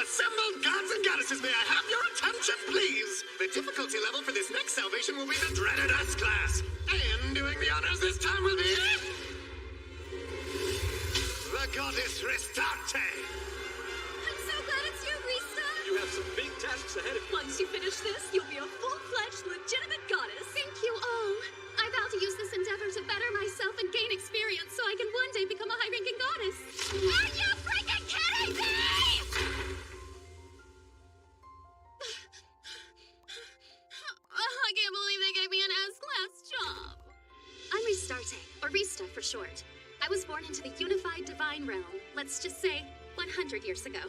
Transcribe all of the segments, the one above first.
Assembled gods and goddesses, may I have your attention, please? The difficulty level for this next salvation will be the dreaded S-Class. And doing the honors this time will be... the Goddess Restarte. I'm so glad it's you, Rista. You have some big tasks ahead of you. Once you finish this, you'll be a full-fledged, legitimate goddess. Thank you all. I vow to use this endeavor to better myself and gain experience so I can one day become a high-ranking goddess. Are you freaking kidding me? I can't believe they gave me an S-Class job. I'm Restarte, or Rista for short. I was born into the unified divine realm, let's just say 100 years ago.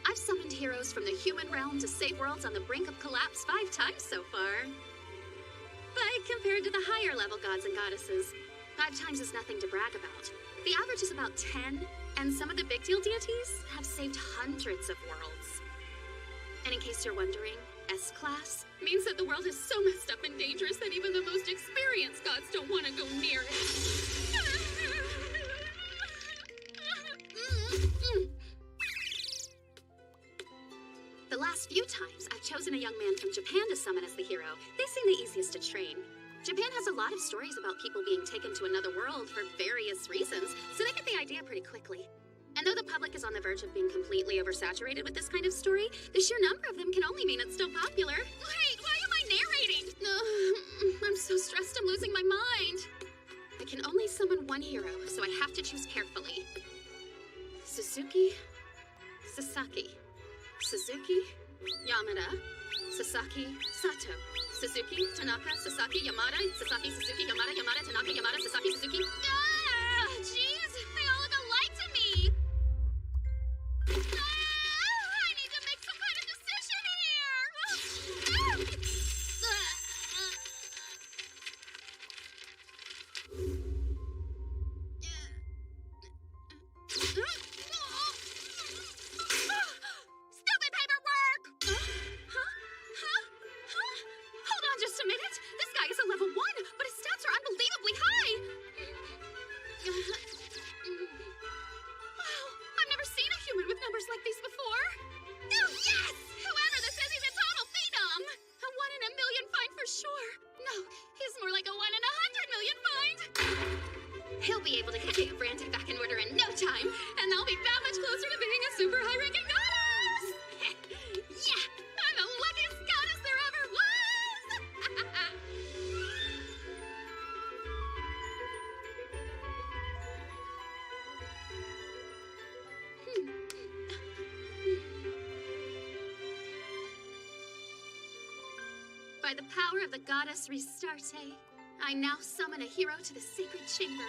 I've summoned heroes from the human realm to save worlds on the brink of collapse 5 times so far. But compared to the higher level gods and goddesses, 5 times is nothing to brag about. The average is about 10, and some of the big deal deities have saved hundreds of worlds. And in case you're wondering, S-Class means that the world is so messed up and dangerous that even the most experienced gods don't want to go near it. The last few times, I've chosen a young man from Japan to summon as the hero. They seem the easiest to train. Japan has a lot of stories about people being taken to another world for various reasons, so they get the idea pretty quickly. And though the public is on the verge of being completely oversaturated with this kind of story, the sheer number of them can only mean it's still popular. Wait, why am I narrating? I'm so stressed I'm losing my mind. I can only summon one hero, so I have to choose carefully. Suzuki, Sasaki. Suzuki, Yamada, Sasaki, Sato. Suzuki, Tanaka, Sasaki, Yamada, Sasaki, Suzuki, Yamada, Yamada, Tanaka, Yamada, Sasaki, Suzuki. Ah, jeez, they all look alike to me. I need to make some kind of decision here. Stupid paperwork! Hold on just a minute. This guy is a level 1, but his stats are unbelievably high. Wow, I've never seen a human with numbers like these before. Oh, yes! Whoever this is, he's a total phenom. A 1 in a million find for sure. No, he's more like a 1 in 100 million find. He'll be able to get Gea Brande back in order in no time, and I'll be that much closer to being a super high-ranking goddess! Yeah! I'm the luckiest goddess there ever was! By the power of the goddess Restarte, I now summon a hero to the sacred chamber.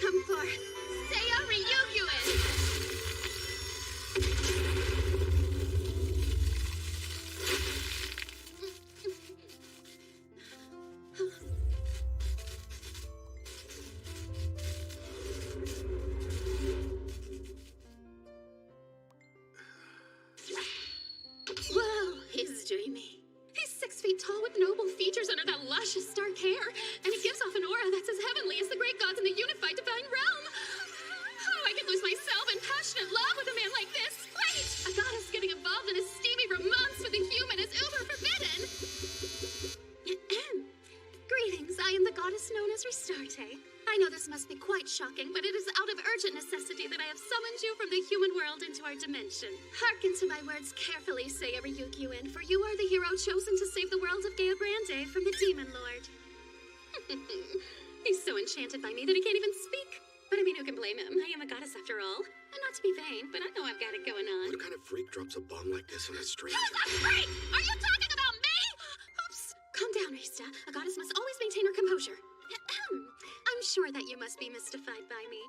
Come forth, Seiya Ryugyuin! Whoa, he's dreamy. He's 6 feet tall with noble features under that luscious dark hair, and he gives off an aura that's as heavenly as the great gods in the unified divine realm. Oh, I could lose myself in passionate love with a man like this. Wait, a goddess getting involved in a steamy romance with a human is uber forbidden. Greetings, I am the goddess known as Restarte. I know this must be quite shocking, but it is out of urgent necessity that I have summoned you from the human world into our dimension. Hearken to my words carefully, Seiya Ryugyuin, for you are the hero chosen to save the world of Gea Brande from the Demon Lord. He's so enchanted by me that he can't even speak. But I mean, who can blame him? I am a goddess after all. And not to be vain, but I know I've got it going on. What kind of freak drops a bomb like this on a stranger? Who's a freak? Are you talking about me? Oops. Calm down, Rista. A goddess must always maintain her composure. I'm sure that you must be mystified by me.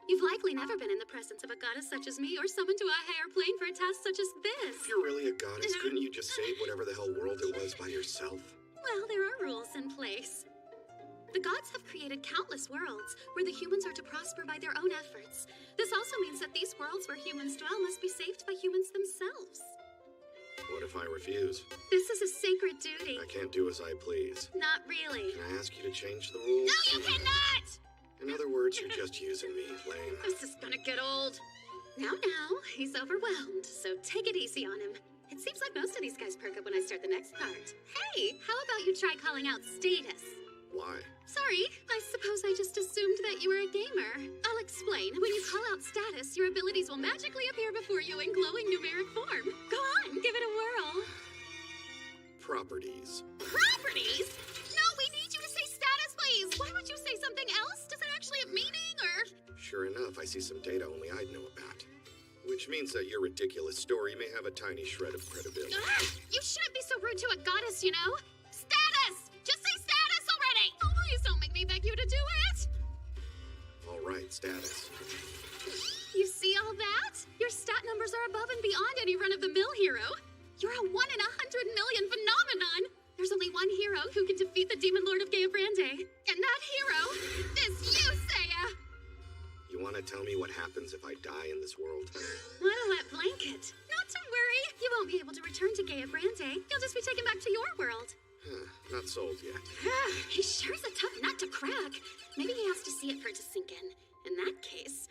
You've likely never been in the presence of a goddess such as me or summoned to a higher plane for a task such as this. If you're really a goddess, couldn't you just save whatever the hell world it was by yourself? Well, there are rules in place. The gods have created countless worlds where the humans are to prosper by their own efforts. This also means that these worlds where humans dwell must be saved by humans themselves. What if I refuse? This is a sacred duty. I can't do as I please. Not really. Can I ask you to change the rules? No, you cannot! In other words, you're just using me, lame. This is gonna get old. Now, he's overwhelmed, so take it easy on him. It seems like most of these guys perk up when I start the next part. Hey, how about you try calling out Status? Why? Sorry, I suppose I just assumed that you were a gamer. I'll explain. When you call out Status, your abilities will magically appear before you in glowing numeric form. Go on, give it a whirl. Properties. Properties? No, we need you to say Status, please. Why would you say something else? Does it actually have meaning, or...? Sure enough, I see some data only I'd know about. Which means that your ridiculous story may have a tiny shred of credibility. You shouldn't be so rude to a goddess, you know? Status! Just say Status already! Oh, please don't make me beg you to do it! All right, Status. You see all that? Your stat numbers are above and beyond any run-of-the-mill hero. You're a 1 in 100 million phenomenon. There's only one hero who can defeat the Demon Lord of Geobrande. And that hero is you, Seiya! You want to tell me what happens if I die in this world? What'll that blanket? Not to worry. You won't be able to return to Geobrande. You'll just be taken back to your world. Not sold yet. He sure is a tough nut to crack. Maybe he has to see it for it to sink in. In that case...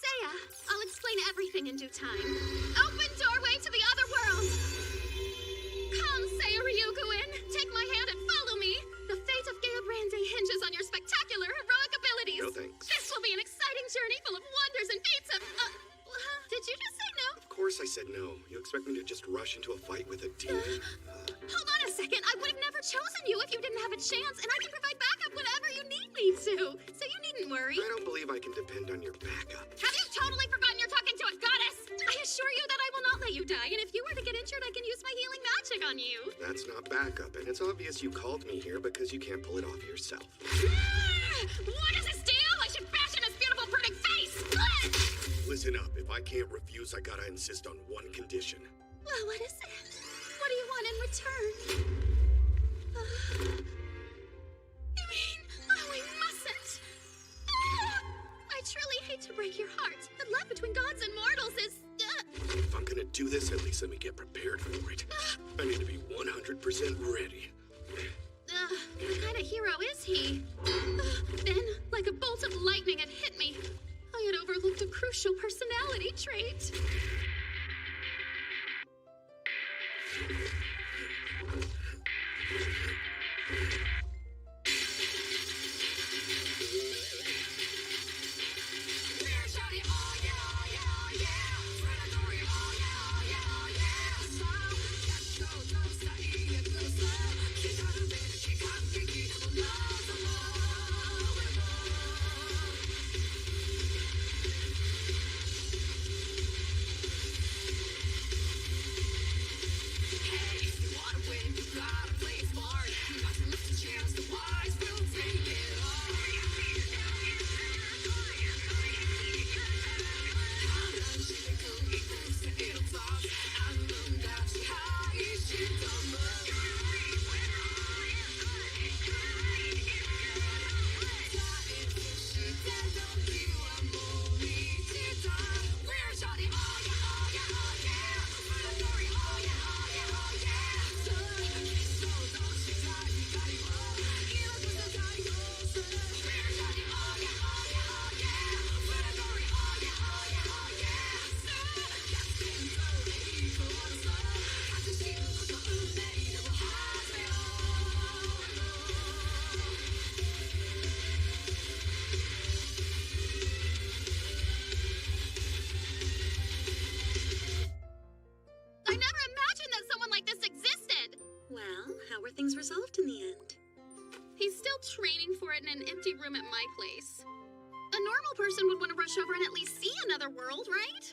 Seiya, I'll explain everything in due time. Open doorway to the other world! Come, Seiya Ryuguin! Take my hand and follow me! The fate of Geobrande hinges on your spectacular heroic abilities! No thanks. This will be an exciting journey full of wonders and feats of... did you just say no? Of course I said no. You expect me to just rush into a fight with a demon? Hold on a second. I would have never chosen you if you didn't have a chance, and I can provide backup whenever you need me to. So you needn't worry. I don't believe I can depend on your backup. Have you totally forgotten you're talking to a goddess? I assure you that I will not let you die, and if you were to get injured, I can use my healing magic on you. That's not backup, and it's obvious you called me here because you can't pull it off yourself. What is this deal? I should bash in his beautiful burning face! Listen up. If I can't refuse, I gotta insist on one condition. Well, what is it? What do you want in return? You mean, we mustn't? I truly hate to break your heart, but love between gods and mortals is... If I'm gonna do this, at least let me get prepared for it. I need to be 100% ready. What kind of hero is he? Then, like a bolt of lightning, it hit me. I had overlooked a crucial personality trait. Things resolved in the end. He's still training for it in an empty room at my place. A normal person would want to rush over and at least see another world, right?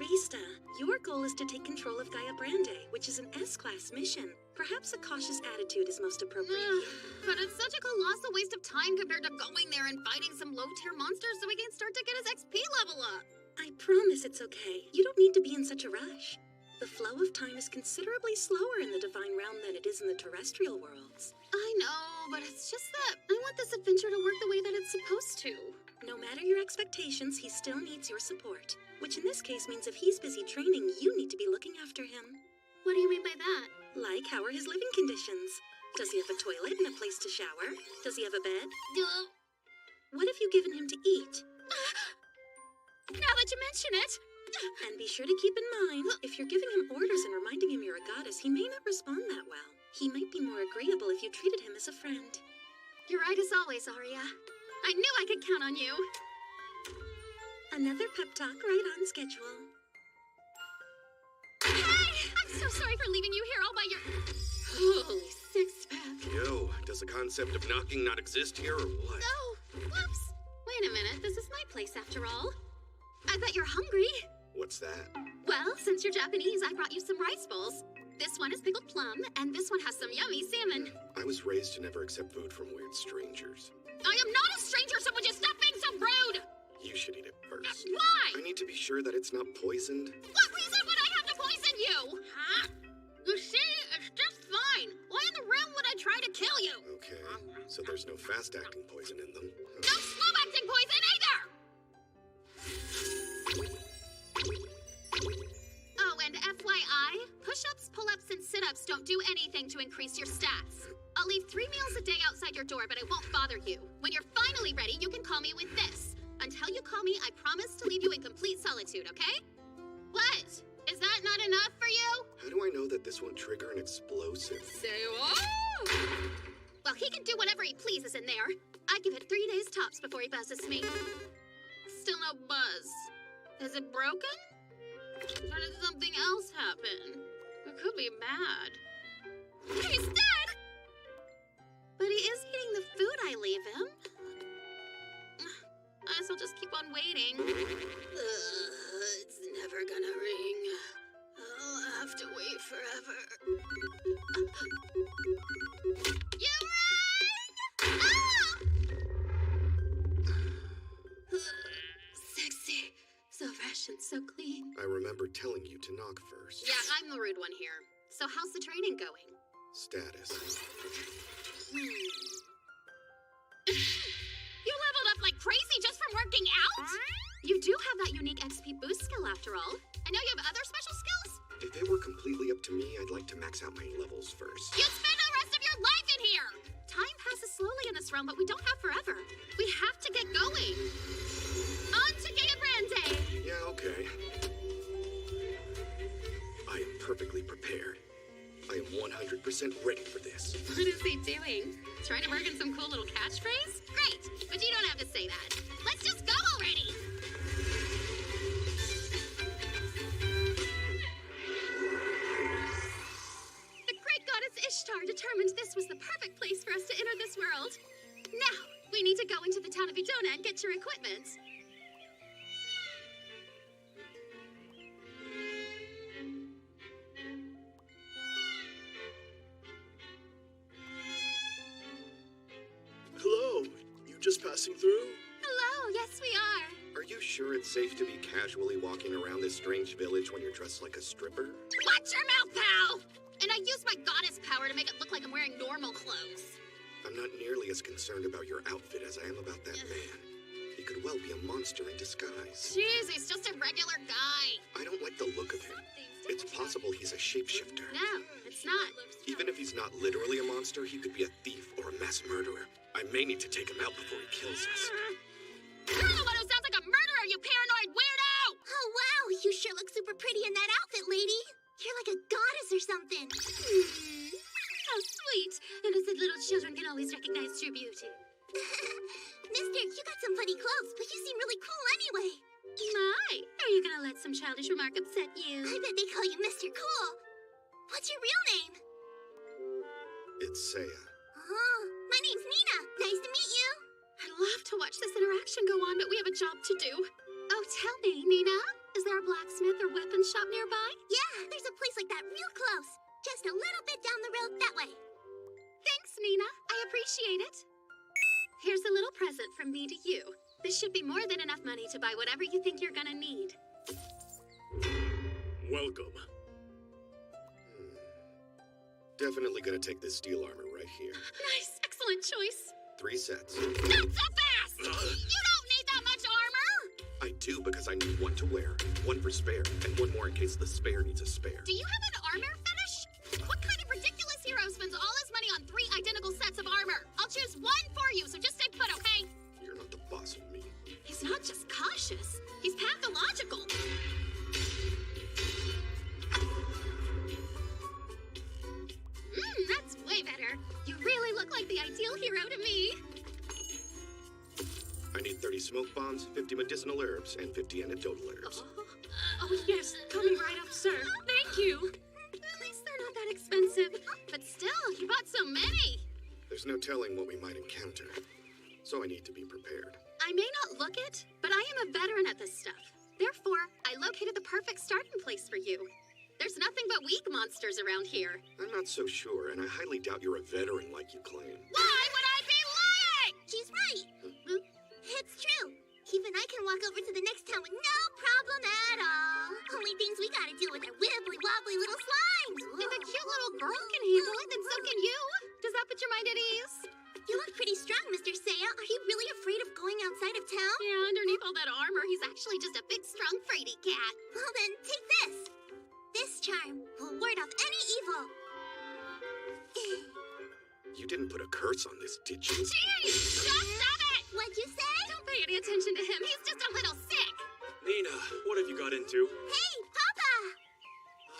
Rista, your goal is to take control of Geobrande, which is an S-class mission. Perhaps a cautious attitude is most appropriate. But it's such a colossal waste of time compared to going there and fighting some low-tier monsters so we can start to get his XP level up. I promise it's okay. You don't need to be in such a rush. The flow of time is considerably slower in the Divine Realm than it is in the terrestrial worlds. I know, but it's just that I want this adventure to work the way that it's supposed to. No matter your expectations, he still needs your support. Which in this case means if he's busy training, you need to be looking after him. What do you mean by that? Like, how are his living conditions? Does he have a toilet and a place to shower? Does he have a bed? What have you given him to eat? Now that you mention it. And be sure to keep in mind, if you're giving him orders and reminding him you're a goddess, he may not respond that well. He might be more agreeable if you treated him as a friend. You're right as always, Arya. I knew I could count on you. Another pep talk right on schedule. Hey! I'm so sorry for leaving you here all by your... Holy six-pack. Yo, does the concept of knocking not exist here or what? Oh, whoops. Wait a minute, this is my place after all. I bet you're hungry. What's that? Well, since you're Japanese, I brought you some rice bowls. This one is pickled plum, and this one has some yummy salmon. I was raised to never accept food from weird strangers. I am not a stranger, so would you stop being so rude? You should eat it first. Why? I need to be sure that it's not poisoned. What reason would I have to poison you? Huh? You see, it's just fine. Why in the realm would I try to kill you? Okay, so there's no fast-acting poison in them. No slow-acting poison either! Oh, and FYI, push-ups, pull-ups, and sit-ups don't do anything to increase your stats. I'll leave 3 meals a day outside your door, but I won't bother you. When you're finally ready, you can call me with this. Until you call me, I promise to leave you in complete solitude, okay? What? Is that not enough for you? How do I know that this won't trigger an explosive? Say what? Well, he can do whatever he pleases in there. I give it 3 days tops before he buzzes me. Still no buzz. Is it broken? Or did something else happen? It could be mad. He's dead! But he is eating the food I leave him. I guess I'll just keep on waiting. It's never gonna ring. I'll have to wait forever. You rang! Ah! Sexy. So fresh and so clean. I remember telling you to knock first. Yeah, I'm the rude one here. So how's the training going? Status. You leveled up like crazy just from working out? You do have that unique XP boost skill after all. I know you have other special skills. If it were completely up to me, I'd like to max out my levels first. You'd spend the rest of your life in here! Time passes slowly in this realm, but we don't have forever. We have to get going. On to Gaya Grande! Yeah, okay. I am perfectly prepared. I am 100% ready for this. What is he doing? Trying to work in some cool little catchphrase? Great, but you don't have to say that. Let's just go already! The great goddess Ishtar determined this was the perfect place for us to enter this world. Now, we need to go into the town of Edona and get your equipment. Hello, you just passing through? Hello, yes we are. Are you sure it's safe to be casually walking around this strange village when you're dressed like a stripper? Watch your mouth, pal! And I use my goddess power to make it look like I'm wearing normal clothes. I'm not nearly as concerned about your outfit as I am about that man. He could well be a monster in disguise. Jeez, he's just a regular guy. I don't like the look of him. It's possible he's a shapeshifter. No, it's not. Even if he's not literally a monster, he could be a thief or a mass murderer. I may need to take him out before he kills us. You're the one who sounds like a murderer, you paranoid weirdo! Oh, wow, you sure look super pretty in that outfit, lady. You're like a goddess or something. How sweet. Innocent little children can always recognize true beauty. Mister, you got some funny clothes, but you seem really cool anyway. My, are you gonna let some childish remark upset you? I bet they call you Mr. Cool. What's your real name? It's Seiya. Oh, my name's Nina. Nice to meet you. I'd love to watch this interaction go on, but we have a job to do. Oh, tell me, Nina, is there a blacksmith or weapon shop nearby? Yeah, there's a place like that real close. Just a little bit down the road that way. Thanks, Nina. I appreciate it. Here's a little present from me to you. This should be more than enough money to buy whatever you think you're gonna need. Welcome. Definitely gonna take this steel armor right here. Nice, excellent choice. 3 sets. Not so fast! You don't need that much armor! I do because I need 1 to wear, 1 for spare, and 1 more in case the spare needs a spare. Do you have an armor fetish? What kind of ridiculous hero spends all his money on 3 identical sets of armor? I'll choose 1 for you, so just stay put, okay? You're not the boss of me. He's not just cautious. He's path bonds, 50 medicinal herbs, and 50 anecdotal herbs. Oh, yes, coming right up, sir. Thank you. At least they're not that expensive. But still, you bought so many. There's no telling what we might encounter, so I need to be prepared. I may not look it, but I am a veteran at this stuff. Therefore, I located the perfect starting place for you. There's nothing but weak monsters around here. I'm not so sure, and I highly doubt you're a veteran like you claim. Why would I be lying? She's right. It's true. Even I can walk over to the next town with no problem at all. Only things we gotta deal with are wibbly wobbly little slimes. If a cute little girl can handle it, then so can you. Does that put your mind at ease? You look pretty strong, Mr. Seiya. Are you really afraid of going outside of town? Yeah, underneath all that armor, he's actually just a big, strong, fraidy cat. Well then, take this. This charm will ward off any evil. You didn't put a curse on this, did you? Jeez, just stop it! What'd you say? Don't pay any attention to him. He's just a little sick. Nina, what have you got into? Hey, Papa!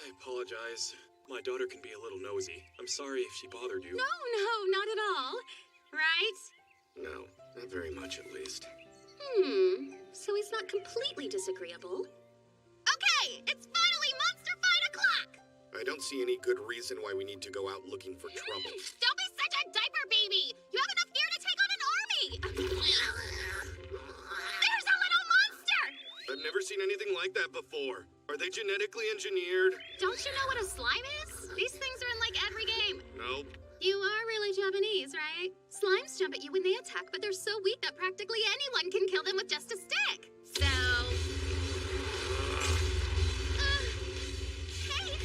I apologize. My daughter can be a little nosy. I'm sorry if she bothered you. No, not at all. Right? No, not very much at least. So he's not completely disagreeable. Okay, it's finally Monster Fight o'clock! I don't see any good reason why we need to go out looking for trouble. Don't be such a diaper baby! You have enough gear to take on an army! There's a little monster! I've never seen anything like that before. Are they genetically engineered? Don't you know what a slime is? These things are in like every game. Nope. You are really Japanese, right? Slimes jump at you when they attack, but they're so weak that practically anyone can kill them with just a stick. So... hey,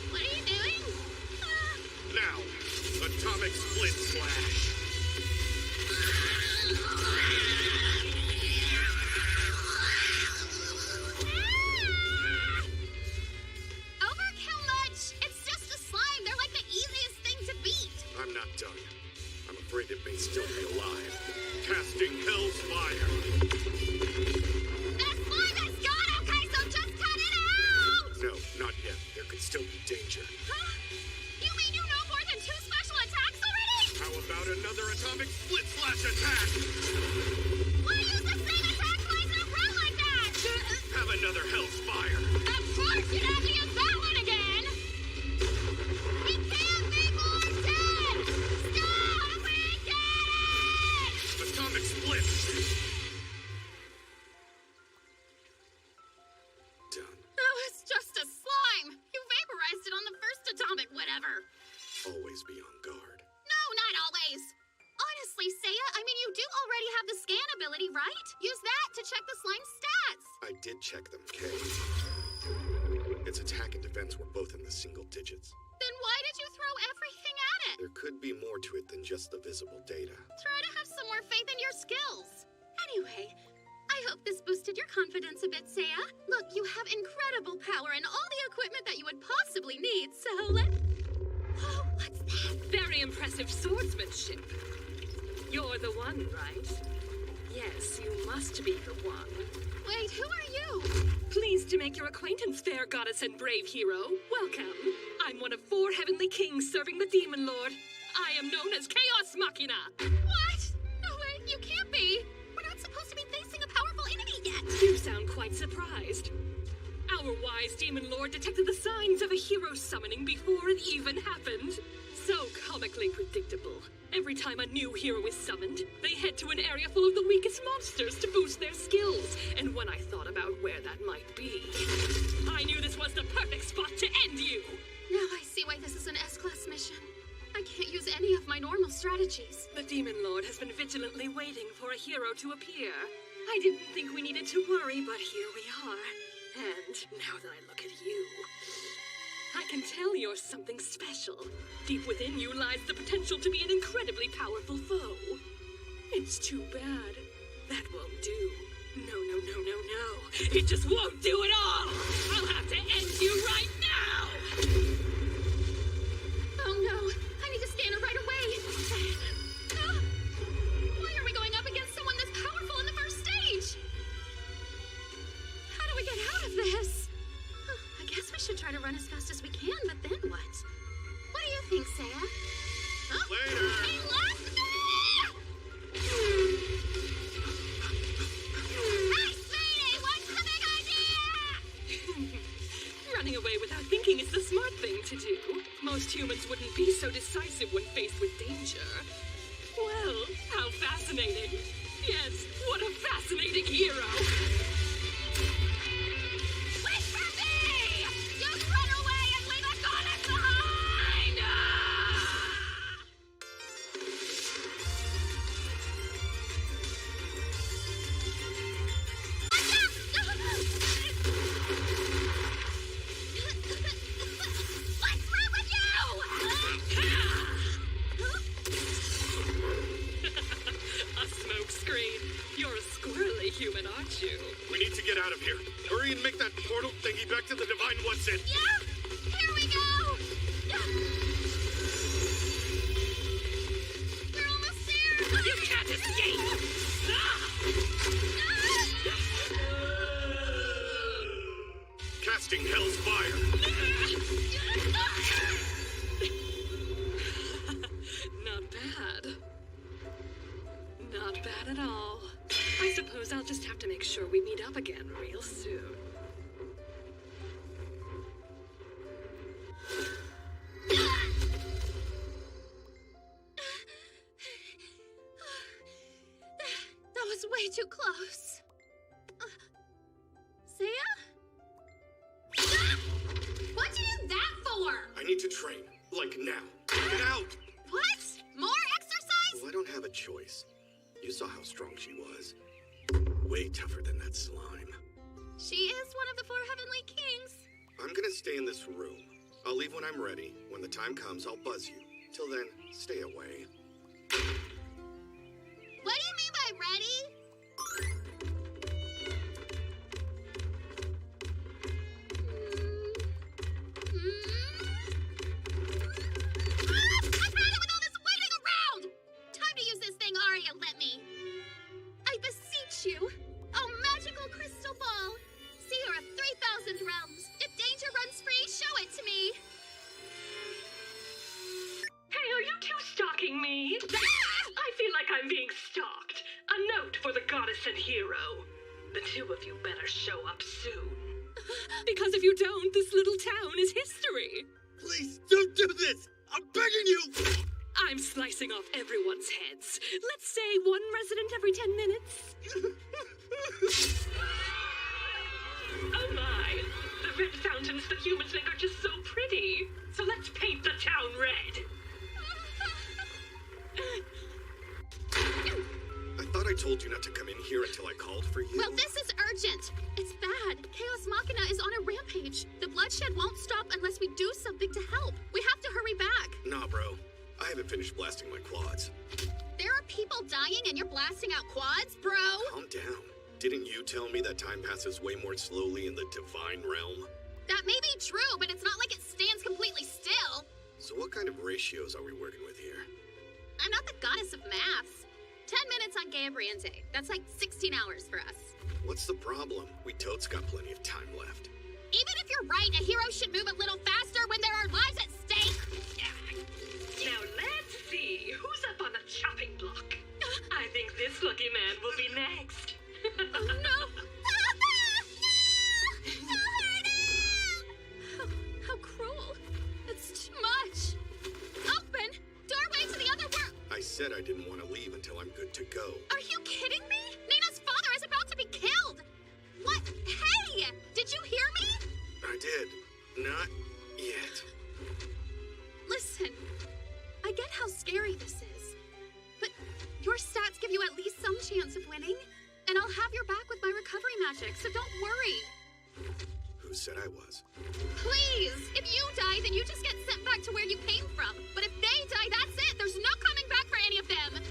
what are you doing? Now, atomic split slash. Overkill much? It's just a slime. They're like the easiest thing to beat. I'm not done. I'm afraid it may still be alive. Casting Hell's Fire. That slime is gone, okay, so just cut it out! No, not yet. There could still be danger. Huh? You mean you know more than 2 special attacks already? How about another atomic split slash attack? Why use the same attack twice in a row like that? Have another Hell's Fire. Of course you'd have to use that one again! He can't be more dead! Stop! We get it! Atomic split. Done. Oh, it's just a slime! You vaporized it on the first atomic whatever. Always be on guard. No, not always. Honestly, Seiya, I mean, you do already have the scan ability, right? Use that to check the slime's stats. I did check them, Kay. Its attack and defense were both in the single digits. Then why did you throw everything at it? There could be more to it than just the visible data. Try to have some more faith in your skills. Anyway, I hope this boosted your confidence a bit, Seiya. Look, you have incredible power and all the equipment that you would possibly need, so Oh, what's that? Very impressive swordsmanship. You're the one, right? Yes, you must be the one. Wait, who are you? Pleased to make your acquaintance, fair goddess and brave hero. Welcome. I'm one of 4 heavenly kings serving the Demon Lord. I am known as Chaos Machina. What? No way, you can't be. We're not supposed to be facing a powerful enemy yet. You sound quite surprised. Our wise Demon Lord detected the signs of a hero summoning before it even happened. So comically predictable. Every time a new hero is summoned, they head to an area full of the weakest monsters to boost their skills. And when I thought about where that might be, I knew this was the perfect spot to end you. Now I see why this is an S-Class mission. I can't use any of my normal strategies. The Demon Lord has been vigilantly waiting for a hero to appear. I didn't think we needed to worry, but here we are. And now that I look at you, I can tell you're something special. Deep within you lies the potential to be an incredibly powerful foe. It's too bad. That won't do. No. It just won't do at all! I'll have to end you right now! Oh no, I need to scan her right away. Why are we going up against someone this powerful in the first stage? How do we get out of this? I guess we should try to run as fast as we can, but then what? What do you think, Seiya? Later. He left me! Running away without thinking is the smart thing to do. Most humans wouldn't be so decisive when faced with danger. Well, how fascinating. Yes, what a fascinating hero. Wait for me! Just run away and leave a goddess behind! What's wrong with you? A smoke screen. You're a squirrely human, aren't you? We need to get out of here. Hurry and make that portal thingy back to the Divine Once In. Yeah! Here we go! We're almost there! You can't escape! Casting Hell's Fire. Not bad. Not bad at all. I suppose I'll just have to make sure we meet up again real soon. That was way too close. Saya? What'd you do that for? I need to train. Like now. Get out! What? More exercise? Well, I don't have a choice. You saw how strong she was. Way tougher than that slime. She is one of the 4 heavenly kings. I'm gonna stay in this room. I'll leave when I'm ready. When the time comes, I'll buzz you. Till then, stay away. What do you mean by ready? I've had it with all this waiting around! Time to use this thing Arya let me. I beseech you. Oh, magical crystal ball. Seer of 3,000 realms. If danger runs free, show it to me. Hey, are you two stalking me? I feel like I'm being stalked. A note for the goddess and hero. The two of you better show up soon. Because if you don't, this little town is history. Please don't do this. I'm begging you. I'm slicing off everyone's heads. Let's say one resident every 10 minutes. Oh my! The red fountains that humans think are just so pretty. So let's paint the town red. I thought I told you not to come in here until I called for you. Well, this is urgent. It's bad. Chaos Machina is on a rampage. The bloodshed won't stop unless we do something to help. We have to hurry back. Nah, bro. I haven't finished blasting my quads. There are people dying and you're blasting out quads, bro. Calm down. Didn't you tell me that time passes way more slowly in the divine realm? That may be true, but it's not like it stands completely still. So what kind of ratios are we working with here? I'm not the goddess of maths. 10 minutes on Gabriente. That's like 16 hours for us. What's the problem? We totes got plenty of time left. Even if you're right, a hero should move a little faster when there are lives at stake. Now let's see who's up on the chopping block. I think this lucky man will be next. Oh, no. How cruel. It's too much. Open. Doorway to the other world. I said I didn't want to leave until I'm good to go. Are you kidding me? Nina's father is about to be killed. What? Hey! Did you hear me? I did. Not yet. Listen, I get how scary this is, but your stats give you at least some chance of winning, and I'll have your back with my recovery magic, so don't worry. Who said I was? Please! If you die, then you just get sent back to where you came from. But if they die, that's it! There's no coming back for any of them! No!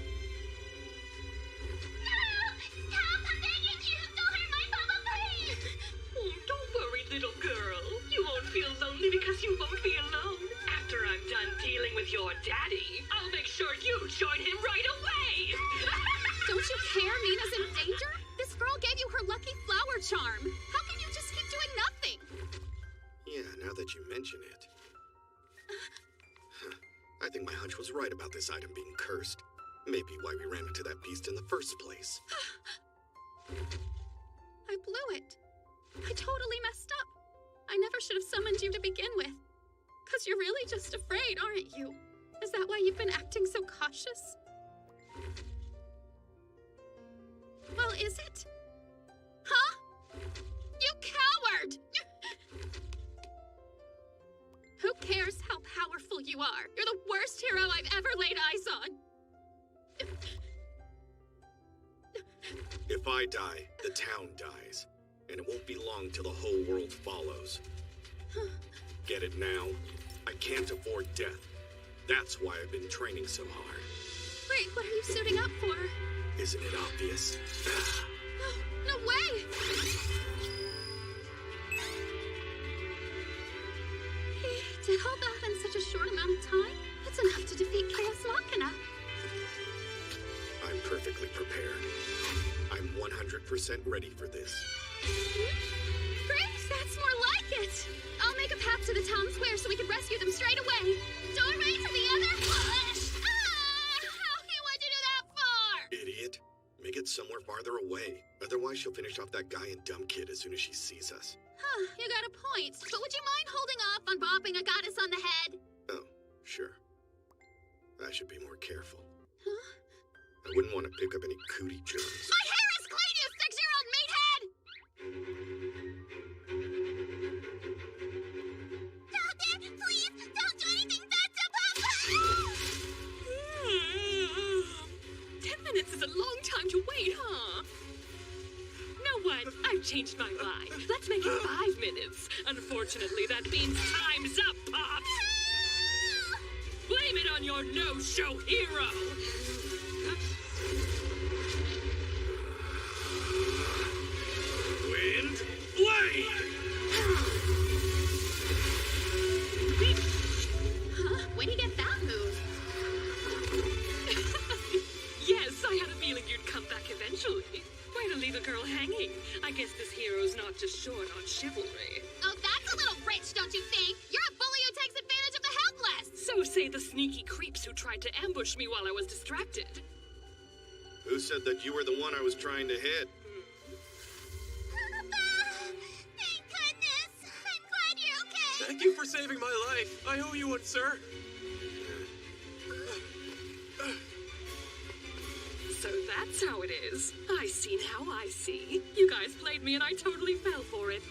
Stop! I'm begging you! Don't hurt my papa, please! Oh, don't worry, little girl. You won't feel lonely because you won't be alone. After I'm done dealing with your daddy, I'll make sure you join him right away! Don't you care Nina's in danger? This girl gave you her lucky flower charm. How can you just keep doing nothing? Yeah, now that you mention it. Huh. I think my hunch was right about this item being cursed. Maybe why we ran into that beast in the first place. I blew it. I totally messed up. I never should should have summoned you to begin with. Because you're really just afraid, aren't you? Is that why you've been acting so cautious? Well, is it? Huh? You coward! Who cares how powerful you are? You're the worst hero I've ever laid eyes on. If I die, the town dies. And it won't be long till the whole world follows. Get it now? I can't afford death. That's why I've been training so hard. Wait, what are you suiting up for? Isn't it obvious? No way! He did all that in such a short amount of time? That's enough to defeat Chaos Machina. I'm perfectly prepared. I'm 100% ready for this. Great, that's more like it. I'll make a path to the town square so we can rescue them straight away. Doorway to the other... What'd you do that for? Idiot. Make it somewhere farther away. Otherwise, she'll finish off that guy and dumb kid as soon as she sees us. Huh, you got a point. But would you mind holding off on bopping a goddess on the head? Oh, sure. I should be more careful. Huh? I wouldn't want to pick up any cootie germs. My hair is clean, you 6-year-old meathead! Doctor, please, don't do anything bad to Papa! 10 minutes is a long time to wait, huh? Know what? I've changed my mind. Let's make it 5 minutes. Unfortunately, that means time's up, Pops. Blame it on your no-show hero. Wind Blade! Huh? Where'd you get that move? Yes, I had a feeling you'd come back eventually. Way to leave a girl hanging. I guess this hero's not just short on chivalry. Oh, that's a little rich, don't you think? You're a bully who takes advantage of the helpless! So say the sneaky creeps who tried to ambush me while I was distracted. Who said that you were the one I was trying to hit? Papa! Thank goodness! I'm glad you're okay! Thank you for saving my life. I owe you one, sir. So that's how it is. I seen how I see. You guys played me and I totally fell for it.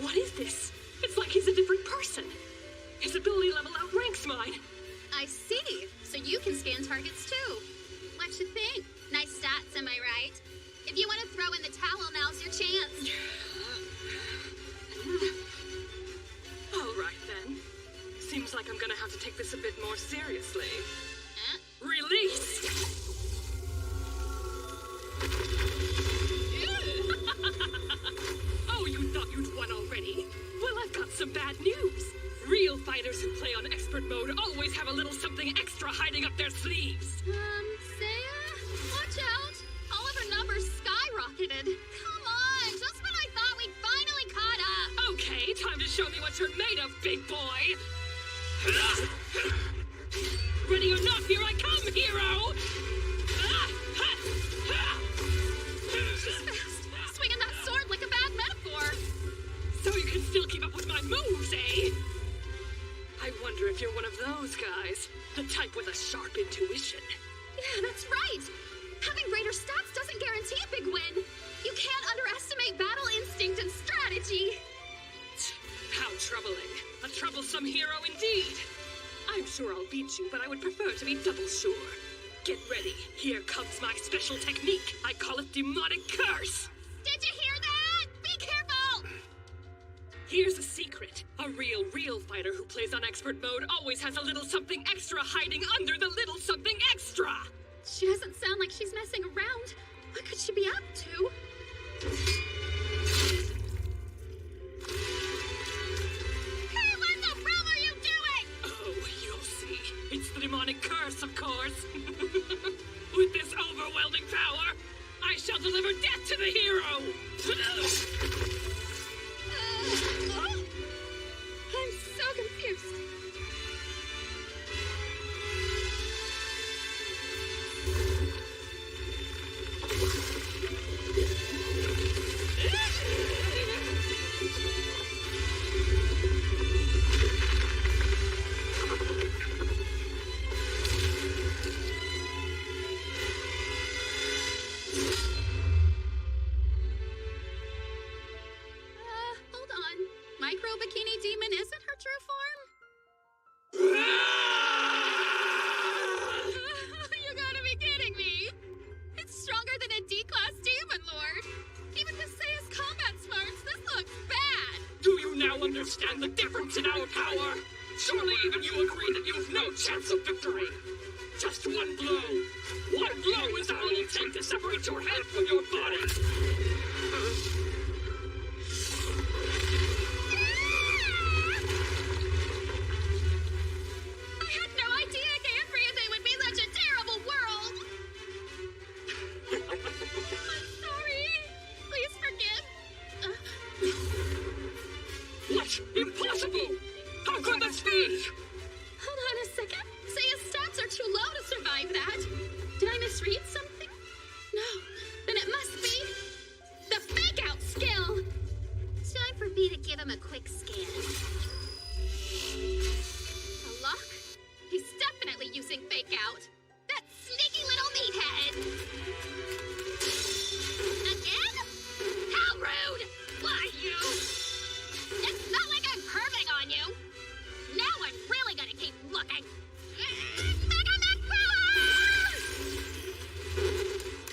What is this? It's like he's a different person. His ability level outranks mine. I see. So you can scan targets too. What you think? Nice stats, am I right? If you want to throw in the towel, now's your chance. All right then. Seems like I'm gonna have to take this a bit more seriously. Release! Oh, you thought you'd won already? Well, I've got some bad news. Real fighters who play on expert mode always have a little something extra hiding up their sleeves. Saya? Watch out! All of her numbers skyrocketed. Come on, just when I thought we'd finally caught up. Okay, time to show me what you're made of, big boy. Ready or not, here I come, hero! She's fast. Swinging that sword like a bad metaphor. So you can still keep up with my moves, eh? I wonder if you're one of those guys. The type with a sharp intuition. Yeah, that's right. Having greater stats doesn't guarantee a big win. You can't underestimate battle instinct and strategy. How troubling. A troublesome hero indeed. I'm sure I'll beat you, but I would prefer to be double sure. Get ready. Here comes my special technique. I call it Demonic Curse. Did you hear that? Be careful! Here's a secret. A real fighter who plays on expert mode always has a little something extra hiding under the little something extra. She doesn't sound like she's messing around. What could she be up to? Hey, what the hell are you doing? Oh, you'll see. It's the Demonic Curse, of course. With this overwhelming power, I shall deliver death to the hero. I'm so confused. understand the difference in our power? Surely even you agree that you've no chance of victory. Just one blow. One blow is all it'll take to separate your head from your body. I had no idea Ganfriade would be such a terrible world! I'm sorry. Please forgive. What? Impossible! How could this be? Hold on a second. Seiya's stats are too low to survive that. Did I misread something? No. Then it must be the fake out skill. Time for me to give him a quick scan. A lock? He's definitely using fake out. That sneaky little meathead. Again? How rude! Why, you? It's not like I'm perving on you. Now I'm really gonna keep looking. Mega Mac Power!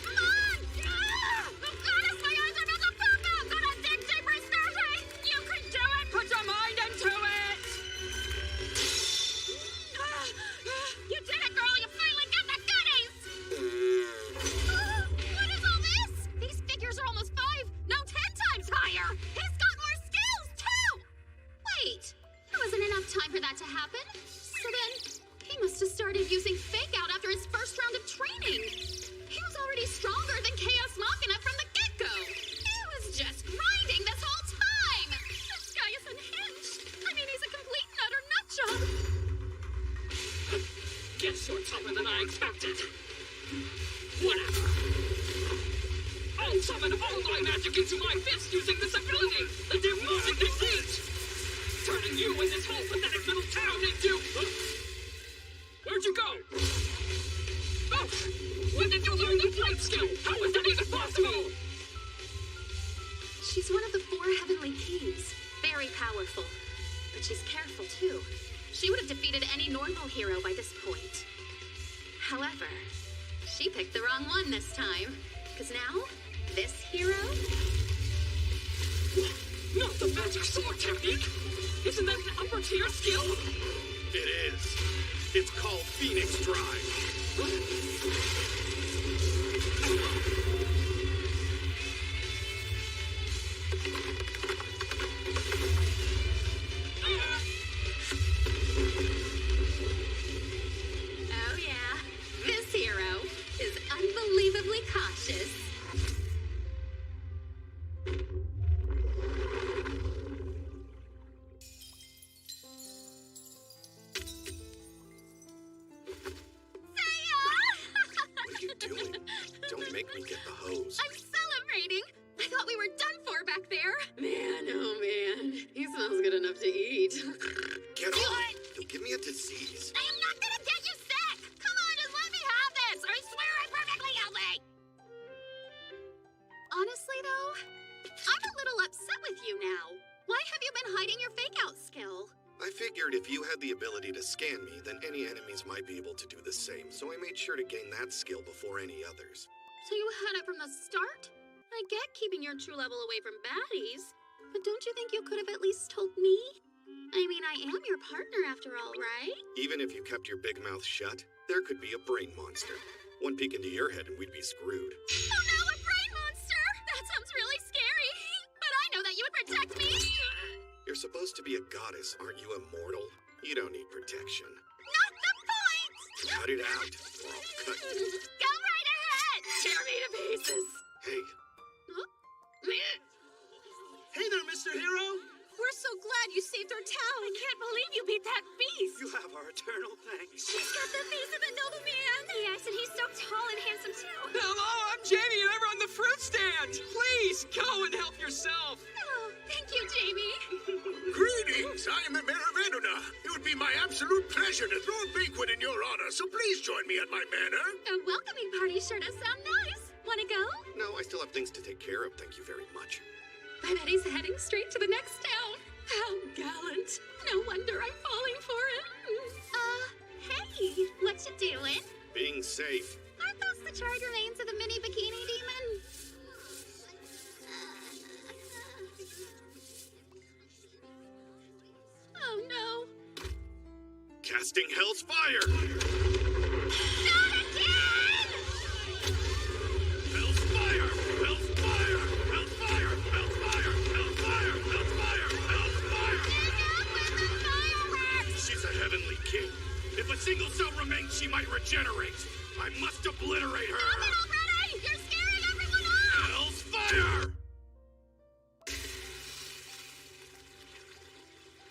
Come on! Oh, goddess, my eyes are about to pop out! Gonna dig deeper, Snarky! You can do it! Put your mind into it! You did it, girl! You finally got the goodies! What is all this? These figures are almost 5, no 10 times higher! He's got more skills, too! Wait, there wasn't enough time for that to happen. So then, he must have started using fake out after his first round of training. He was already stronger than Chaos Machina from the get-go. He was just grinding this whole time. This guy is unhinged. I mean, he's a complete and utter nut job. Guess you're tougher than I expected. Whatever. I'll summon all my magic into my fist using this ability, the Demonic Defeat! Turning you and this whole pathetic little town into... Where'd you go? Oh! When did you learn the flight skill? How is that even possible? She's one of the 4 heavenly kings. Very powerful. But she's careful, too. She would have defeated any normal hero by this point. However, she picked the wrong one this time. Because now, this hero... Not the magic sword technique! Isn't that an upper tier skill? It is. It's called Phoenix Drive. Oh yeah, this hero is unbelievably cautious. What are you doing? Don't make me get the hose. I'm celebrating! I thought we were done for back there. Man, oh man, he smells good enough to eat. Get off! You'll give me a disease. I am not gonna get you sick! Come on, just let me have this! I swear I'm perfectly healthy! Honestly, though, I'm a little upset with you now. Why have you been hiding your fake-out skill? I figured if you had the ability to scan me, then any enemies might be able to do the same, so I made sure to gain that skill before any others. So you had it from the start? I get keeping your true level away from baddies, but don't you think you could have at least told me? I mean, I am your partner after all, right? Even if you kept your big mouth shut, there could be a brain monster. One peek into your head and we'd be screwed. Oh no, a brain monster! That sounds really scary. But I know that you would protect me. You're supposed to be a goddess, aren't you immortal? You don't need protection. Not the point! Cut it out, or I'll cut you. Go right ahead! Tear me to pieces. Hey, Huh? Hey there, Mr. Hero! We're so glad you saved our town. I can't believe you beat that beast. You have our eternal thanks. She's got the face of a nobleman. Yes, and he's so tall and handsome, too. Hello, I'm Jamie and I run the fruit stand. Please go and help yourself. Oh, thank you, Jamie. Greetings! I am the Mayor of Eduna. It would be my absolute pleasure to throw a banquet in your honor, so please join me at my manor. A welcoming party sure does sound nice. Wanna go? no, I still have things to take care of, thank you very much. I bet he's heading straight to the next town. How gallant. No wonder I'm falling for him. Hey, what you doing? Being safe. Aren't those the charred remains of the mini bikini demon? casting Hell's Fire! Not again! Hell's Fire! Hell's Fire! Hell's Fire! Hell's Fire! Hell's Fire! Hell's Fire! Hell's Fire! Enough with the fireworks! She's a heavenly king. If a single cell remains, she might regenerate. I must obliterate her! Stop it already! You're scaring everyone off! Hell's Fire!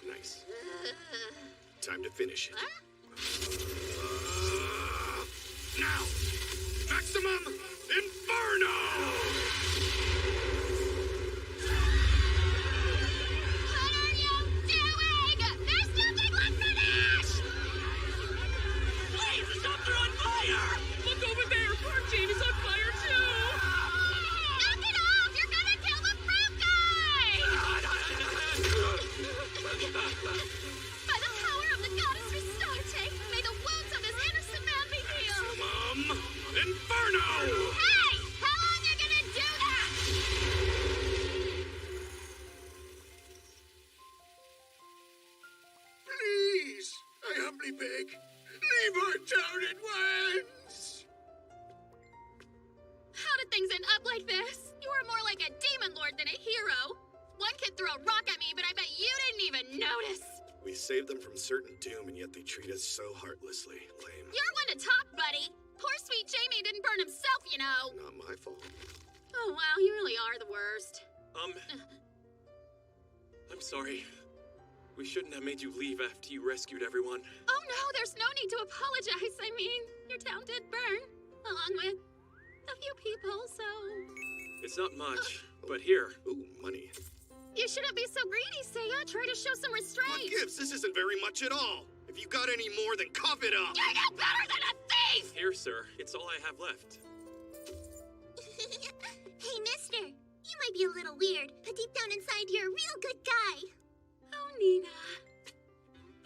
Nice. Time to finish it. Now! Maximum Inferno! What are you doing? There's nothing left for this! Please, the shops are on fire! Look over there! Poor Jane is on fire, too! Knock it off! You're gonna kill the fruit guy! By the power of the goddess Restarte, may the wounds of this innocent man be healed! Maximum Inferno! Hey! How long you gonna do that? Please, I humbly beg, leave our town at once! How did things end up like this? You are more like a demon lord than a hero. One kid threw a rock at me, but I bet you didn't even notice. We saved them from certain doom, and yet they treat us so heartlessly. Lame. You're one to talk, buddy. Poor sweet Jamie didn't burn himself, you know. Not my fault. Oh, wow, you really are the worst. I'm sorry. We shouldn't have made you leave after you rescued everyone. Oh, no, there's no need to apologize. I mean, your town did burn, along with a few people, so... It's not much, but here. Ooh, money. You shouldn't be so greedy, Seiya. Try to show some What restraint. gives? This isn't very much at all. If you got any more, then cough it up. You're no better than a thief! Here, sir. It's all I have left. Hey, mister. You might be a little weird, but deep down inside, you're a real good guy. Oh, Nina.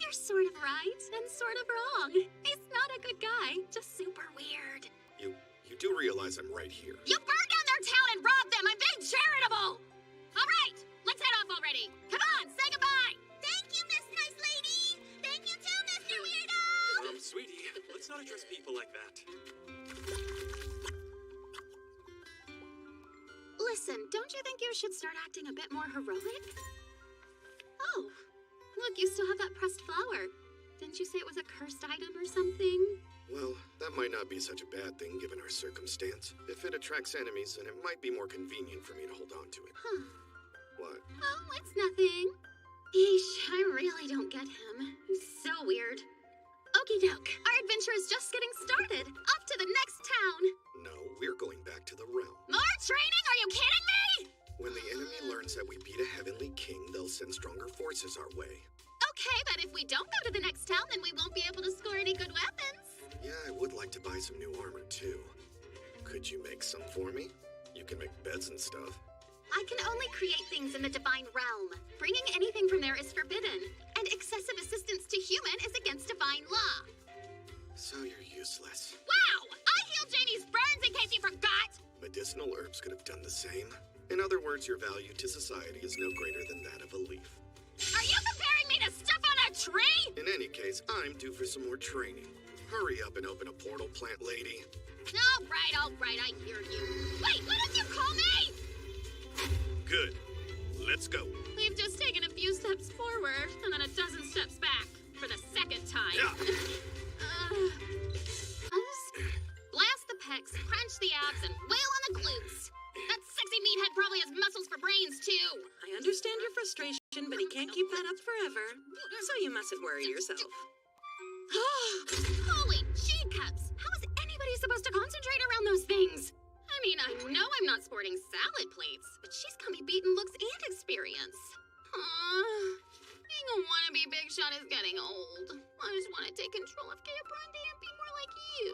You're sort of right and sort of wrong. He's not a good guy, just super weird. You do realize I'm right here. You burned down their town and robbed them. I'm being charitable. All right, let's head off already. Come on, say goodbye. Thank you, Miss Nice Lady. Thank you too, Mr. Weirdo. Sweetie, let's not address people like that. Listen, don't you think you should start acting a bit more heroic? Oh, look, you still have that pressed flower. Didn't you say it was a cursed item or something? Well, that might not be such a bad thing given our circumstance. If it attracts enemies, then it might be more convenient for me to hold on to it. Huh. What? Oh, it's nothing. Eesh, I really don't get him. He's so weird. Okie doke, our adventure is just getting started. Off to the next town. No, we're going back to the realm. More training? Are you kidding me? When the enemy learns that we beat a heavenly king, they'll send stronger forces our way. Okay, but if we don't go to the next town, then we won't be able to score any good weapons. Yeah, I would like to buy some new armor, too. Could you make some for me? You can make beds and stuff. I can only create things in the divine realm. Bringing anything from there is forbidden, and excessive assistance to human is against divine law. So you're useless. Wow! I healed Janie's burns in case you forgot! Medicinal herbs could have done the same. In other words, your value to society is no greater than that of a leaf. Are you comparing me to stuff on a tree? In any case, I'm due for some more training. Hurry up and open a portal, plant lady. All right, I hear you. Wait, what did you call me? Good. Let's go. We've just taken a few steps forward, and then a dozen steps back. For the second time. Yeah. Blast the pecs, crunch the abs, and wail on the glutes. That sexy meathead probably has muscles for brains, too. I understand your frustration, but he can't keep that up forever. So you mustn't worry yourself. Holy G-cups! How is anybody supposed to concentrate around those things? I mean, I know I'm not sporting salad plates, but she's got me beaten looks and experience. Being a wannabe big shot is getting old. I just want to take control of Cabrandi and be more like you.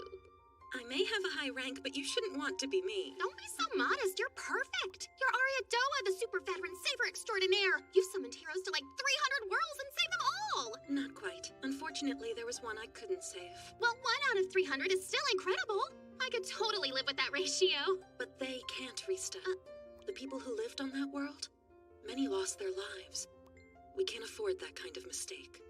I may have a high rank, but you shouldn't want to be me. Don't be so modest. You're perfect. You're Ariadoa, the super veteran saver extraordinaire. You've summoned heroes to like 300 worlds and saved them all. Not quite. Unfortunately, there was one I couldn't save. Well, 1 out of 300 is still incredible. I could totally live with that ratio. But they can't restart. The people who lived on that world, many lost their lives. We can't afford that kind of mistake.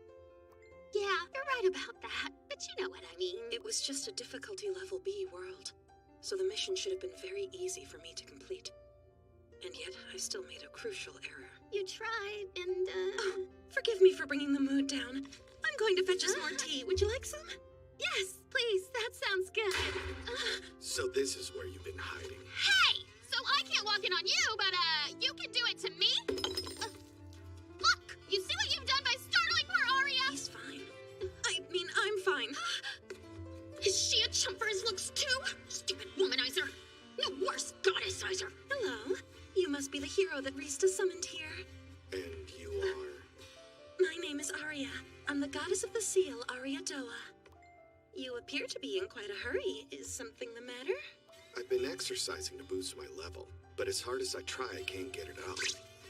Yeah, you're right about that, but you know what I mean. It was just a difficulty level B world, so the mission should have been very easy for me to complete. And yet, I still made a crucial error. You tried, and, Oh, forgive me for bringing the mood down. I'm going to fetch us more tea. Would you like some? Yes, please, that sounds good. So this is where you've been hiding. Hey! So I can't walk in on you, but, you can do it to me? Look! You see what you've done by startling poor Arya? He's fine. I mean, I'm fine. Is she a chump for his looks, too? Stupid womanizer! No worse, goddessizer! Hello. You must be the hero that Rista summoned here. And you are? My name is Arya. I'm the goddess of the seal, Arya Doa. You appear to be in quite a hurry. Is something the matter? I've been exercising to boost my level, but as hard as I try, I can't get it up.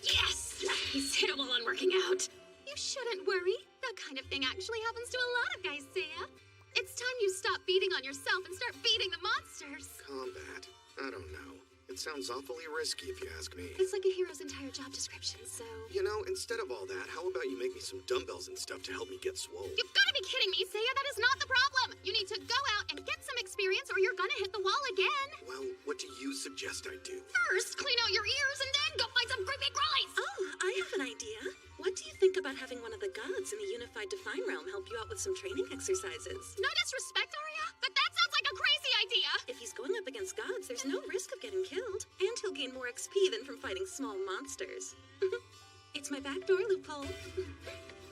Yes! He's hit a wall on working out. You shouldn't worry. That kind of thing actually happens to a lot of guys, Seiya. It's time you stop beating on yourself and start beating the monsters. Combat? I don't know. It sounds awfully risky if you ask me. It's like a hero's entire job description, so... You know, instead of all that, how about you make me some dumbbells and stuff to help me get swole? You've got to be kidding me, Seiya. That is not the problem. You need to go out and get some experience or you're gonna hit the wall again. Well, what do you suggest I do? First, clean out your ears and then go find some creepy crawlies. Oh, I have an idea. What do you think about having one of the gods in the Unified Divine Realm help you out with some training exercises? No disrespect, Arya, but that sounds like a crazy idea. If he's going up against gods, there's no risk of getting killed. And he'll gain more XP than from fighting small monsters. It's my backdoor loophole.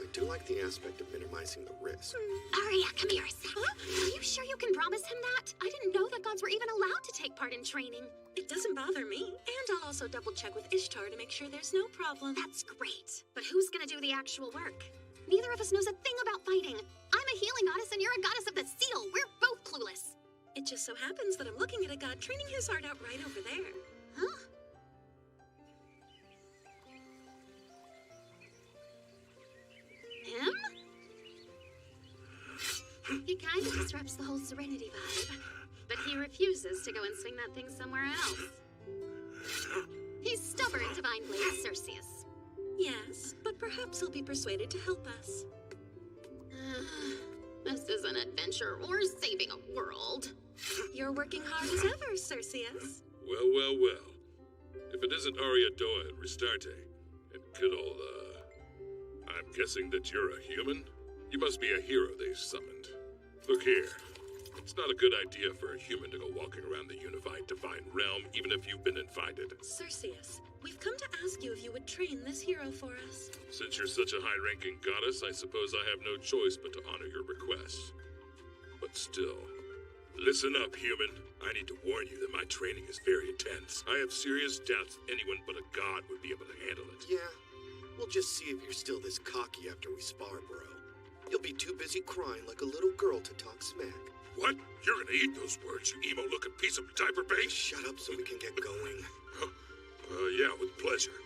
I do like the aspect of minimizing the risk. Arya, come here a sec. Are you sure you can promise him that? I didn't know that gods were even allowed to take part in training. It doesn't bother me. And I'll also double check with Ishtar to make sure there's no problem. That's great. But who's gonna do the actual work? Neither of us knows a thing about fighting. I'm a healing goddess and you're a goddess of the seal. We're both clueless. It just so happens that I'm looking at a god training his heart out right over there. Huh? Him? He kind of disrupts the whole Serenity vibe, but he refuses to go and swing that thing somewhere else. He's stubborn, Divine Blade Cerseus. Yes, but perhaps he'll be persuaded to help us. This isn't adventure or saving a world. You're working hard as ever, Cerseus. Well, well, well. If it isn't Arya Doa and Ristarte, and good old, I'm guessing that you're a human? You must be a hero they summoned. Look here. It's not a good idea for a human to go walking around the unified divine realm, even if you've been invited. Cerseus, we've come to ask you if you would train this hero for us. Since you're such a high-ranking goddess, I suppose I have no choice but to honor your request. But still, listen up, human. I need to warn you that my training is very intense. I have serious doubts anyone but a god would be able to handle it. Yeah, we'll just see if you're still this cocky after we spar, bro. You'll be too busy crying like a little girl to talk smack. What? You're gonna eat those words, you emo-looking piece of diaper bait? Shut up so we can get going. Yeah, with pleasure.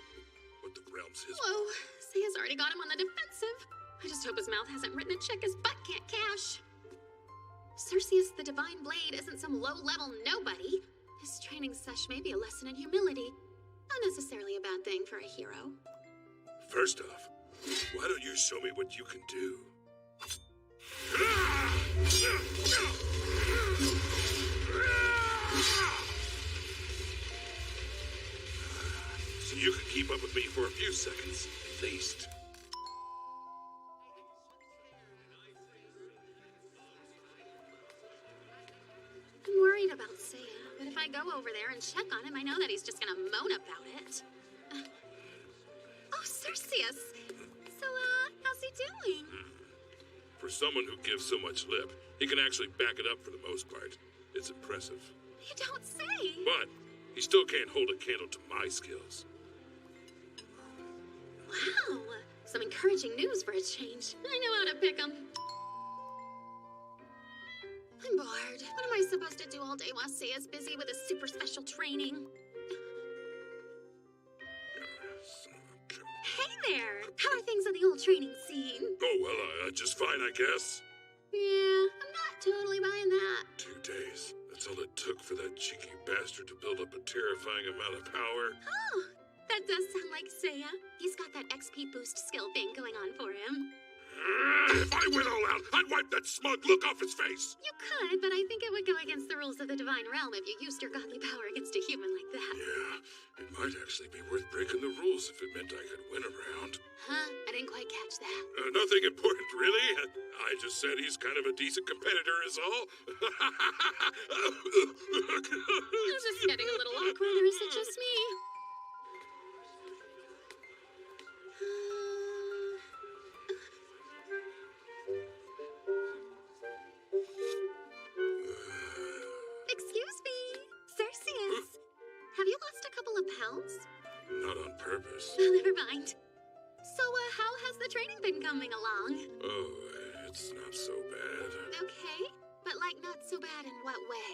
What the realm's his... Whoa, Seiya's already got him on the defensive. I just hope his mouth hasn't written a check his butt can't cash. Cerseus the Divine Blade isn't some low-level nobody. His training sesh may be a lesson in humility. Not necessarily a bad thing for a hero. First off, why don't you show me what you can do? So you can keep up with me for a few seconds, at least. I'm worried about Seiya, but if I go over there and check on him, I know that he's just gonna moan about it. Oh, Cerseus! So, how's he doing? For someone who gives so much lip, he can actually back it up for the most part. It's impressive. You don't say! But he still can't hold a candle to my skills. Wow! Some encouraging news for a change. I know how to pick 'em. I'm bored. What am I supposed to do all day while Seiya's busy with his super special training? Hey there! How are things on the old training scene? Oh, well, just fine, I guess. Yeah, I'm not totally buying that. 2 days. That's all it took for that cheeky bastard to build up a terrifying amount of power. Oh, that does sound like Seiya. He's got that XP boost skill thing going on for him. If I went all out, I'd wipe that smug look off his face. You could, but I think it would go against the rules of the Divine Realm if you used your godly power against a human like that. Yeah, it might actually be worth breaking the rules if it meant I could win a round. Huh? I didn't quite catch that. Nothing important, really. I just said he's kind of a decent competitor, is all. Is this getting a little awkward, or is it just me? Excuse me, Cerseus. Have you lost a couple of pounds? Not on purpose. Oh, never mind. So, how has the training been coming along? Oh, it's not so bad. Okay, but like not so bad in what way?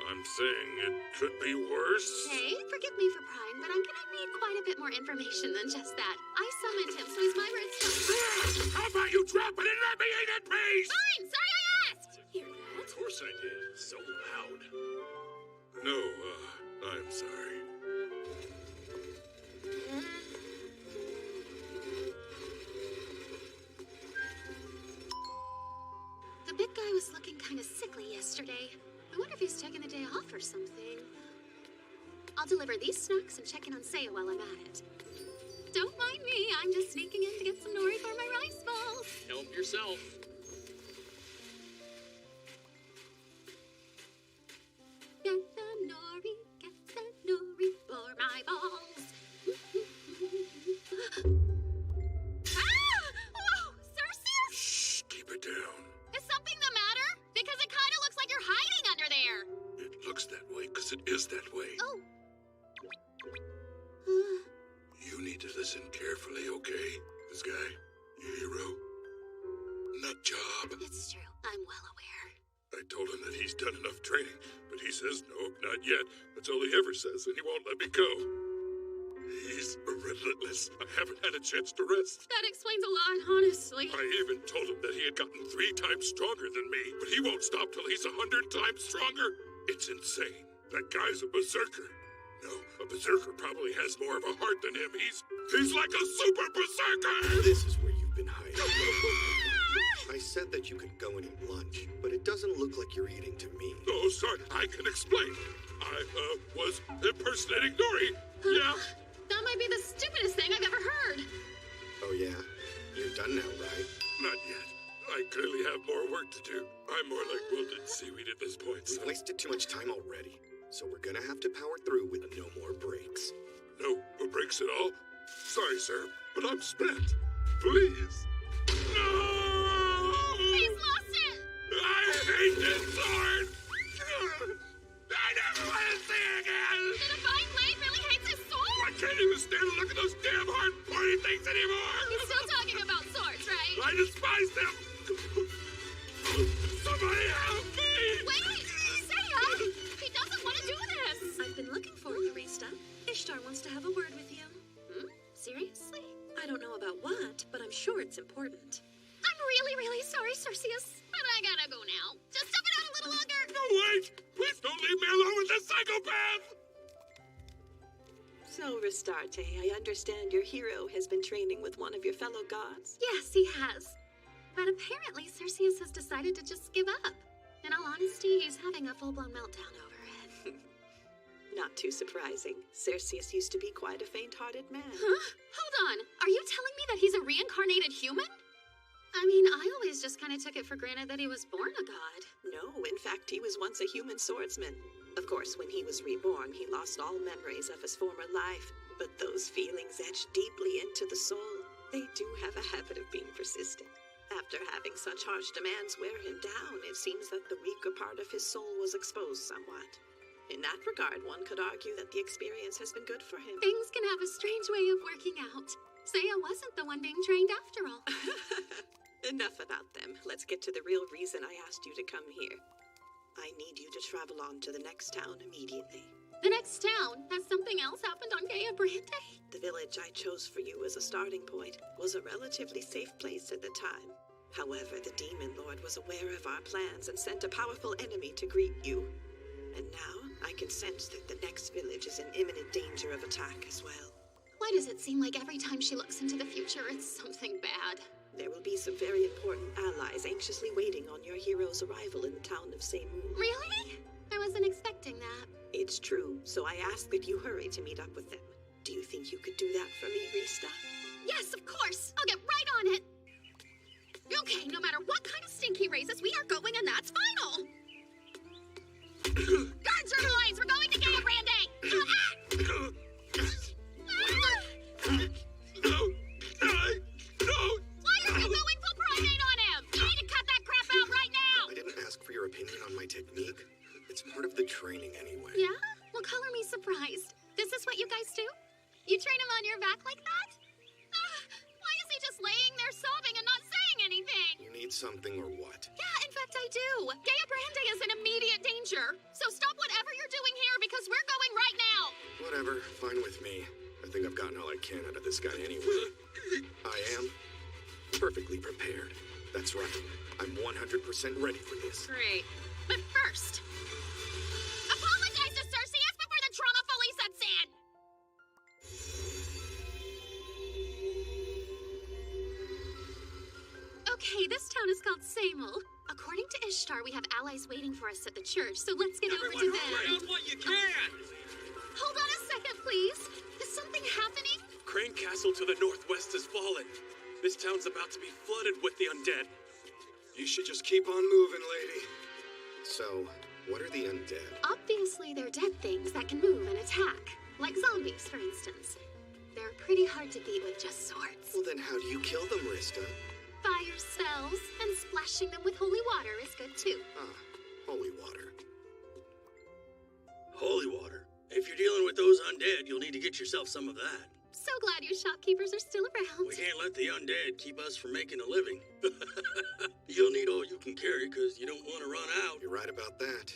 I'm saying it could be worse. Hey, forgive me for prying, but I'm gonna need quite a bit more information than just that. I summoned him, so he's my redstone. How about you drop it and let me eat in peace? Fine, sorry I asked! Hear that? Of course I did. So loud. No, I'm sorry. The big guy was looking kind of sickly yesterday. I wonder if he's taking the day off or something. I'll deliver these snacks and check in on Saya while I'm at it. Don't mind me, I'm just sneaking in to get some nori for my rice balls. Help yourself. Get the nori for my balls. Ah! Whoa, Cerseus! Shh, keep it down. Is something the matter? Because it kind of looks like you're hiding under there. It looks that way because it is that way. Oh. You need to listen carefully, okay? This guy, your hero, nut job. It's true. I'm well aware. I told him that he's done enough training, but he says, no, not yet. That's all he ever says, and he won't let me go. He's relentless. I haven't had a chance to rest. That explains a lot, honestly. I even told him that he had gotten 3 times stronger than me, but he won't stop till he's 100 times stronger. It's insane. That guy's a berserker. No, a berserker probably has more of a heart than him. He's like a super berserker! This is where you've been hiding. I said that you could go and eat lunch, but it doesn't look like you're eating to me. Oh, sorry, I can explain. I, was impersonating Nori. Yeah? That might be the stupidest thing I've ever heard. Oh yeah? You're done now, right? Not yet. I clearly have more work to do. I'm more like wilted seaweed at this point, so... We've wasted too much time already, so we're gonna have to power through with no more breaks. No breaks at all? Sorry, sir, but I'm spent. Please. No! He's lost it! I hate this sword! I never want to see it again! The Divine Blade really hates his sword? I can't even stand to look at those damn hard pointy things anymore! He's still talking about swords, right? I despise them! Somebody help me! Wait! Saya! He doesn't want to do this! I've been looking for you, Rista. Ishtar wants to have a word with you. Seriously? I don't know about what, but I'm sure it's important. I'm really sorry, Cerseus. But I gotta go now. Just step it out a little longer! No, wait! Please don't leave me alone with this psychopath! So, Ristarte, I understand your hero has been training with one of your fellow gods. Yes, he has. But apparently, Cerseus has decided to just give up. In all honesty, he's having a full-blown meltdown over it. Not too surprising. Cerseus used to be quite a faint-hearted man. Huh? Hold on. Are you telling me that he's a reincarnated human? I mean, I always just kind of took it for granted that he was born a god. No, in fact, he was once a human swordsman. Of course, when he was reborn, he lost all memories of his former life. But those feelings etched deeply into the soul. They do have a habit of being persistent. After having such harsh demands wear him down, it seems that the weaker part of his soul was exposed somewhat. In that regard, one could argue that the experience has been good for him. Things can have a strange way of working out. Saya wasn't the one being trained after all. Enough about them. Let's get to the real reason I asked you to come here. I need you to travel on to the next town immediately. The next town? Has something else happened on Gaia Brande? The village I chose for you as a starting point was a relatively safe place at the time. However, the Demon Lord was aware of our plans and sent a powerful enemy to greet you. And now, I can sense that the next village is in imminent danger of attack as well. Why does it seem like every time she looks into the future, it's something bad? There will be some very important allies anxiously waiting on your hero's arrival in the town of Seymour. Really? I wasn't expecting that. It's true, so I ask that you hurry to meet up with them. Do you think you could do that for me, Rista? Yes, of course. I'll get right on it. Okay, no matter what kind of stink he raises, we are going, and that's final. Guards your lines. We're going to Gaya Brande. Why are you going full primate on him? You need to cut that crap out right now. I didn't ask for your opinion on my technique. It's part of the training anyway. Yeah? Well, color me surprised. This is what you guys do? You train him on your back like that? Why is he just laying there sobbing and not saying anything? You need something or what? Yeah, in fact, I do. Gaya Brande is in immediate danger. So stop whatever you're doing here because we're going right now. Whatever, fine with me. I think I've gotten all I can out of this guy anyway. I am perfectly prepared. That's right. I'm 100% ready for this. Great. But first, apologize to Cerseus before the trauma fully sets in. Okay, this town is called Seymour. According to Ishtar, we have allies waiting for us at the church, so let's get over to them. Everyone, hurry! What you can! Hold on a second, please. Is something happening? Crane Castle to the northwest has fallen. This town's about to be flooded with the undead. You should just keep on moving, lady. So, what are the undead? Obviously, they're dead things that can move and attack. Like zombies, for instance. They're pretty hard to beat with just swords. Well, then how do you kill them, Rista? Fire spells, and splashing them with holy water is good too. Ah, holy water. Holy water. If you're dealing with those undead, you'll need to get yourself some of that. So glad you shopkeepers are still around. We can't let the undead keep us from making a living. You'll need all you can carry because you don't want to run out. You're right about that.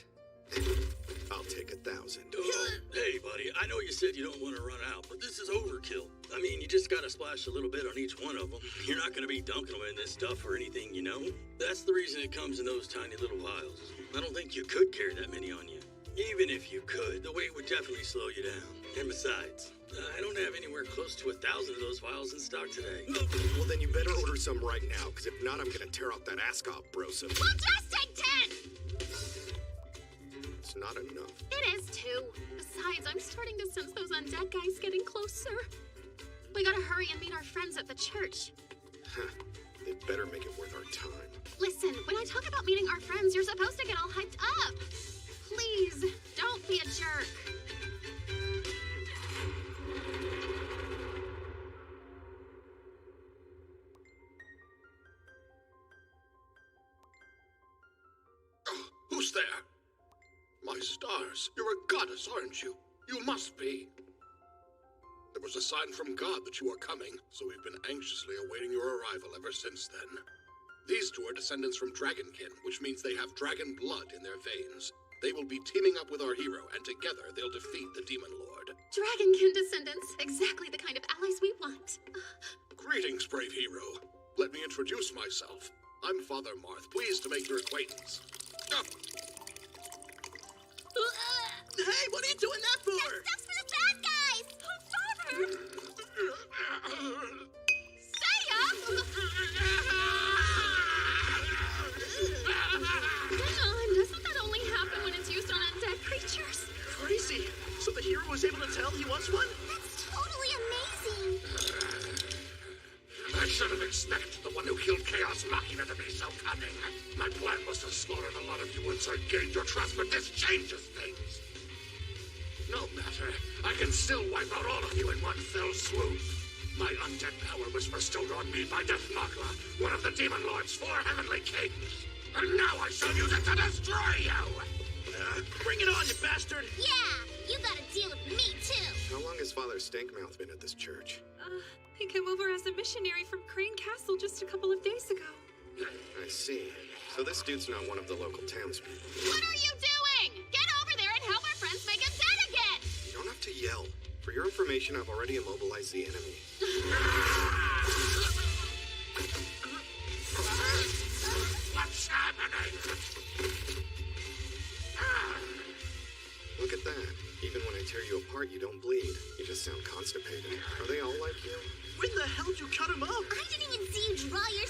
I'll take 1,000. Hey, buddy, I know you said you don't want to run out, but this is overkill. I mean, you just gotta splash a little bit on each one of them. You're not gonna be dunking them in this stuff or anything, you know? That's the reason it comes in those tiny little vials. I don't think you could carry that many on you. Even if you could, the weight would definitely slow you down. And besides, I don't have anywhere close to 1,000 of those vials in stock today. Well, then you better order some right now, because if not, I'm gonna tear out that Ascop, brosa. We'll just take 10! It's not enough. It is too. Besides, I'm starting to sense those undead guys getting closer. We gotta hurry and meet our friends at the church. Huh. They better make it worth our time. Listen, when I talk about meeting our friends, you're supposed to get all hyped up. Please, don't be a jerk. Who's there? My stars, you're a goddess, aren't you? You must be. There was a sign from God that you were coming, so we've been anxiously awaiting your arrival ever since then. These two are descendants from Dragonkin, which means they have dragon blood in their veins. They will be teaming up with our hero, and together they'll defeat the Demon Lord. Dragonkin descendants, exactly the kind of allies we want. Greetings, brave hero. Let me introduce myself. I'm Father Marth, pleased to make your acquaintance. Hey, what are you doing that for? Stuff's for the bad guys! Seiya! Hang on, doesn't that only happen when it's used on undead creatures? Crazy. So the hero was able to tell he was one? That's totally amazing! I should have expected the one who killed Chaos Machina to be so cunning. My plan was to slaughter the lot of you once I gained your trust, but this changes things. No matter. I can still wipe out all of you in one fell swoop. My undead power was bestowed on me by Death Magla, one of the Demon Lord's 4 heavenly kings. And now I shall use it to destroy you! Bring it on, you bastard! Yeah, you gotta deal with me too! How long has Father Stinkmouth been at this church? He came over as a missionary from Crane Castle just a couple of days ago. I see. So this dude's not one of the local townspeople. What are you doing? Get over there and help our friends make it dead again! You don't have to yell. For your information, I've already immobilized the enemy. What's happening? Look at that. Even when I tear you apart, you don't bleed. You just sound constipated. Are they all like you? When the hell did you cut him up? I didn't even see you draw your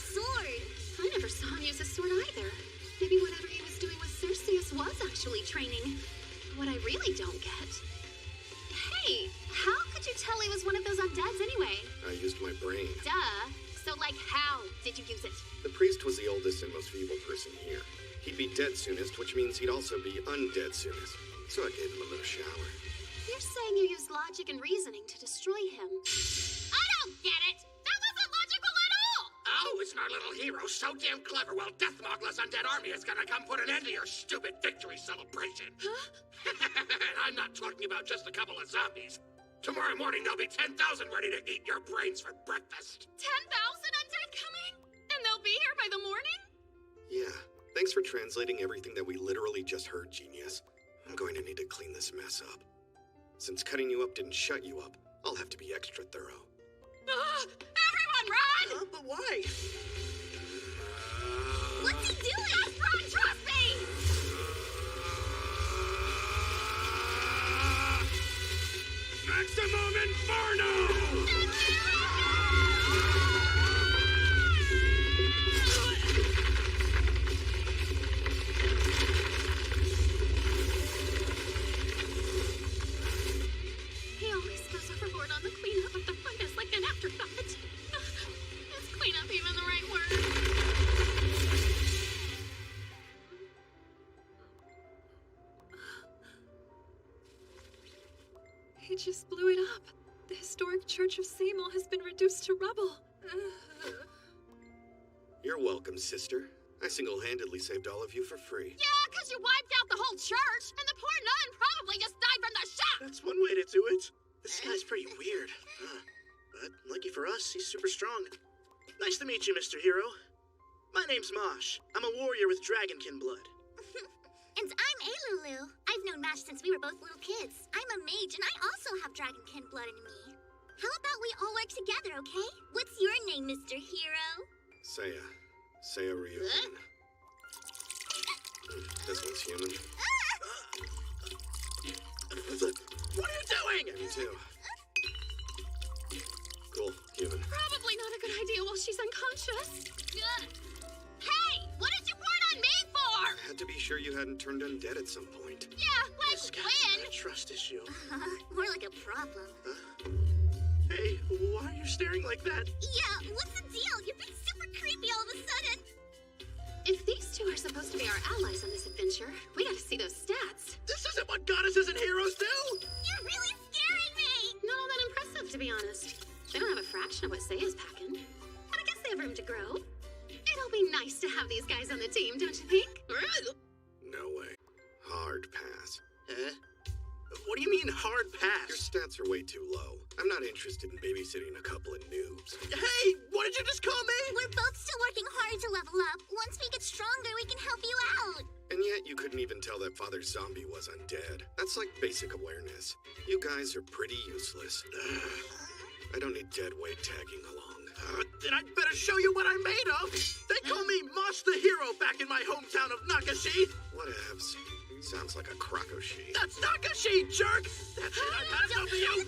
really don't get... Hey, how could you tell he was one of those undeads anyway? I used my brain. Duh. So, like, how did you use it? The priest was the oldest and most feeble person here. He'd be dead soonest, which means he'd also be undead soonest. So I gave him a little shower. You're saying you used logic and reasoning to destroy him. I don't get it! That wasn't logical at all! Oh, isn't our little hero so damn clever? Well, Deathmogla's undead army is gonna come put an end to your stupid victory celebration. Huh? I'm not talking about just a couple of zombies. Tomorrow morning, there'll be 10,000 ready to eat your brains for breakfast. 10,000 undead coming? And they'll be here by the morning? Yeah, thanks for translating everything that we literally just heard, genius. I'm going to need to clean this mess up. Since cutting you up didn't shut you up, I'll have to be extra thorough. Everyone run! But why? What's he doing? Just run, trust me! Maximum Inferno! He always goes overboard on the cleanup, but the fight is like an afterthought. Is cleanup even the right word? He just blew it up. The historic Church of Seymour has been reduced to rubble. You're welcome, sister. I single-handedly saved all of you for free. Yeah, because you wiped out the whole church, and the poor nun probably just died from the shock. That's one way to do it. This guy's pretty weird. But lucky for us, he's super strong. Nice to meet you, Mr. Hero. My name's Mosh. I'm a warrior with Dragonkin blood. And I'm Alulu. I've known Mash since we were both little kids. I'm a mage, and I also have Dragonkin blood in me. How about we all work together, okay? What's your name, Mr. Hero? Seiya. Seiya Ryukin. This one's human. What are you doing? Me too. Cool, human. Probably not a good idea while she's unconscious. Hey, what did you point on me for? I had to be sure you hadn't turned undead at some point. Yeah, like This guy's when? got a trust issue. More like a problem. Hey, why are you staring like that? Yeah, what's the deal? You're being super creepy all of a sudden. If these two are supposed to be our allies on this adventure, we gotta see those stats. This isn't what goddesses and heroes do! You're really scaring me. Not all that impressive, to be honest. They don't have a fraction of what Seiya's packing. But I guess they have room to grow. It'll be nice to have these guys on the team, don't you think? No way. Hard pass. What do you mean, hard Your pass? stats are way too low. I'm not interested in babysitting a couple of noobs. Hey, what did you just call me? We're both still working hard to level up. Once we get stronger, we can help you out. And yet you couldn't even tell that Father Zombie was undead. That's like basic awareness. You guys are pretty useless. I don't need dead weight tagging along. Then I'd better show you what I'm made of. They call me Mosh the Hero back in my hometown of Nakashi. Whatevs. Sounds like a Krakoshi. That's Nakashi, jerk! That's it, I've had enough of you!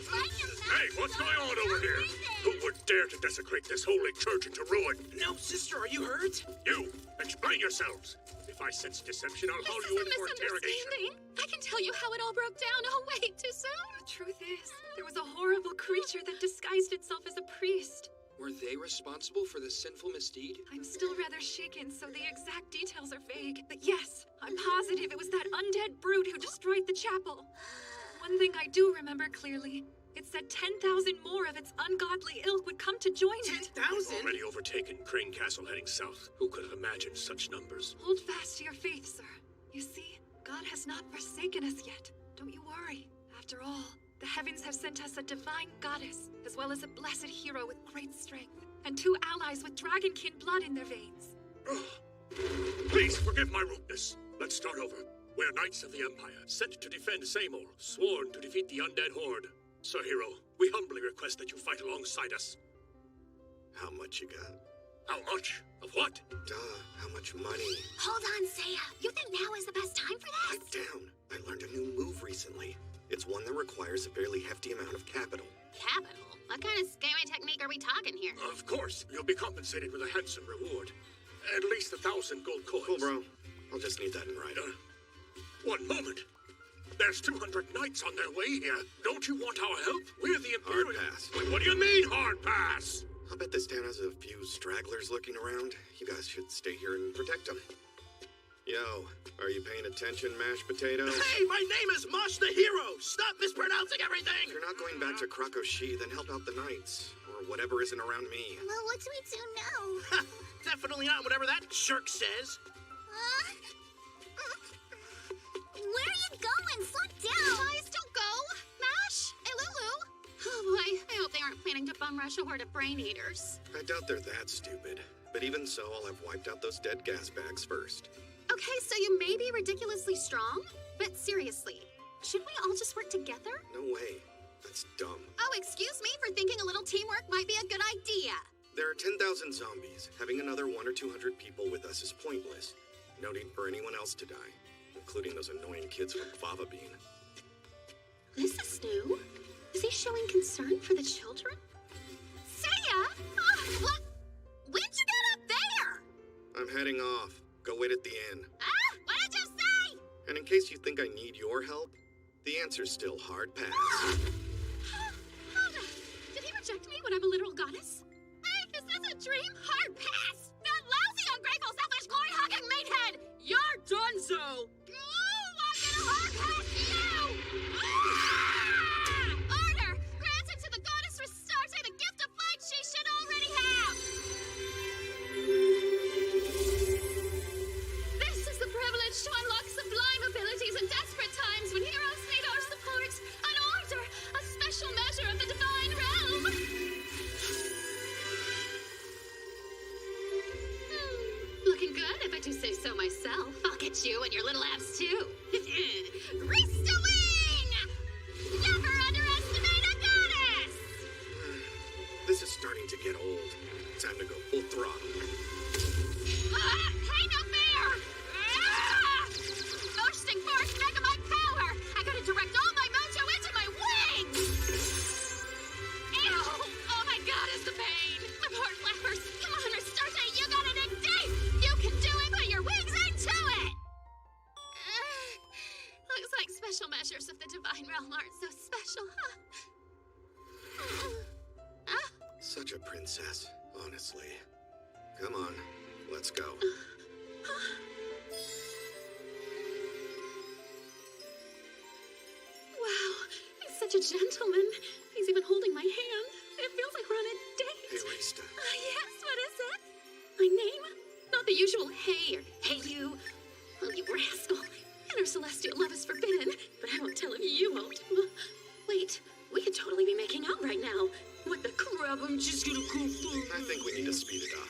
Hey, what's going on over here? Who would dare to desecrate this holy church into ruin? No, sister, are you hurt? You! Explain yourselves! If I sense deception, I'll haul This you is in a for interrogation. misunderstanding. I can tell you how it all broke down. Oh, wait, too soon? The truth is, there was a horrible creature that disguised itself as a priest. Were they responsible for this sinful misdeed? I'm still rather shaken, so the exact details are vague. But yes, I'm positive it was that undead brute who destroyed the chapel. One thing I do remember clearly. It said 10,000 more of its ungodly ilk would come to join it. 10,000? Already overtaken Crane Castle heading south. Who could have imagined such numbers? Hold fast to your faith, sir. You see, God has not forsaken us yet. Don't you worry. After all, the heavens have sent us a divine goddess, as well as a blessed hero with great strength, and 2 allies with dragonkin blood in their veins. Please forgive my rudeness. Let's start over. We're Knights of the Empire, sent to defend Seymour, sworn to defeat the undead horde. Sir Hero, we humbly request that you fight alongside us. How much you got? How much? Of what? Duh, how much money? Hold on, Seiya. You think now is the best time for this? Pipe down. I learned a new move recently. It's one that requires a fairly hefty amount of capital. Capital? What kind of scammy technique are we talking here? Of course, you'll be compensated with a handsome reward. At least 1,000 gold coins. Cool, bro. I'll just need that in writing. One moment. There's 200 knights on their way here. Don't you want our help? We're the Imperial... Hard pass. Wait, what do you mean, hard pass? I'll bet this town has a few stragglers lurking around. You guys should stay here and protect them. Yo, are you paying attention, mashed potatoes? Hey, my name is Mosh the Hero! Stop mispronouncing everything! If you're not going back to Krakoshi, then help out the knights. Or whatever isn't around me. Well, what do we do now? Ha! Definitely not whatever that jerk says. Where are you going? Slow down! Guys, don't go! Mash! Hey, Lulu! Oh boy, I hope they aren't planning to bum rush a horde of brain eaters. I doubt they're that stupid. But even so, I'll have wiped out those dead gas bags first. Okay, so you may be ridiculously strong, but seriously, should we all just work together? No way. That's dumb. Oh, excuse me for thinking a little teamwork might be a good idea. There are 10,000 zombies. Having another 100 or 200 people with us is pointless. No need for anyone else to die, including those annoying kids from Fava Bean. This is new. Is he showing concern for the children? Seiya! Oh, when'd you get up there? I'm heading off. Go wait at the inn. Ah, what did you say? And in case you think I need your help, the answer's still hard pass. Did he reject me when I'm a literal goddess? Hey, is this a dream? Hard pass! That lousy, ungrateful, selfish, glory-hogging meathead! You're donezo! Oh, I'm gonna hard pass you! Order! Granted to the goddess Restarte the gift of flight she should already have! This is the privilege to unlock sublime abilities in desperate times when heroes need our support. An order! A special measure of the divine realm! Looking good, if I do say so myself. I'll get you and your little abs too. Rista Wing! Never underestimate a goddess! This is starting to get old. Time to go full throttle. Hey, no fair! Bursting force, megamite power! I gotta direct all my mojo into my wings! Ew! Oh my god, is the pain! My poor flappers! Come on, Restarte, you gotta dig deep! You can do it, put your wings into it! Looks like special measures of the divine realm aren't so special, huh? Such a princess, honestly. Come on, let's go. Wow, he's such a gentleman. He's even holding my hand. It feels like we're on a date. Hey, Rista. Yes, what is it? My name? Not the usual hey or hey you. Oh, you rascal. Inner celestial love is forbidden, but I won't tell if you won't. Wait, we could totally be making out right now. What the crap, I'm just gonna go for... I think we need to speed it up.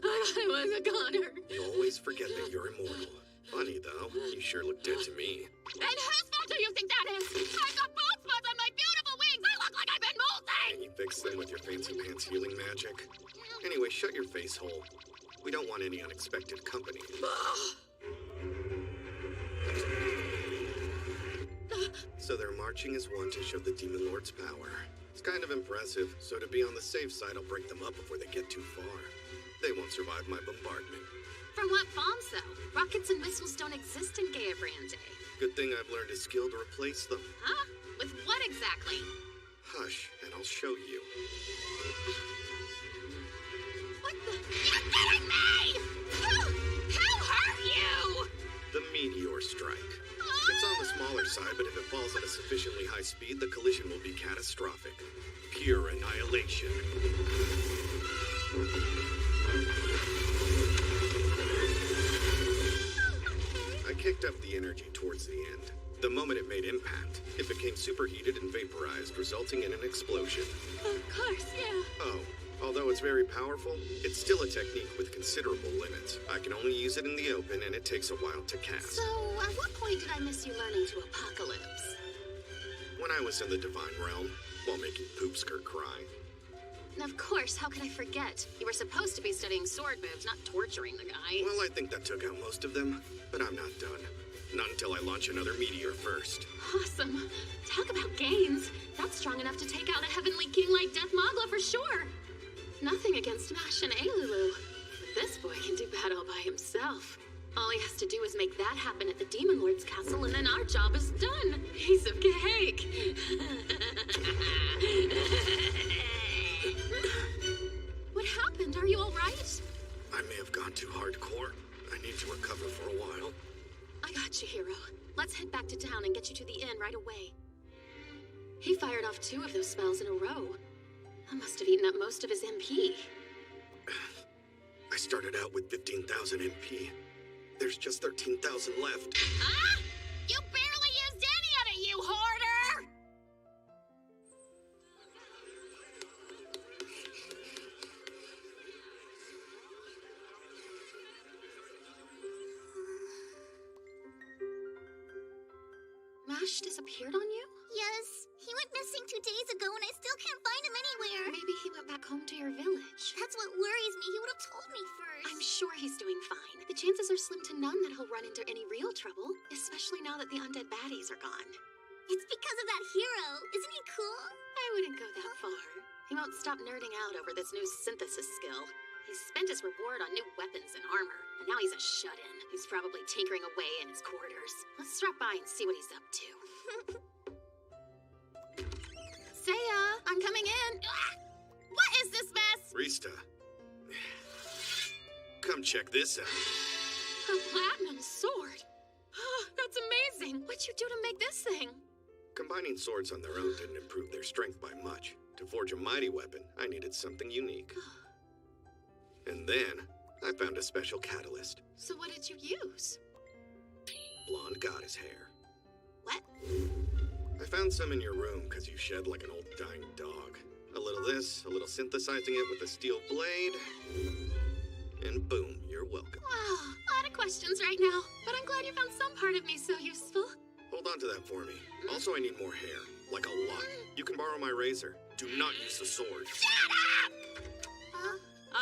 I was a goner. You always forget that you're immortal. Funny, though. You sure look dead to me. And whose fault do you think that is? I've got bald spots on my beautiful wings. I look like I've been molting. Can you fix them with your fancy pants healing magic? Anyway, shut your face hole. We don't want any unexpected company. So they're marching as one to show the Demon Lord's power. It's kind of impressive, so to be on the safe side, I'll break them up before they get too far. They won't survive my bombardment. From what bombs, though? Rockets and missiles don't exist in Gaia Brande. Good thing I've learned a skill to replace them. Huh? With what exactly? Hush, and I'll show you. What the... You're kidding me! Who hurt you? The Meteor Strike. It's on the smaller side, but if it falls at a sufficiently high speed, the collision will be catastrophic. Pure annihilation. I kicked up the energy towards the end. The moment it made impact, it became superheated and vaporized, resulting in an explosion. Of course, yeah. Oh, although it's very powerful, it's still a technique with considerable limits. I can only use it in the open, and it takes a while to cast. So, at what point did I miss you learning to apocalypse? When I was in the Divine Realm, while making Poopskirt cry. Of course, how could I forget? You were supposed to be studying sword moves, not torturing the guy. Well, I think that took out most of them, but I'm not done. Not until I launch another meteor first. Awesome. Talk about gains. That's strong enough to take out a heavenly king like Death Magla for sure. Nothing against Mash and Alulu, but this boy can do battle by himself. All he has to do is make that happen at the Demon Lord's castle, and then our job is done. Piece of cake. What happened? Are you all right? I may have gone too hardcore. I need to recover for a while. I got you, Hero. Let's head back to town and get you to the inn right away. He fired off 2 of those spells in a row. I must have eaten up most of his MP. I started out with 15,000 MP. There's just 13,000 left. Ah! You barely used any of it, you hoarder! Mash disappeared on you? Yes, he went missing 2 days ago and I still can't find him anywhere. Maybe he went back home to your village. That's what worries me. He would have told me first. I'm sure he's doing fine. The chances are slim to none that he'll run into any real trouble, especially now that the undead baddies are gone. It's because of that hero. Isn't he cool? I wouldn't go that far. He won't stop nerding out over this new synthesis skill. He's spent his reward on new weapons and armor, and now he's a shut-in. He's probably tinkering away in his quarters. Let's drop by and see what he's up to. Seiya, I'm coming in. What is this mess? Rista. Come check this out. A platinum sword. That's amazing. What'd you do to make this thing? Combining swords on their own didn't improve their strength by much. To forge a mighty weapon, I needed something unique. And then, I found a special catalyst. So what did you use? Blonde goddess hair. What? I found some in your room because you shed like an old dying dog. A little this, a little synthesizing it with a steel blade, and boom, you're welcome. Wow, a lot of questions right now, but I'm glad you found some part of me so useful. Hold on to that for me. Also, I need more hair, like a lot. You can borrow my razor. Do not use the sword. Shut up! Huh?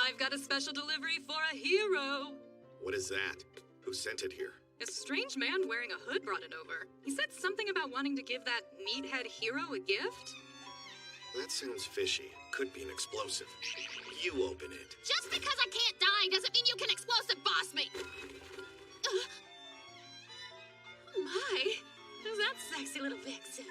I've got a special delivery for a hero. What is that? Who sent it here? A strange man wearing a hood brought it over. He said something about wanting to give that meathead hero a gift. That sounds fishy. Could be an explosive. You open it. Just because I can't die doesn't mean you can explosive boss me. Oh my, who's that sexy little vixen?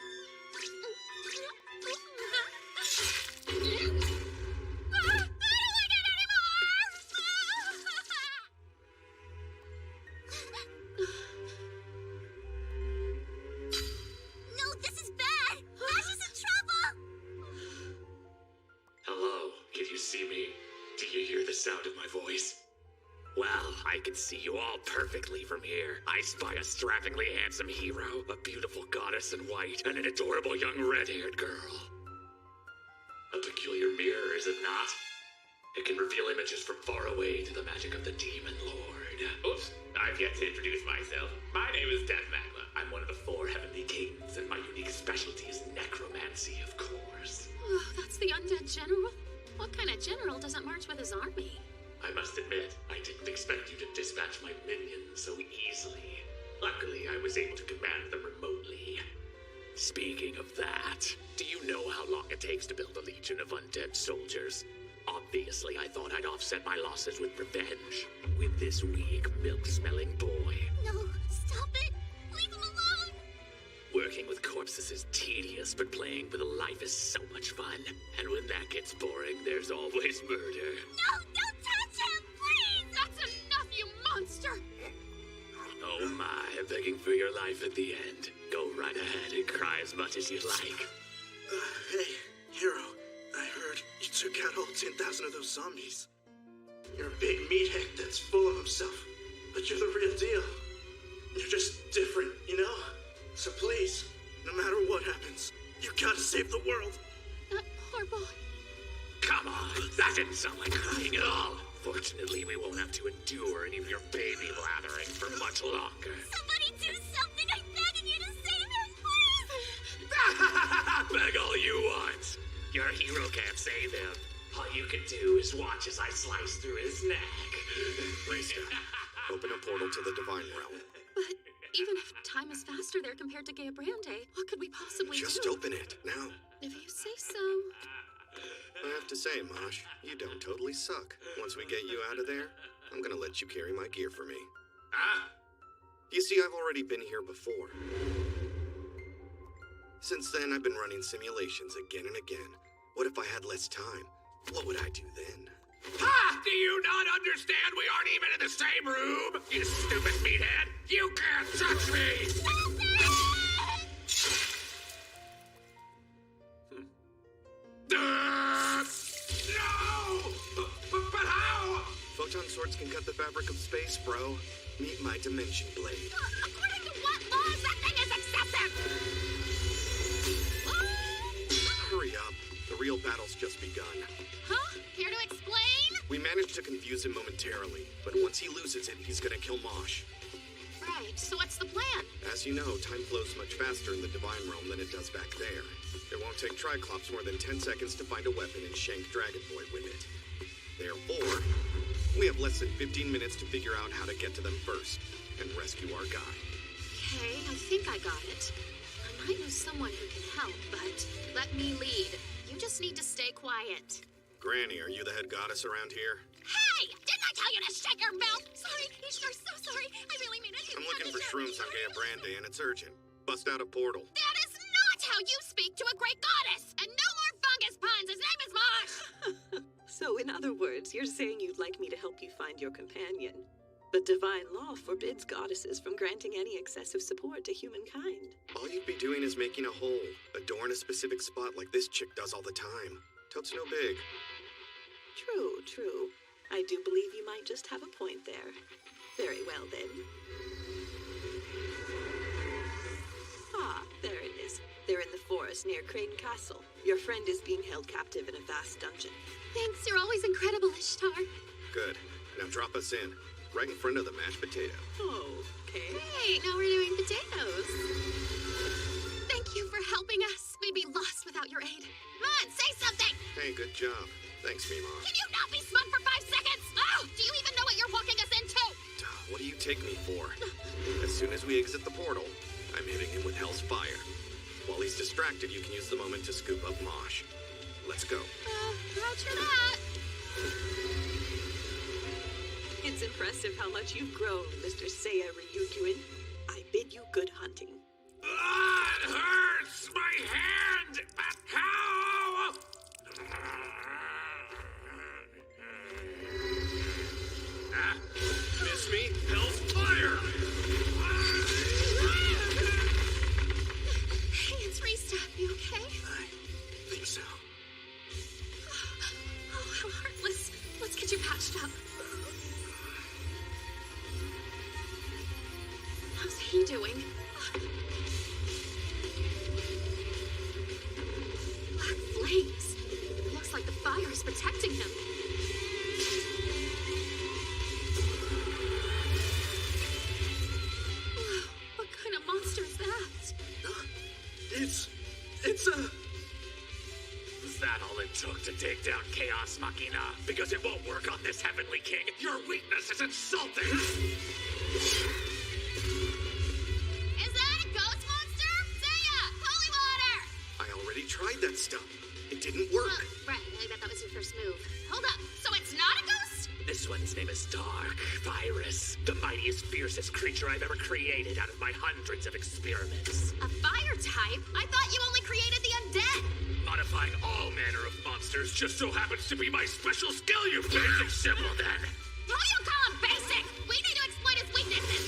No, this is bad! Mash is in trouble! Hello, can you see me? Do you hear the sound of my voice? Well, I can see you all perfectly from here. I spy a strappingly handsome hero, a beautiful goddess in white, and an adorable young red-haired girl. A peculiar mirror, is it not? It can reveal images from far away to the magic of the Demon Lord. Oops, I've yet to introduce myself. My name is Death Magla. I'm one of the 4 heavenly kings, and my unique specialty is necromancy, of course. Oh, that's the undead general? What kind of general doesn't march with his army? I must admit, I didn't expect you to dispatch my minions so easily. Luckily, I was able to command them remotely. Speaking of that, do you know how long it takes to build a legion of undead soldiers? Obviously, I thought I'd offset my losses with revenge. With this weak, milk-smelling boy. No, stop it! Leave him alone! Working with corpses is tedious, but playing with a life is so much fun. And when that gets boring, there's always murder. No, don't touch him, please! That's enough, you monster! Oh my, begging for your life at the end. Go right ahead and cry as much as you like. Hey, hero. I heard you took out all 10,000 of those zombies. You're a big meathead that's full of himself, but you're the real deal. You're just different, you know? So please, no matter what happens, you gotta save the world. That poor boy. Come on, that didn't sound like crying at all. Fortunately, we won't have to endure any of your baby blathering for much longer. Somebody do something! I'm begging you to save him, please! Beg all you want. Your hero can't save him. All you can do is watch as I slice through his neck. Rista, open a portal to the Divine Realm. But Even if time is faster there compared to Gaia Brande, what could we possibly do? Just open it, now. If you say so. I have to say, Mosh, you don't totally suck. Once we get you out of there, I'm gonna let you carry my gear for me. Ah! You see, I've already been here before. Since then, I've been running simulations again and again. What if I had less time? What would I do then? Ha! Do you not understand we aren't even in the same room? You stupid meathead! You can't touch me! No! But how? Photon swords can cut the fabric of space, bro. Meet my dimension blade. According to what laws, that thing is excessive! Hurry up. The real battle's just begun. Huh? Care to explain? We managed to confuse him momentarily, but once he loses it, he's gonna kill Mosh. Right, so what's the plan? As you know, time flows much faster in the Divine Realm than it does back there. It won't take Triclops more than 10 seconds to find a weapon and shank Dragon Boy with it. Therefore, we have less than 15 minutes to figure out how to get to them first and rescue our guy. Okay, I think I got it. I might know someone who can help, but let me lead. You just need to stay quiet. Granny, are you the head goddess around here? Hey! Didn't I tell you to shut your mouth? Sorry, Ishtar, so sorry. I really mean it. I'm looking for shrooms on Gaia Brande, and it's urgent. Bust out a portal. That is not how you speak to a great goddess! And no more fungus puns! His name is Mosh! So, in other words, you're saying you'd like me to help you find your companion. But divine law forbids goddesses from granting any excessive support to humankind. All you'd be doing is making a hole. Adorn a specific spot like this chick does all the time. Totes no big. True, true. I do believe you might just have a point there. Very well, then. Ah, there it is. They're in the forest near Crane Castle. Your friend is being held captive in a vast dungeon. Thanks, you're always incredible, Ishtar. Good. Now drop us in. Right in front of the mashed potato. Okay. Hey, now we're doing potatoes. Thank you for helping us. We'd be lost without your aid. Come on, say something! Hey, good job. Thanks, Mima. Can you not be smug for 5 seconds? Oh, do you even know what you're walking us into? What do you take me for? As soon as we exit the portal, I'm hitting him with Hell's Fire. While he's distracted, you can use the moment to scoop up Mosh. Let's go. Roger that. It's impressive how much you've grown, Mr. Seiya Ryukyuin. I bid you good hunting. Ah, it hurts! My hand! How? Miss me? Hell's Fire! Hey, it's Restap. You okay? I think so. Oh, how heartless. Let's get you patched up. How's he doing? Black flames. Looks like the fire is protecting him. What kind of monster is that? It's a... Was that all it took to take down Chaos Machina? Because it won't work on this Heavenly King. Your weakness is insulting! Is that a ghost monster? Seiya, holy water! I already tried that stuff. It didn't work. Right, I bet that was your first move. Hold up, so it's not a ghost? This one's name is Dark Virus, the mightiest, fiercest creature I've ever created out of my hundreds of experiments. A fire type? I thought you only created the undead. Modifying all manner of monsters just so happens to be my special skill, you basic symbol, then. Who you call him basic? We need to exploit his weaknesses.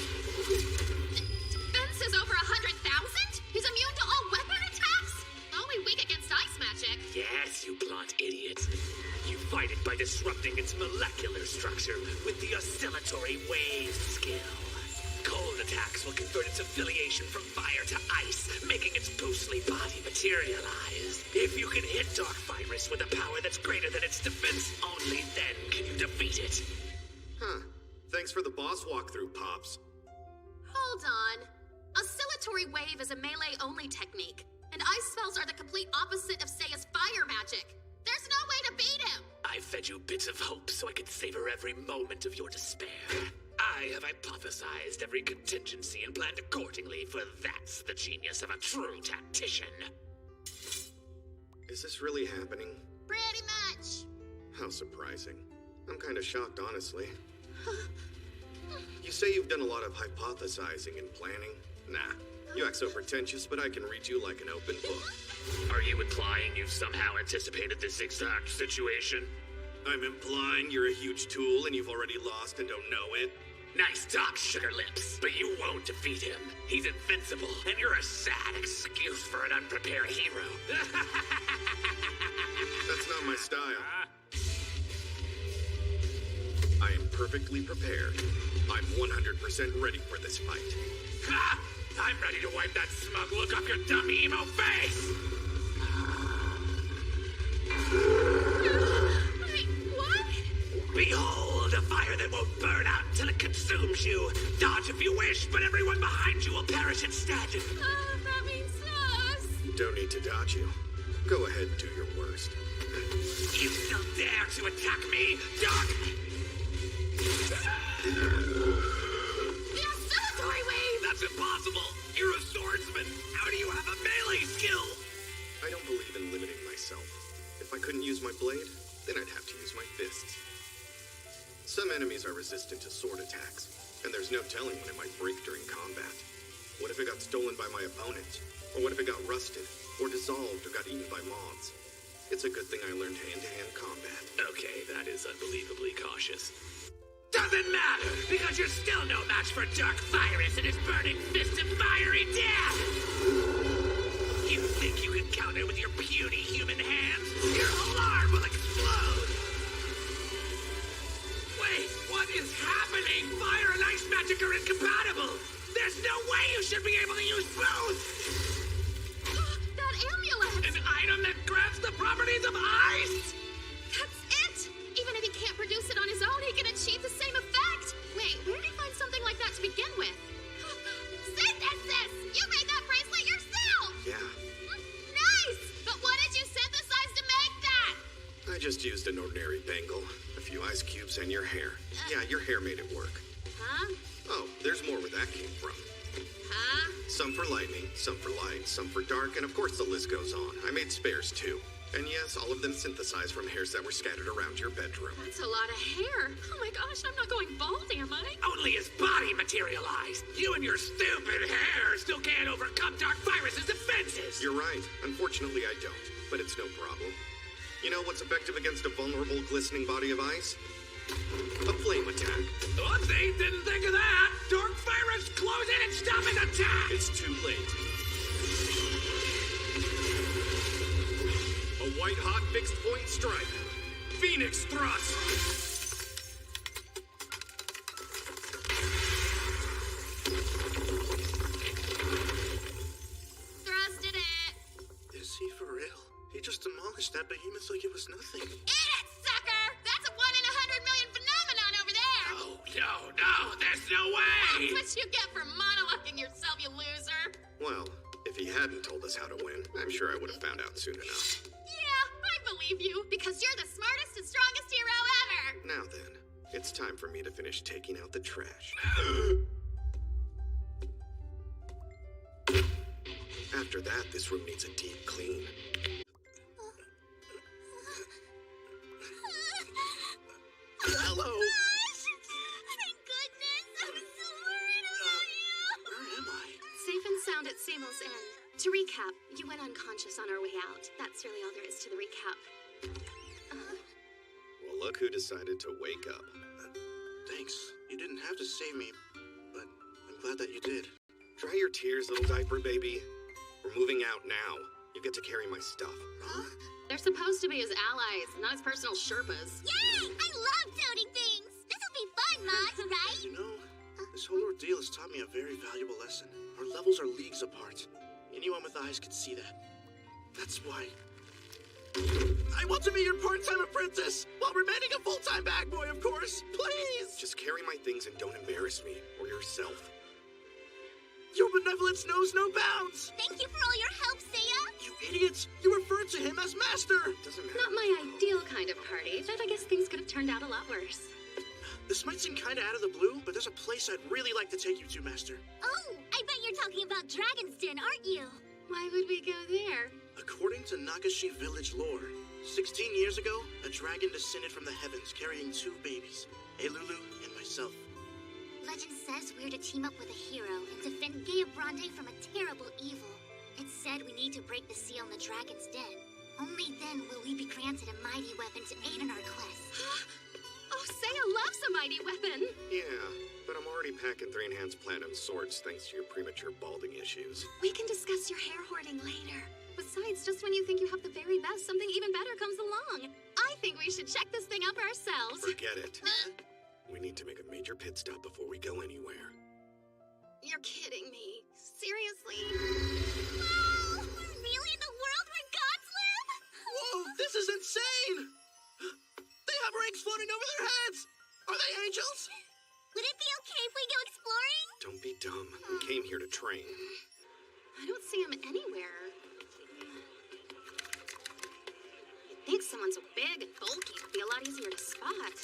Defense is over 100,000? He's immune to all weapon attacks? Only weak against ice magic. Yes, you blunt idiot. You fight it by disrupting its molecular structure with the oscillatory wave skill. Cold attacks will convert its affiliation from fire to ice, making its ghostly body materialize. If you can hit Dark Virus with a power that's greater than its defense, only then can you defeat it. Huh. Thanks for the boss walkthrough, Pops. Hold on. Oscillatory wave is a melee-only technique, and ice spells are the complete opposite of Seiya's fire magic. There's no way to beat him! I fed you bits of hope so I could savor every moment of your despair. I have hypothesized every contingency and planned accordingly, for that's the genius of a true tactician. Is this really happening? Pretty much. How surprising. I'm kind of shocked, honestly. You say you've done a lot of hypothesizing and planning? Nah. You act so pretentious, but I can read you like an open book. Are you implying you've somehow anticipated this exact situation? I'm implying you're a huge tool and you've already lost and don't know it. Nice talk, Sugar Lips, but you won't defeat him. He's invincible, and you're a sad excuse for an unprepared hero. That's not my style. I am perfectly prepared. I'm 100% ready for this fight. Ha! I'm ready to wipe that smug look off your dumb emo face! Wait, what? Behold, a fire that won't burn out until it consumes you. Dodge if you wish, but everyone behind you will perish instead. That means us. Don't need to dodge you. Go ahead and do your worst. You still dare to attack me, Dark? The oscillatory wave! That's impossible! You're a swordsman! How do you have a melee skill? I don't believe in limiting myself. If I couldn't use my blade, then I'd have to use my fists. Some enemies are resistant to sword attacks, and there's no telling when it might break during combat. What if it got stolen by my opponent? Or what if it got rusted, or dissolved, or got eaten by moths? It's a good thing I learned hand-to-hand combat. Okay, that is unbelievably cautious. Doesn't matter, because you're still no match for Dark Virus and his burning fist of fiery death! You think you can counter with your puny human hands? Your alarm will explode! Wait, what is happening? Fire and ice magic are incompatible! There's no way you should be able to use both! That amulet! An item that grants the properties of ice? That's it! Even if he can't produce it on his own, he can achieve the same effect! Wait, where did he find something like that to begin with? Synthesis! You made that bracelet yourself! Yeah, Nice! But what did you synthesize to make that? I just used an ordinary bangle, a few ice cubes, and your hair. Yeah, your hair made it work. Huh? Oh, there's more where that came from. Huh? Some for lightning, some for light, some for dark, and of course the list goes on. I made spares too. And yes, all of them synthesized from hairs that were scattered around your bedroom. That's a lot of hair. Oh my gosh, I'm not going bald, am I? Only his body materialized. You and your stupid hair still can't overcome Dark Virus's defenses. You're right. Unfortunately, I don't. But it's no problem. You know what's effective against a vulnerable, glistening body of ice? A flame attack. Oopsie, didn't think of that. Dark Virus, close in and stop his attack. It's too late. A white-hot fixed-point strike. Phoenix Thrust! Thrusted it. Is he for real? He just demolished that behemoth like it was nothing. Eat it, sucker! That's a 1 in 100 million phenomenon over there! Oh, no, there's no way. That's what you get for monologuing yourself, you loser! Well, if he hadn't told us how to win, I'm sure I would have found out soon enough. Yeah, I believe you, because you're the smartest and strongest hero ever! Now then, it's time for me to finish taking out the trash. After that, this room needs a deep clean. Hello? Gosh! Thank goodness! I was so worried about you! Where am I? Safe and sound at Samuel's Inn. To recap, you went unconscious on our way out. That's really all there is to the recap. Well, look who decided to wake up. Thanks. You didn't have to save me, but I'm glad that you did. Dry your tears, little diaper baby. We're moving out now. You get to carry my stuff. Huh? They're supposed to be his allies, not his personal Sherpas. Yay! I love toting things! This'll be fun, Mons, right? You know, this whole ordeal has taught me a very valuable lesson. Our levels are leagues apart. Anyone with eyes could see that. That's why I want to be your part-time apprentice, while remaining a full-time bag boy, of course. Please! Just carry my things and don't embarrass me, or yourself. Your benevolence knows no bounds! Thank you for all your help, Seiya! You idiots! You referred to him as master! Doesn't matter. Not my ideal kind of party, but I guess things could have turned out a lot worse. This might seem kinda out of the blue, but there's a place I'd really like to take you to, Master. Oh, I bet you're talking about Dragon's Den, aren't you? Why would we go there? According to Nagashi village lore, 16 years ago, a dragon descended from the heavens carrying 2 babies, Elulu and myself. Legend says we're to team up with a hero and defend Gaia Brande from a terrible evil. It said we need to break the seal in the Dragon's Den. Only then will we be granted a mighty weapon to aid in our quest. Oh, Seiya loves a mighty weapon! Yeah, but I'm already packing 3 enhanced platinum swords thanks to your premature balding issues. We can discuss your hair hoarding later. Besides, just when you think you have the very best, something even better comes along. I think we should check this thing up ourselves. Forget it. We need to make a major pit stop before we go anywhere. You're kidding me. Seriously? Oh, we're really in the world where gods live? Whoa, this is insane! They have rings floating over their heads! Are they angels? Would it be okay if we go exploring? Don't be dumb. We came here to train. I don't see him anywhere. You'd think someone so big and bulky would be a lot easier to spot.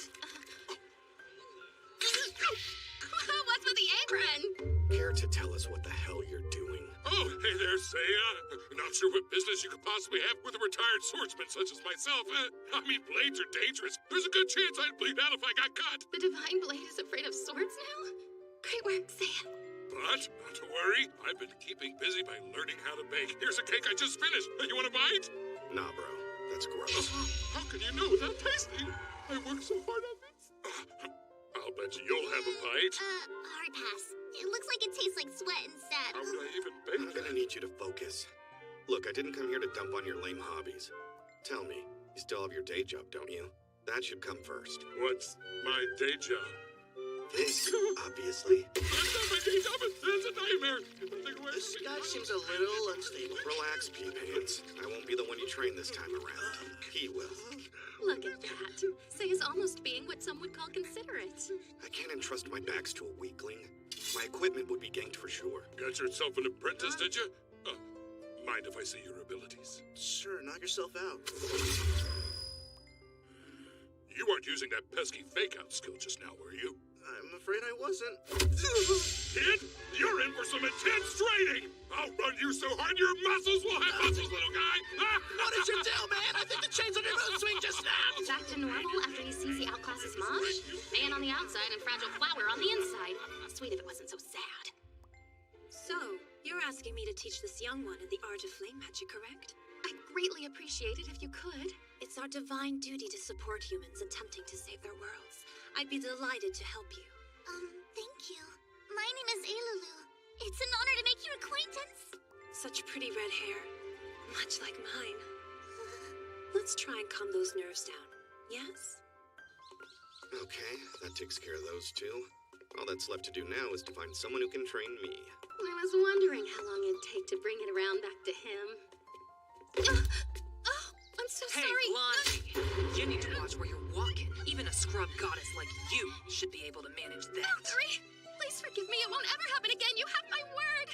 What's with the apron? Care to tell us what the hell you're doing? Oh, hey there, Seiya. Not sure what business you could possibly have with a retired swordsman such as myself. I mean, blades are dangerous. There's a good chance I'd bleed out if I got cut. The Divine Blade is afraid of swords now? Great work, Seiya. But, not to worry, I've been keeping busy by learning how to bake. Here's a cake I just finished. You want a bite? Nah, bro. That's gross. How can you know without tasting? I worked so hard on this. I'll bet you'll have a bite. Hard pass. It looks like it tastes like sweat and sand. How would I even bake I'm gonna need you to focus. Look, I didn't come here to dump on your lame hobbies. Tell me, you still have your day job, don't you? That should come first. What's my day job? This, obviously. That's not my day job. It's a nightmare. This guy seems a little unstable. Relax, P-Pants. I won't be the one you train this time around. He will. Look at that. Seiya's almost being what some would call considerate. I can't entrust my backs to a weakling. My equipment would be ganked for sure. Got yourself an apprentice, did you? Mind if I see your abilities? Sure, knock yourself out. You weren't using that pesky fake-out skill just now, were you? I'm afraid I wasn't. Kid, you're in for some intense training! I'll run you so hard your muscles will have muscles, little guy! What did you do, man? I think the chains on your mood swing just snapped! Back to normal after he sees he outclasses Mosh? Man on the outside and fragile flower on the inside. Sweet if it wasn't so sad. So, you're asking me to teach this young one in the art of flame magic, correct? I'd greatly appreciate it if you could. It's our divine duty to support humans attempting to save their worlds. I'd be delighted to help you. Thank you. My name is Elulu. It's an honor to make your acquaintance. Such pretty red hair. Much like mine. Let's try and calm those nerves down. Yes? Okay, that takes care of those two. All that's left to do now is to find someone who can train me. I was wondering how long it'd take to bring it around back to him. Oh, I'm so sorry. Hey, Blondie! You need to watch where you're walking. Even a scrub goddess like you should be able to manage that. Valkyrie, please forgive me. It won't ever happen again. You have my word.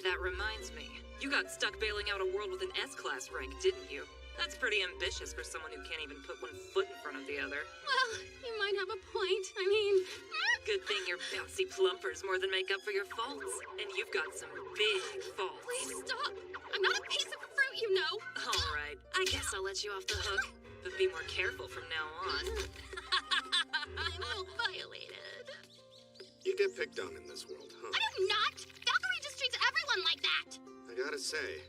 That reminds me. You got stuck bailing out a world with an S-class rank, didn't you? That's pretty ambitious for someone who can't even put one foot in front of the other. Well, you might have a point. I mean... Good thing your bouncy plumpers more than make up for your faults. And you've got some big faults. Please stop. I'm not a piece of fruit, you know. All right. I guess I'll let you off the hook. But be more careful from now on. I'm all violated. You get picked on in this world, huh? I do not. Valkyrie just treats everyone like that. I gotta say,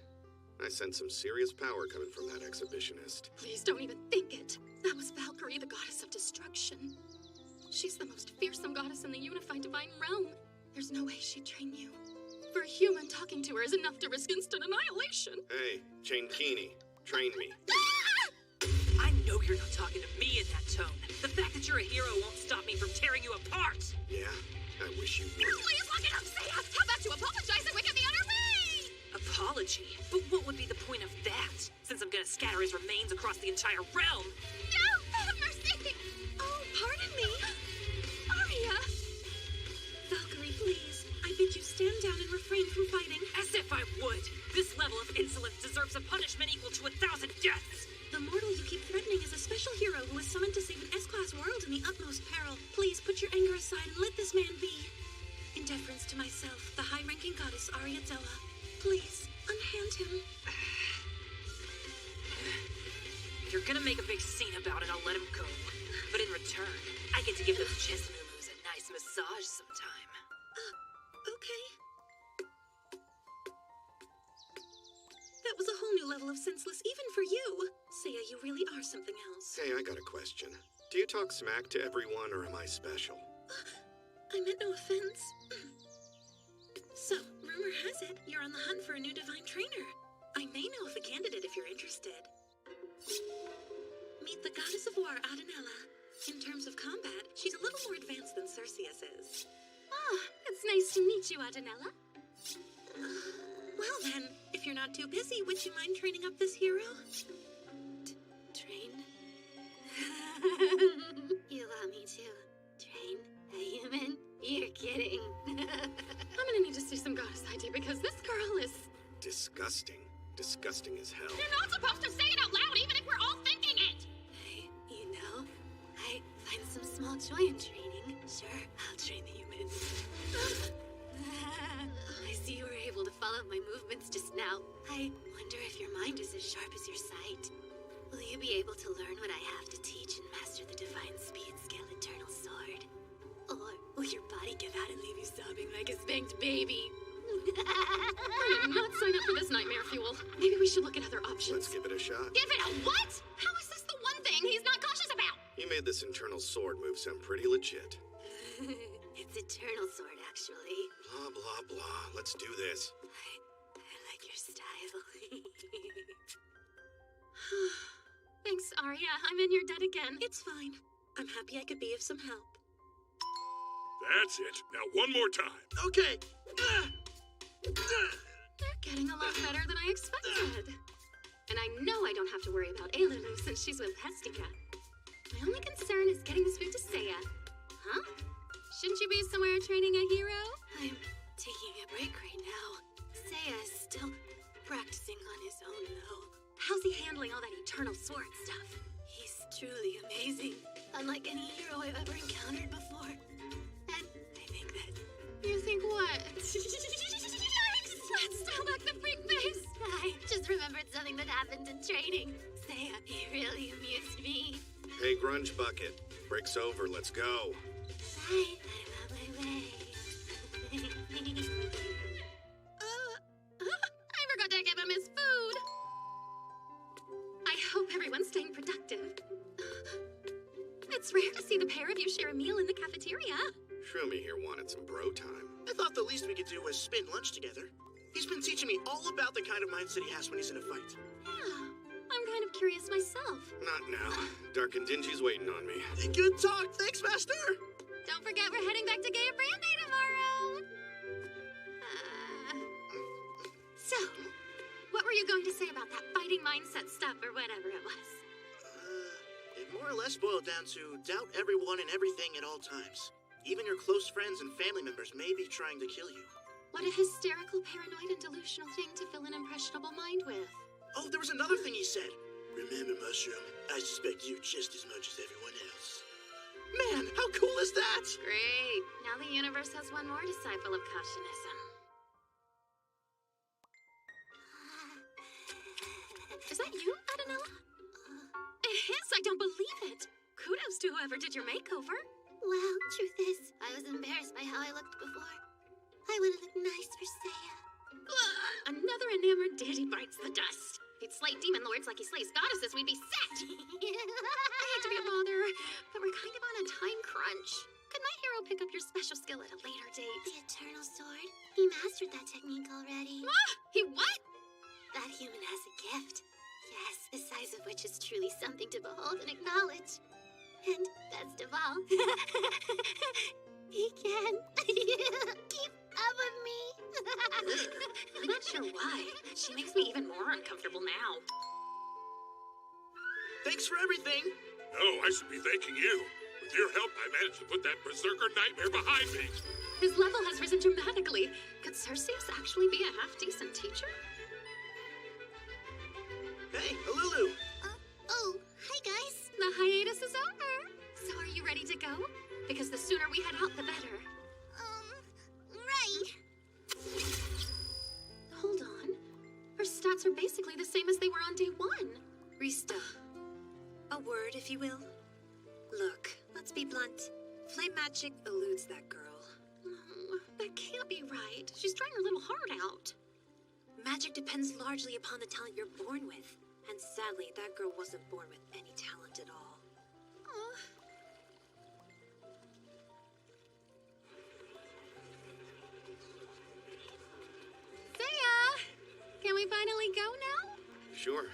I sense some serious power coming from that exhibitionist. Please don't even think it. That was Valkyrie, the goddess of destruction. She's the most fearsome goddess in the unified divine realm. There's no way she'd train you. For a human, talking to her is enough to risk instant annihilation. Hey, Chain Keeney, train me. I know you're not talking to me in that tone. The fact that you're a hero won't stop me from tearing you apart. Yeah, I wish you would. Please look it up, Seiya! How about you apologize and we get the other way? Apology? But what would be the point of that? Since I'm gonna scatter his remains across the entire realm. No! Have mercy! Oh, pardon me. Arya! Valkyrie, please. I bid you stand down and refrain from fighting. As if I would! This level of insolence deserves a punishment equal to 1,000 deaths! The mortal you keep threatening is a special hero who was summoned to save an S-class world in the utmost peril, please put your anger aside and let this man be. In deference to myself, the high-ranking goddess Ariadella, please, unhand him. If you're gonna make a big scene about it, I'll let him go. But in return, I get to give those chess moo-moos a nice massage sometime. Okay. That was a whole new level of senseless even for you. Seiya, you really are something else. Hey, I got a question. Do you talk smack to everyone, or am I special? I meant no offense. So, rumor has it, you're on the hunt for a new divine trainer. I may know of a candidate if you're interested. Meet the goddess of war, Adenella. In terms of combat, she's a little more advanced than Cerseus is. Ah, it's nice to meet you, Adenella. Well then, if you're not too busy, would you mind training up this hero? Train? You want me to train a human? You're kidding. I'm gonna need to see some goddess ID because this girl is... Disgusting. Disgusting as hell. You're not supposed to say it out loud even if we're all thinking it! You know, I find some small joy in training. Sure, I'll train the humans. I see you were able to follow my movements just now. I wonder if your mind is as sharp as your sight. Will you be able to learn what I have to teach and master the divine speed scale eternal sword? Or will your body give out and leave you sobbing like a spanked baby? I did not sign up for this nightmare fuel. Maybe we should look at other options. Let's give it a shot. Give it a what? How is this the one thing he's not cautious about? You made this internal sword move sound pretty legit. It's eternal sword, actually. Blah, blah, blah. Let's do this. I like your style. Thanks, Arya. I'm in your debt again. It's fine. I'm happy I could be of some help. That's it. Now one more time. Okay. They're getting a lot better than I expected. And I know I don't have to worry about Ailulu since she's with Hestika. My only concern is getting this food to Seiya. Huh? Shouldn't you be somewhere training a hero? I'm taking a break right now. Seiya is still practicing on his own, though. How's he handling all that eternal sword stuff? He's truly amazing. Unlike any hero I've ever encountered before. And I think that... You think what? Let's dial back the freak face. I just remembered something that happened in training. Seiya, he really amused me. Hey, Grunge Bucket. Break's over. Let's go. Bye. I'm on my way. I forgot to give him his food. I hope everyone's staying productive. It's rare to see the pair of you share a meal in the cafeteria. Shroomy here wanted some bro time. I thought the least we could do was spend lunch together. He's been teaching me all about the kind of mindset he has when he's in a fight. Yeah, I'm kind of curious myself. Not now. Dark and Dingy's waiting on me. Good talk. Thanks, Master. Don't forget we're heading back to Gaia Brande tomorrow. So, what were you going to say about that fighting mindset stuff or whatever it was? It more or less boiled down to doubt everyone and everything at all times. Even your close friends and family members may be trying to kill you. What a hysterical, paranoid, and delusional thing to fill an impressionable mind with. Oh, there was another thing he said. Remember, Mushroom, I suspect you just as much as everyone else. Man, how cool is that? Great. Now the universe has one more disciple of Cautionism. Is that you, Adenella? It is. I don't believe it. Kudos to whoever did your makeover. Well, truth is, I was embarrassed by how I looked before. I want to look nice for Seiya. Another enamored deity bites the dust. If he'd slay demon lords like he slays goddesses, we'd be set. I hate to be a bother, but we're kind of on a time crunch. Could my hero pick up your special skill at a later date? The Eternal Sword? He mastered that technique already. He what? That human has a gift. Yes, the size of which is truly something to behold and acknowledge. And best of all, he can keep up with me. I'm not sure why. She makes me even more uncomfortable now. Thanks for everything. No, I should be thanking you. With your help, I managed to put that berserker nightmare behind me. His level has risen dramatically. Could Cerseus actually be a half-decent teacher? Hey, Alulu. Oh, hi guys. The hiatus is over. So are you ready to hero? Because the sooner we head out, the better. Right. Hold on. Her stats are basically the same as they were on day 1. Rista, a word, if you will. Look, let's be blunt. Flame magic eludes that girl. Oh, that can't be right. She's trying her little heart out. Magic depends largely upon the talent you're born with. And sadly, that girl wasn't born with any talent at all. Seiya! Can we finally go now? Sure,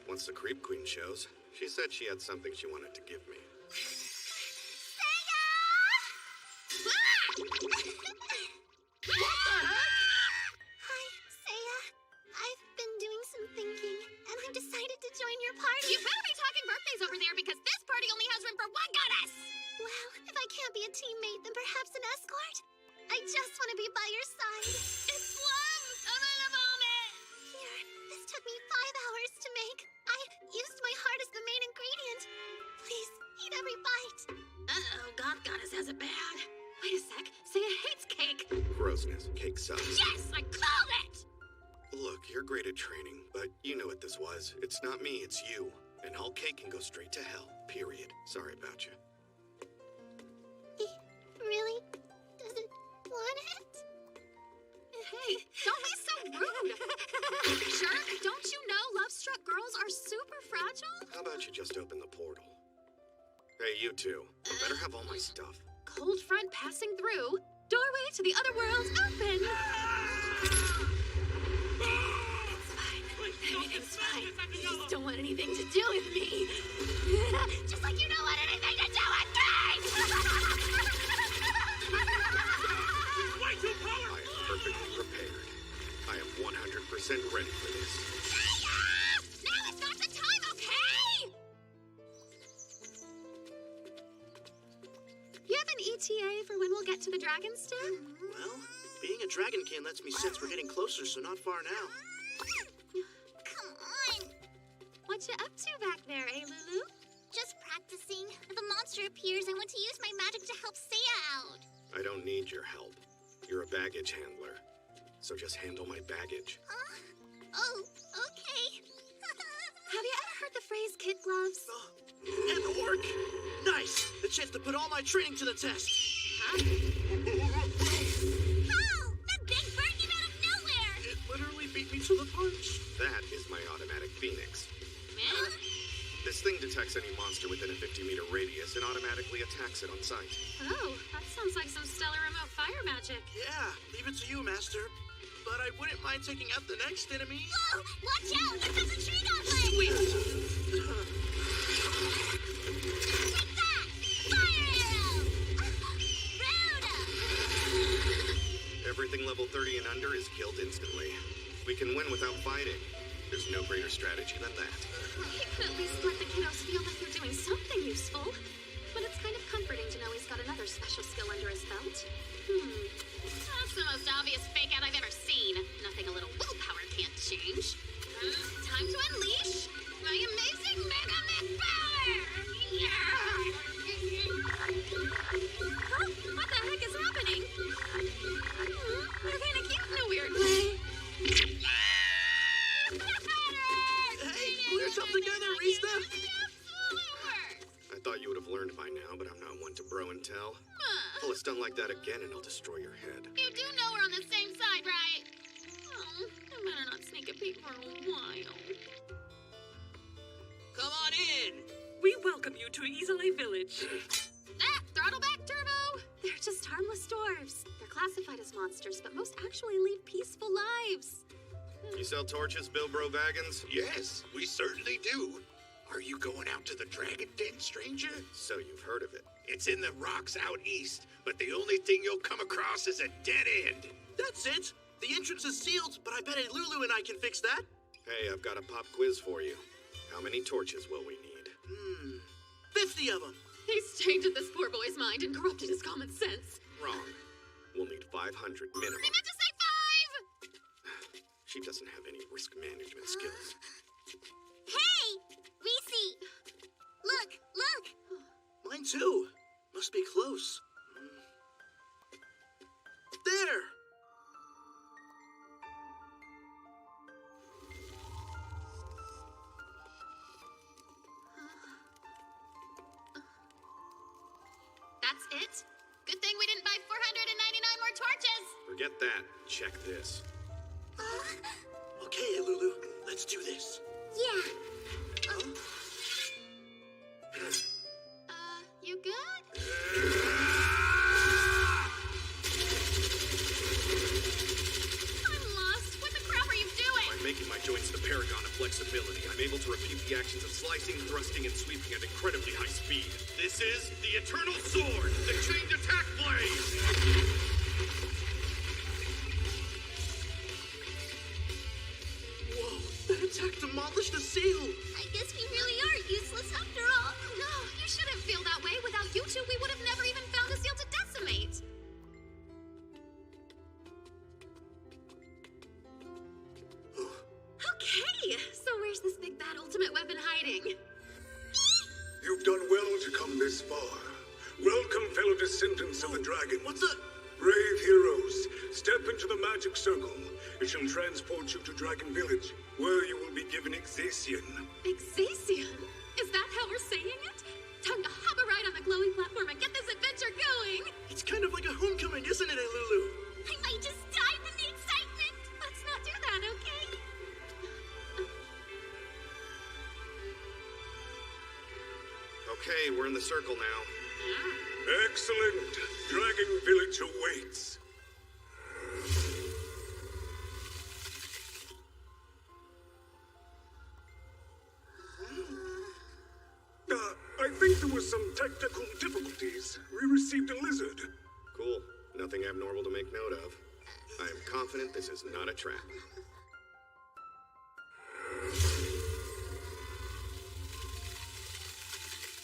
once the Creep Queen shows. She said she had something she wanted to give me. What the heck? Hi, Seiya. I've been doing some thinking, and I've decided to join your party. You better be talking birthdays over there because this party only has room for one goddess! Well, if I can't be a teammate, then perhaps an escort? I just want to be by your side. It's love! I'm in a vomit! Here, this took me 5 hours to make. I used my heart as the main ingredient. Please, eat every bite. Uh-oh, God Goddess has it bad. Wait a sec. Seiya hates cake. Grossness. Cake sucks. Yes, I called it! Look, you're great at training, but you know what this was. It's not me, it's you. And all cake can go straight to hell. Period. Sorry about you. He really doesn't want it? Hey, don't be so rude! Jerk, don't you know love-struck girls are super fragile? How about you just open the portal? Hey, you two. You better have all my stuff. Cold front passing through. Doorway to the other world open! It's fine. Everything's fine. You just don't want anything to do with me. Just like you don't want anything to do with me! Way too powerful! I am perfectly prepared. I am 100% ready for this. Now is not the time, okay? You have an ETA for when we'll get to the Dragon's Den? Well, being a dragonkin lets me sense we're getting closer, so not far now. Come on. What you up to back there, eh, Lulu? Just practicing. If a monster appears, I want to use my magic to help Seiya out. I don't need your help. You're a baggage handler. So just handle my baggage. Oh, okay. Have you ever heard the phrase kid gloves? An orc! Nice! The chance to put all my training to the test! How? That big bird came out of nowhere! It literally beat me to the punch. That is my automatic phoenix. Man? This thing detects any monster within a 50-meter radius and automatically attacks it on sight. Oh, that sounds like some stellar remote fire magic. Yeah, leave it to you, Master. But I wouldn't mind taking out the next enemy. Whoa! Watch out! There comes a tree goblin! Sweet! Take that! Fire arrow! Rude! Everything level 30 and under is killed instantly. We can win without fighting. There's no greater strategy than that. He could at least let the kiddos feel like they're doing something useful. But it's kind of comforting to know he's got another special skill under his belt. That's the most obvious fake out I've ever seen. Nothing a little willpower can't change. Time to unleash my amazing Mega Man power! Huh? What the heck is happening? They're kind of cute in a weird way. Hey, pull yourself together, Rista! I thought you would have learned by now, but I'm not one to bro and tell. Pull a stunt like that again and I'll destroy your head. You do know we're on the same side, right? Oh, I better not sneak a peek for a while. Come on in! We welcome you to Isolé Village. Throttle back, Turbo! They're just harmless dwarves. They're classified as monsters, but most actually lead peaceful lives. You sell torches, Bilbro Baggins? Yes, we certainly do. Are you going out to the Dragon Den, stranger? So you've heard of it. It's in the rocks out east, but the only thing you'll come across is a dead end. That's it! The entrance is sealed, but I bet Lulu and I can fix that. Hey, I've got a pop quiz for you. How many torches will we need? 50 of them. He's tainted this poor boy's mind and corrupted his common sense. Wrong. We'll need 500 minimum. I meant to say 5! She doesn't have any risk management skills. Hey! Reese! Look! Mine too. Must must be close. There! That's it? Good thing we didn't buy 499 more torches! Forget that. Check this. Okay, Lulu, let's do this. Yeah. You good? I'm lost. What the crap are you doing? By making my joints the paragon of flexibility, I'm able to repeat the actions of slicing, thrusting, and sweeping at incredibly high speed. This is the Eternal Sword, the Chained Attack Blade! Whoa, that attack demolished the seal! I guess we really are useless after all. No, you shouldn't feel that way. Without you two, we would have never even found a seal to decimate. Okay, so where's this big bad ultimate weapon hiding? You've done well to come this far. Welcome, fellow descendants of the dragon. What's that? Brave heroes, step into the magic circle. It shall transport you to Dragon Village, where you will be given Exacian. Exacian? Is that how we're saying it? Time to hop a ride on the glowing platform and get this adventure going! It's kind of like a homecoming, isn't it, Lulu? I might just die from the excitement. Let's not do that, okay? Okay, we're in the circle now. Excellent! Dragon Village awaits. I think there were some technical difficulties. We received a lizard. Cool. Nothing abnormal to make note of. I am confident this is not a trap.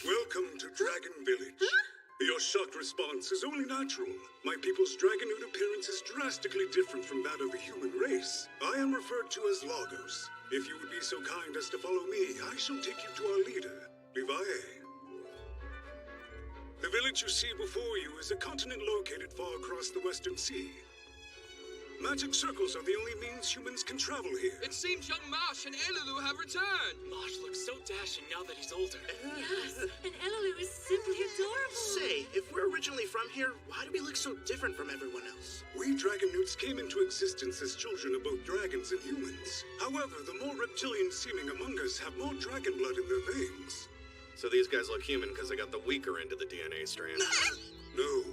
Welcome to Dragon Village. Your shocked response is only natural. My people's Dragonoid appearance is drastically different from that of the human race. I am referred to as Lagos. If you would be so kind as to follow me, I shall take you to our leader, Leviae. The village you see before you is a continent located far across the Western Sea. Magic circles are the only means humans can travel here. It seems young Marsh and Elulu have returned. Marsh looks so dashing now that he's older. Yes, and Elulu is simply adorable. Say, if we're originally from here, why do we look so different from everyone else? We Dragonoots came into existence as children of both dragons and humans. However, the more reptilian-seeming among us have more dragon blood in their veins. So these guys look human because they got the weaker end of the DNA strand. No.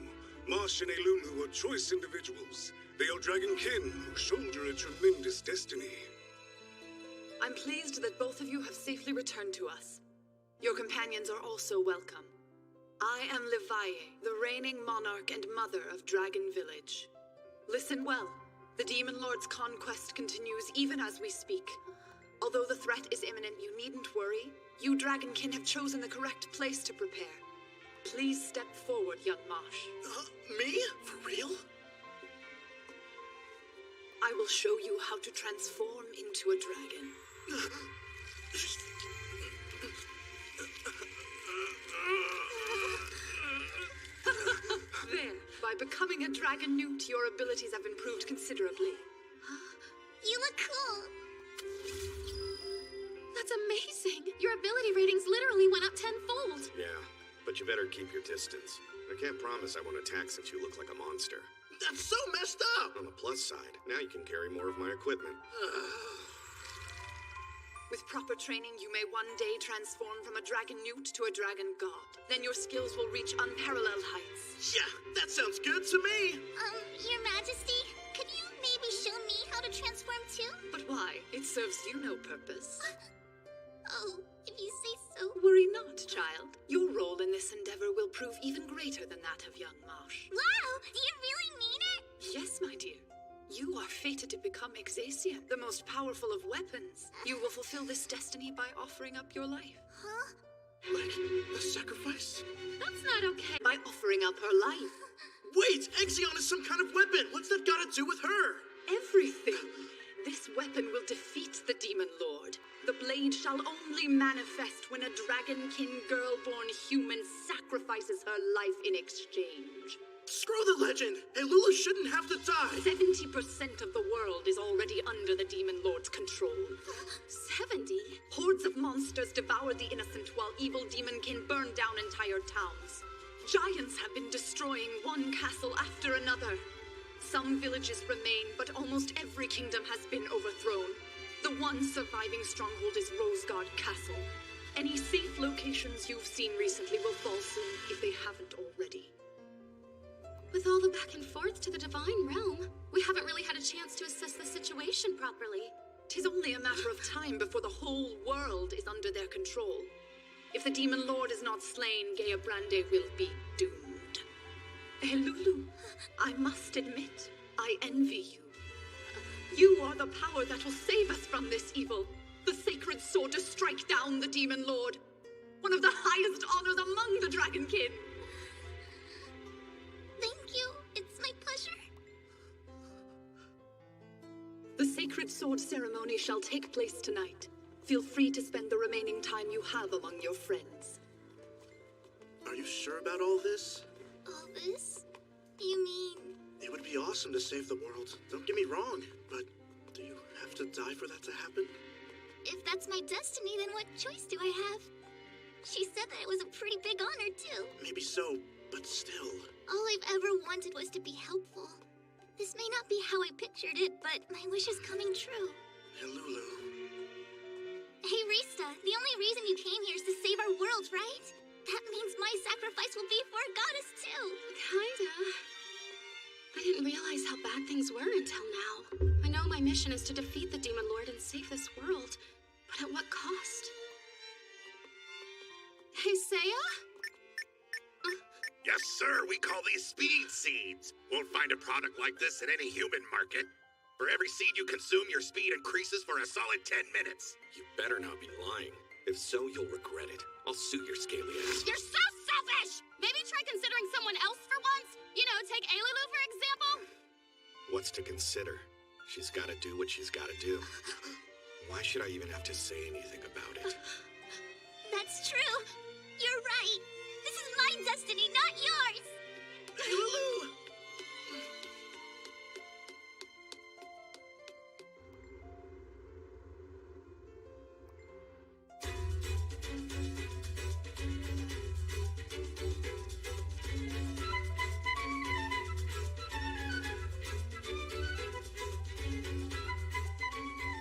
Marsh and Elulu are choice individuals. They are dragon kin who shoulder a tremendous destiny. I'm pleased that both of you have safely returned to us. Your companions are also welcome. I am Leviae, the reigning monarch and mother of Dragon Village. Listen well. The Demon Lord's conquest continues even as we speak. Although the threat is imminent, you needn't worry. You Dragonkin have chosen the correct place to prepare. Please step forward, young Marsh. Me? For real? I will show you how to transform into a dragon. There. By becoming a dragon newt, your abilities have improved considerably. You look cool. That's amazing. Your ability ratings literally went up tenfold. Yeah, but you better keep your distance. I can't promise I won't attack since you look like a monster. That's so messed up! On the plus side, now you can carry more of my equipment. With proper training, you may one day transform from a dragon newt to a dragon god. Then your skills will reach unparalleled heights. Yeah, that sounds good to me! Your Majesty, could you maybe show me how to transform too? But why? It serves you no purpose. Oh, if you say so. Worry not, child. Your role in this endeavor will prove even greater than that of young Marsh. Wow, do you really mean it? Yes, my dear. You are fated to become Exacian, the most powerful of weapons. You will fulfill this destiny by offering up your life. Huh? Like a sacrifice? That's not okay. By offering up her life. Wait, Exion is some kind of weapon. What's that got to do with her? Everything. This weapon will defeat the Demon Lord. The blade shall only manifest when a dragonkin girl-born human sacrifices her life in exchange. Screw the legend! Lulu shouldn't have to die! 70% of the world is already under the Demon Lord's control. 70? Hordes of monsters devour the innocent while evil demonkin burn down entire towns. Giants have been destroying one castle after another. Some villages remain, but almost every kingdom has been overthrown. The one surviving stronghold is Rosegard Castle. Any safe locations you've seen recently will fall soon, if they haven't already. With all the back and forth to the Divine Realm, we haven't really had a chance to assess the situation properly. 'Tis only a matter of time before the whole world is under their control. If the Demon Lord is not slain, Geabrande will be doomed. Lulu, I must admit, I envy you. You are the power that will save us from this evil. The sacred sword to strike down the Demon Lord. One of the highest honors among the Dragonkin. Thank you. It's my pleasure. The sacred sword ceremony shall take place tonight. Feel free to spend the remaining time you have among your friends. Are you sure about all this? All this? You mean... It would be awesome to save the world. Don't get me wrong, but do you have to die for that to happen? If that's my destiny, then what choice do I have? She said that it was a pretty big honor, too. Maybe so, but still. All I've ever wanted was to be helpful. This may not be how I pictured it, but my wish is coming true. And Lulu... Hey, Rista, the only reason you came here is to save our world, right? That means my sacrifice will be for a goddess, too. Kinda. I didn't realize how bad things were until now. I know my mission is to defeat the Demon Lord and save this world, but at what cost? Hey, Seiya? Yes, sir, we call these speed seeds. Won't find a product like this in any human market. For every seed you consume, your speed increases for a solid 10 minutes. You better not be lying. If so, you'll regret it. I'll sue your scaly ass. You're so selfish! Maybe try considering someone else for once? You know, take Ailulu, for example? What's to consider? She's gotta do what she's gotta do. Why should I even have to say anything about it? That's true. You're right. This is my destiny, not yours. Hey, Lulu!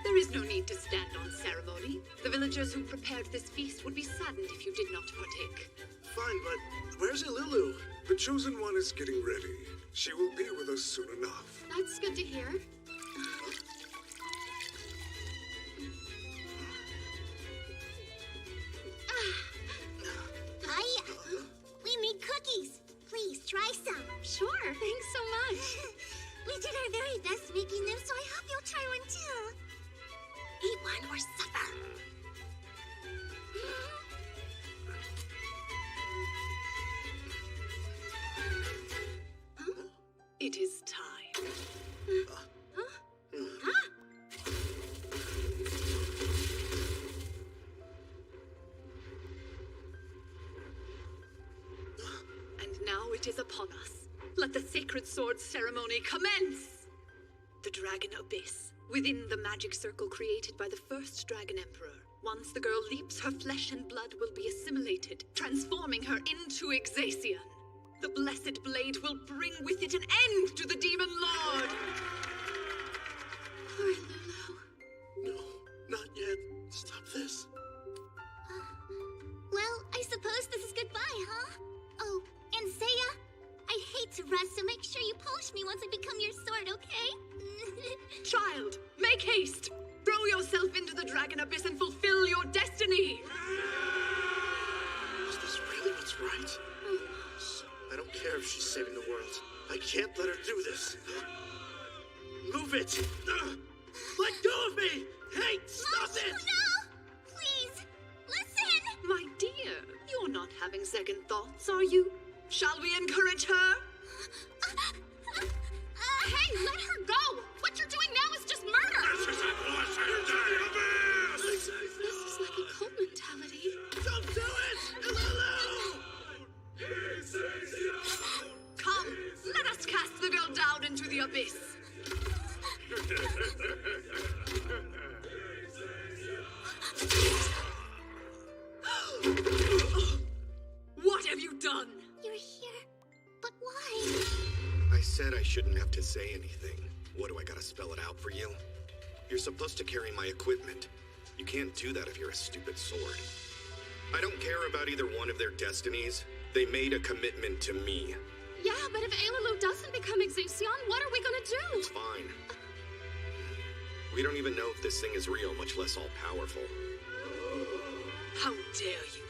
There is no need to stand on ceremony. The villagers who prepared this feast would be saddened if you did not partake. Fine, but where's Lulu? The Chosen One is getting ready. She will be with us soon enough. That's good to hear. Hiya. We made cookies. Please, try some. Sure, thanks so much. We did our very best making them, so I hope you'll try one too. Eat one or suffer. It is time. And now it is upon us. Let the sacred sword ceremony commence! The Dragon Abyss, within the magic circle created by the first Dragon Emperor. Once the girl leaps, her flesh and blood will be assimilated, transforming her into Ixacian. The blessed blade will bring with it an end to the Demon Lord! Poor Lulu. No, not yet. Stop this. Well, I suppose this is goodbye, huh? Oh, and Seiya, I'd hate to rest, so make sure you polish me once I become your sword, okay? Child, make haste! Throw yourself into the Dragon Abyss and fulfill your destiny! Is this really what's right? I don't care if she's saving the world. I can't let her do this. Move it! Let go of me! Hey, stop it! No! Please, listen! My dear, you're not having second thoughts, are you? Shall we encourage her? Hey, let her go! What you're doing now is just murder! This is said I shouldn't have to say anything. What, do I gotta spell it out for you? You're supposed to carry my equipment. You can't do that if you're a stupid sword. I don't care about either one of their destinies. They made a commitment to me. Yeah, but if Ailalu doesn't become Exucion, what are we gonna do? It's fine. We don't even know if this thing is real, much less all-powerful. How dare you?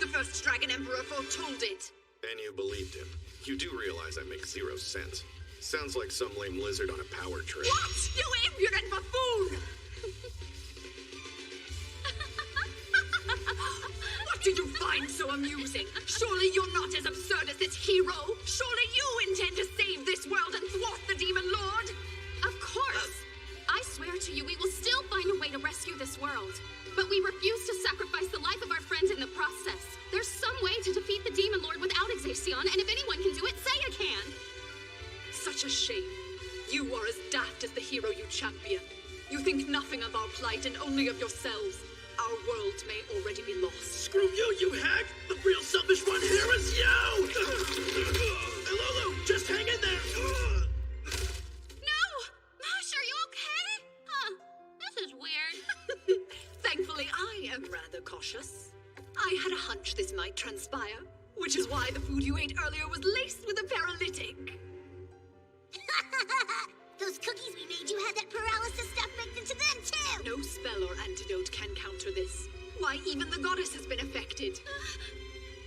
The first Dragon Emperor foretold it. And you believed him. You do realize that makes zero sense. Sounds like some lame lizard on a power trip. What? You impudent buffoon! What do you find so amusing? Surely you're not as absurd as this hero. Surely you intend to save this world and thwart the Demon Lord. Of course. I swear to you, we will still find a way to rescue this world. But we refuse to sacrifice the life of our friends in the process. There's some way to defeat the Demon Lord without Exucion, and if anyone can do it, Seiya can. Such a shame. You are as daft as the hero you champion. You think nothing of our plight and only of yourselves. Our world may already be lost. Screw you, you hag! The real selfish one here is you! Hey, Lulu, just hang in there! No! Mash, are you okay? Huh. This is weird. Thankfully, I am rather cautious. I had a hunch this might transpire, which is why the food you ate earlier was laced with a paralytic. Those cookies we made you had that paralysis stuff baked into them, too! No spell or antidote can counter this. Why, even the goddess has been affected.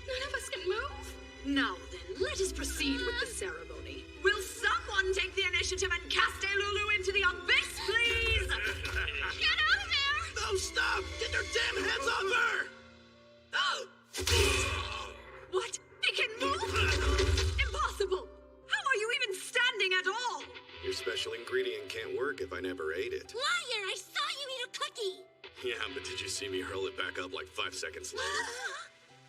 None of us can move. Now then, let us proceed with the ceremony. Will someone take the initiative and cast Ailalu into the abyss, please? Get out of there! No, stop! Get your damn hands off her! Oh! What? It can move? Impossible! How are you even standing at all? Your special ingredient can't work if I never ate it. Liar! I saw you eat a cookie! Yeah, but did you see me hurl it back up like 5 seconds later?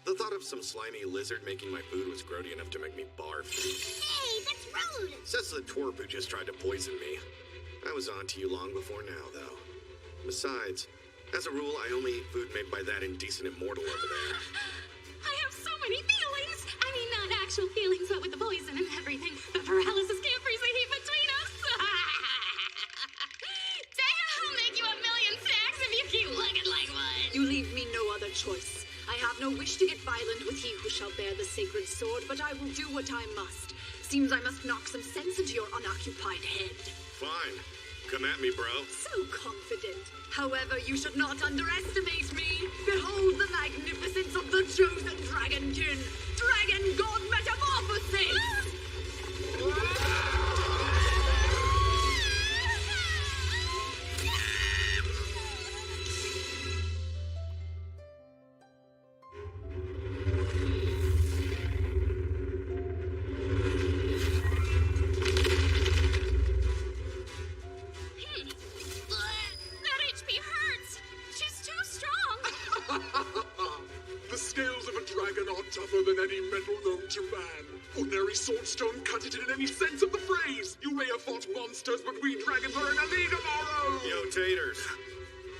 The thought of some slimy lizard making my food was grody enough to make me barf. Hey, that's rude! Says the twerp who just tried to poison me. I was on to you long before now, though. Besides, as a rule, I only eat food made by that indecent immortal over there. I have so many feelings. I mean, not actual feelings, but with the poison and everything. The paralysis can't freeze the heat between us. I'll make you a million sacks if you keep looking like one. You leave me no other choice. I have no wish to get violent with he who shall bear the sacred sword, but I will do what I must. Seems I must knock some sense into your unoccupied head. Fine. Come at me, bro. So confident. However, you should not underestimate me. Behold the magnificence of the chosen dragonkin. Dragon God Metamorphosis! That HP hurts. She's too strong. The scales of a dragon are tougher than any metal known to man. Ordinary swords don't cut it in any sense of the phrase. You may have fought monsters, but we dragons are in a league of our own. Yo, Taters.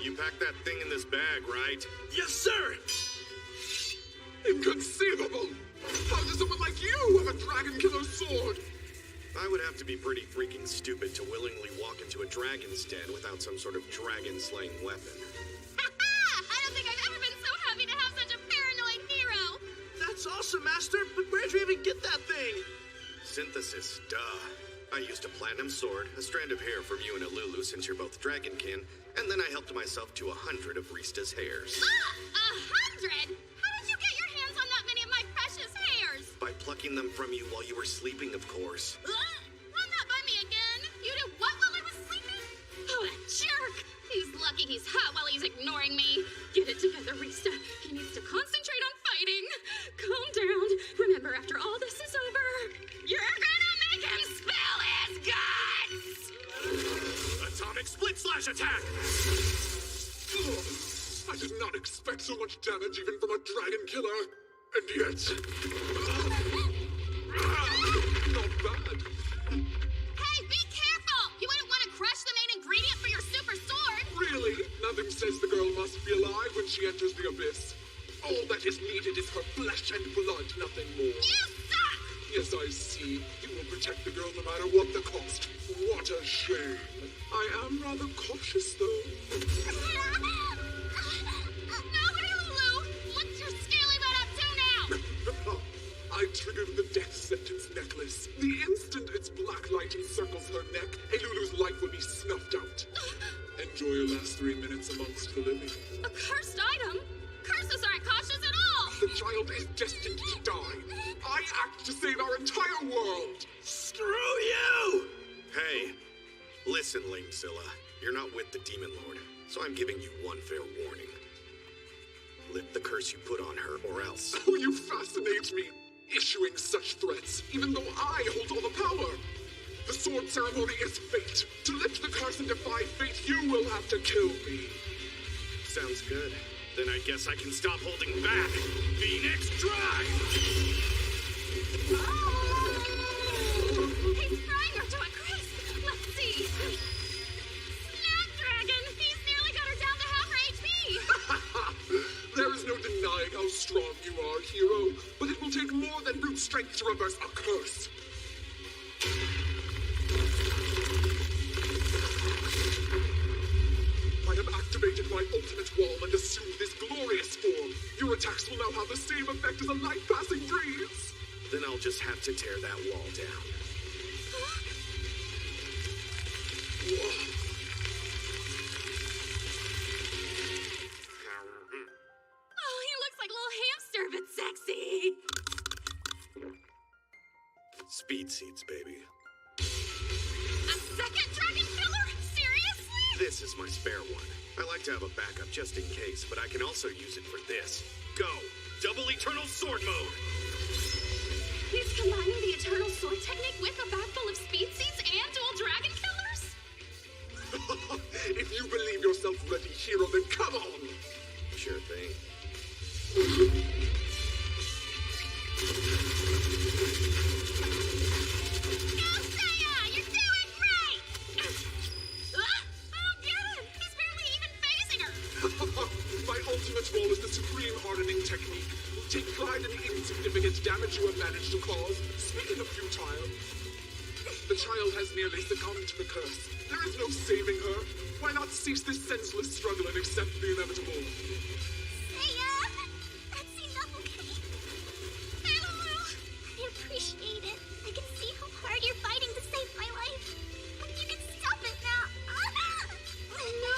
You packed that thing in this bag, right? Yes, sir! Inconceivable! How does someone like you have a dragon killer's sword? I would have to be pretty freaking stupid to willingly walk into a dragon's den without some sort of dragon-slaying weapon. I don't think I've ever been so happy to have such a paranoid hero. That's awesome, Master, but where'd you even get that thing? Synthesis, duh. I used a platinum sword, a strand of hair from you and Alulu since you're both dragonkin, and then I helped myself to 100 of Rista's hairs. 100? How did you get your hands on that many of my precious hairs? By plucking them from you while you were sleeping, of course. Run that by me again. You did what while I was sleeping? Oh, that jerk. He's lucky he's hot while he's ignoring me. Get it together, Rista. He needs to concentrate on fighting. Calm down. Remember, after all this is over, you're gonna make him spill his guts! Atomic split slash attack! I did not expect so much damage even from a dragon killer. And yet... not bad. Hey, be careful! You wouldn't want to crush the main ingredient for your super sword! Really? Nothing says the girl must be alive when she enters the abyss. All that is needed is her flesh and blood, nothing more. You suck! Yes, I see. You will protect the girl no matter what the cost. What a shame. I am rather cautious, though. No, Lulu! What's your scaly butt up to now? I triggered the death sentence necklace. The instant its black light encircles her neck, Elulu's life will be snuffed out. Enjoy your last 3 minutes amongst the living. A cursed item? Curses aren't cautious at all! The child is destined to die. I act to save our entire world. Screw you! Hey, listen, Lamezilla. You're not with the Demon Lord, so I'm giving you one fair warning. Lift the curse you put on her, or else. Oh, you fascinate me. Issuing such threats, even though I hold all the power. The sword ceremony is fate. To lift the curse and defy fate, you will have to kill me. Sounds good. Then I guess I can stop holding back. Phoenix Drive! He's frying her to a crisp. Let's see. Snapdragon! He's nearly got her down to half her HP. There is no denying how strong you are, hero. But it will take more than brute strength to reverse a curse. I have activated my ultimate wall and assumed this glorious form. Your attacks will now have the same effect as a light-passing breeze. Then I'll just have to tear that wall down. Oh, he looks like a little hamster, but sexy. Speed seeds, baby. A second dragon killer? Seriously? This is my spare one. I like to have a backup just in case, but I can also use it for this. Go! Double Eternal Sword Mode! He's combining the Eternal Sword technique with a bag full of speed seeds and dual dragon killers? If you believe yourself ready, hero, then come on! Sure thing. You're doing great! I don't get it! He's barely even phasing her! My ultimate wall is the supreme hardening technique. Take pride in the insignificant damage you have managed to cause. Speaking of futile, the child has nearly succumbed to the curse. There is no saving her. Why not cease this senseless struggle and accept the inevitable? That's enough, okay? I appreciate it. I can see how hard you're fighting to save my life. You can stop it now. Oh no!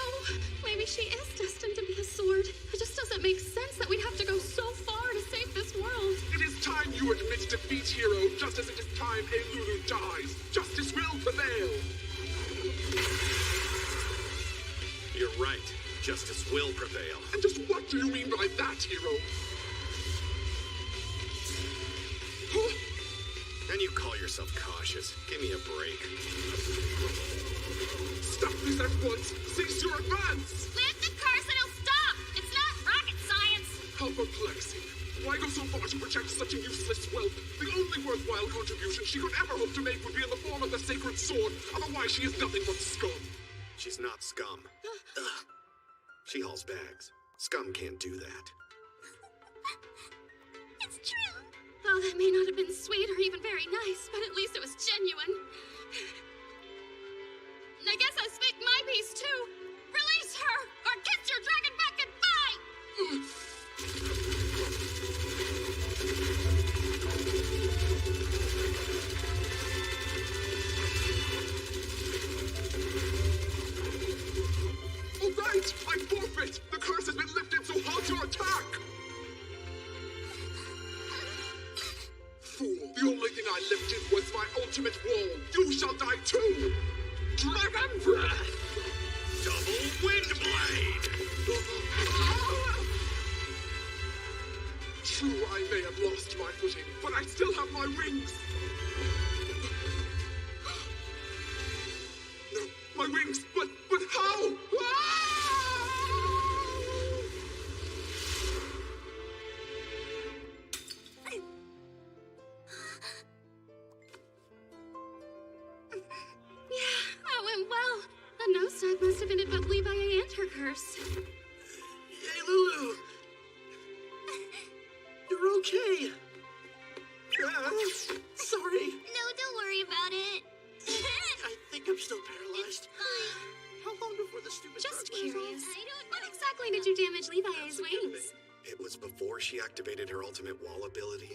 Maybe she is destined to be a sword. It just doesn't make sense that we'd have to go so far to save this world. It is time you admit defeat, hero, just as it is time Elulu dies. Justice will prevail. You're right. Justice will prevail. And just what do you mean by that, hero? And you call yourself cautious. Give me a break. Stop this at once! Cease your advance! Lift the curse and it'll stop! It's not rocket science! How perplexing. Why go so far to protect such a useless whelp? The only worthwhile contribution she could ever hope to make would be in the form of the sacred sword. Otherwise, she is nothing but scum. She's not scum. She hauls bags. Scum can't do that. It's true. Oh, that may not have been sweet or even very nice, but at least it was genuine. I guess I speak my piece too. Release her, or kiss your dragon back goodbye! All right, I forfeit. The curse has been lifted, so halt your attack. Fool, the only thing I lifted was my ultimate wall. You shall die too. Dragon Breath! Double Wind Blade! True, I may have lost my footing, but I still have my wings. No, my wings, but how? Well, a nosedive must have ended both Levi and her curse. Hey, Lulu! You're okay. Sorry. ultimate wall ability?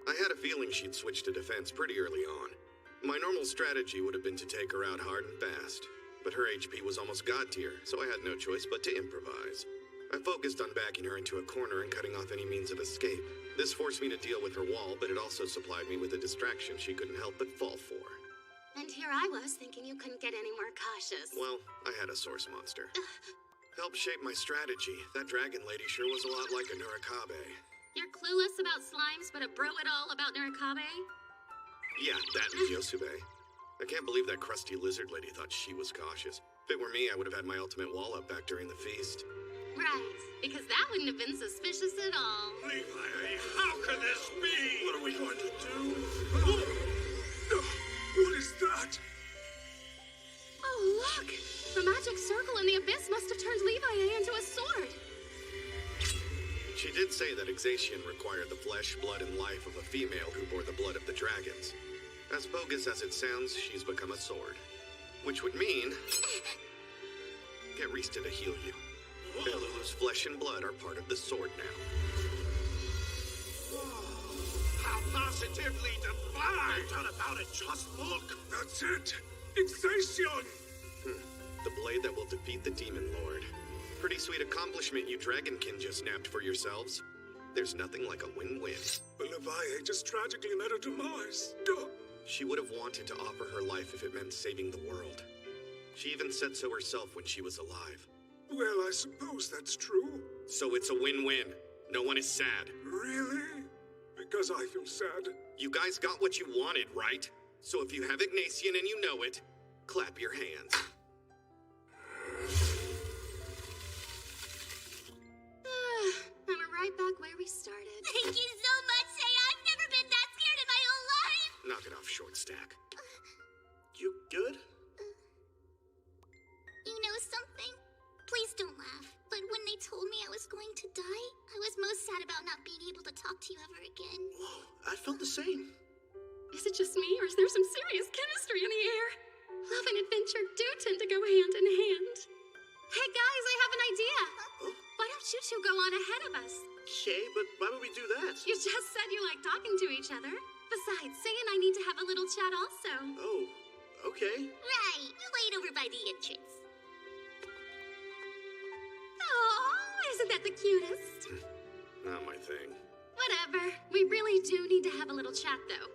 I had a feeling she'd switch to defense pretty early on. My normal strategy would have been to take her out hard and fast, but her HP was almost god tier, so I had no choice but to improvise. I focused on backing her into a corner and cutting off any means of escape. This forced me to deal with her wall, but it also supplied me with a distraction she couldn't help but fall for. And here I was thinking you couldn't get any more cautious. Well, I had a source monster. Helped shape my strategy. That dragon lady sure was a lot like a Nurikabe. You're clueless about slimes, but a bro-it-all about Nurikabe? Yeah, that and Yosube. I can't believe that crusty lizard lady thought she was cautious. If it were me, I would have had my ultimate wall up back during the feast. Right, because that wouldn't have been suspicious at all. Levi, how can this be? What are we going to do? What is that? Oh, look! The magic circle in the abyss must have turned Levi into a sword. She did say that Exation required the flesh, blood, and life of a female who bore the blood of the dragons. As bogus as it sounds, she's become a sword. Which would mean... get Rista to heal you. Elulu's flesh and blood are part of the sword now. How positively divine! I thought about it, just look! That's it! Exation! The blade that will defeat the Demon Lord. Pretty sweet accomplishment you dragonkin just snapped for yourselves. There's nothing like a win-win. But Levi just tragically met her demise. She would have wanted to offer her life if it meant saving the world. She even said so herself when she was alive. Well, I suppose that's true. So it's a win-win. No one is sad. Really? Because I feel sad. You guys got what you wanted, right? So if you have Ignatian and you know it, clap your hands. And we're right back where we started. Thank you so much, Say. I've never been that scared in my whole life. Knock it off, short stack. You good? You know something? Please don't laugh. But when they told me I was going to die, I was most sad about not being able to talk to you ever again. Whoa, I felt the same. Is it just me, or is there some serious chemistry in the air? Love and adventure do tend to go hand in hand. Hey guys, I have an idea. Why don't you two go on ahead of us? Okay, but why would we do that? You just said you like talking to each other. Besides, Say and I need to have a little chat also. Oh, okay. Right, we'll wait over by the entrance. Oh, isn't that the cutest? Not my thing. Whatever. We really do need to have a little chat, though.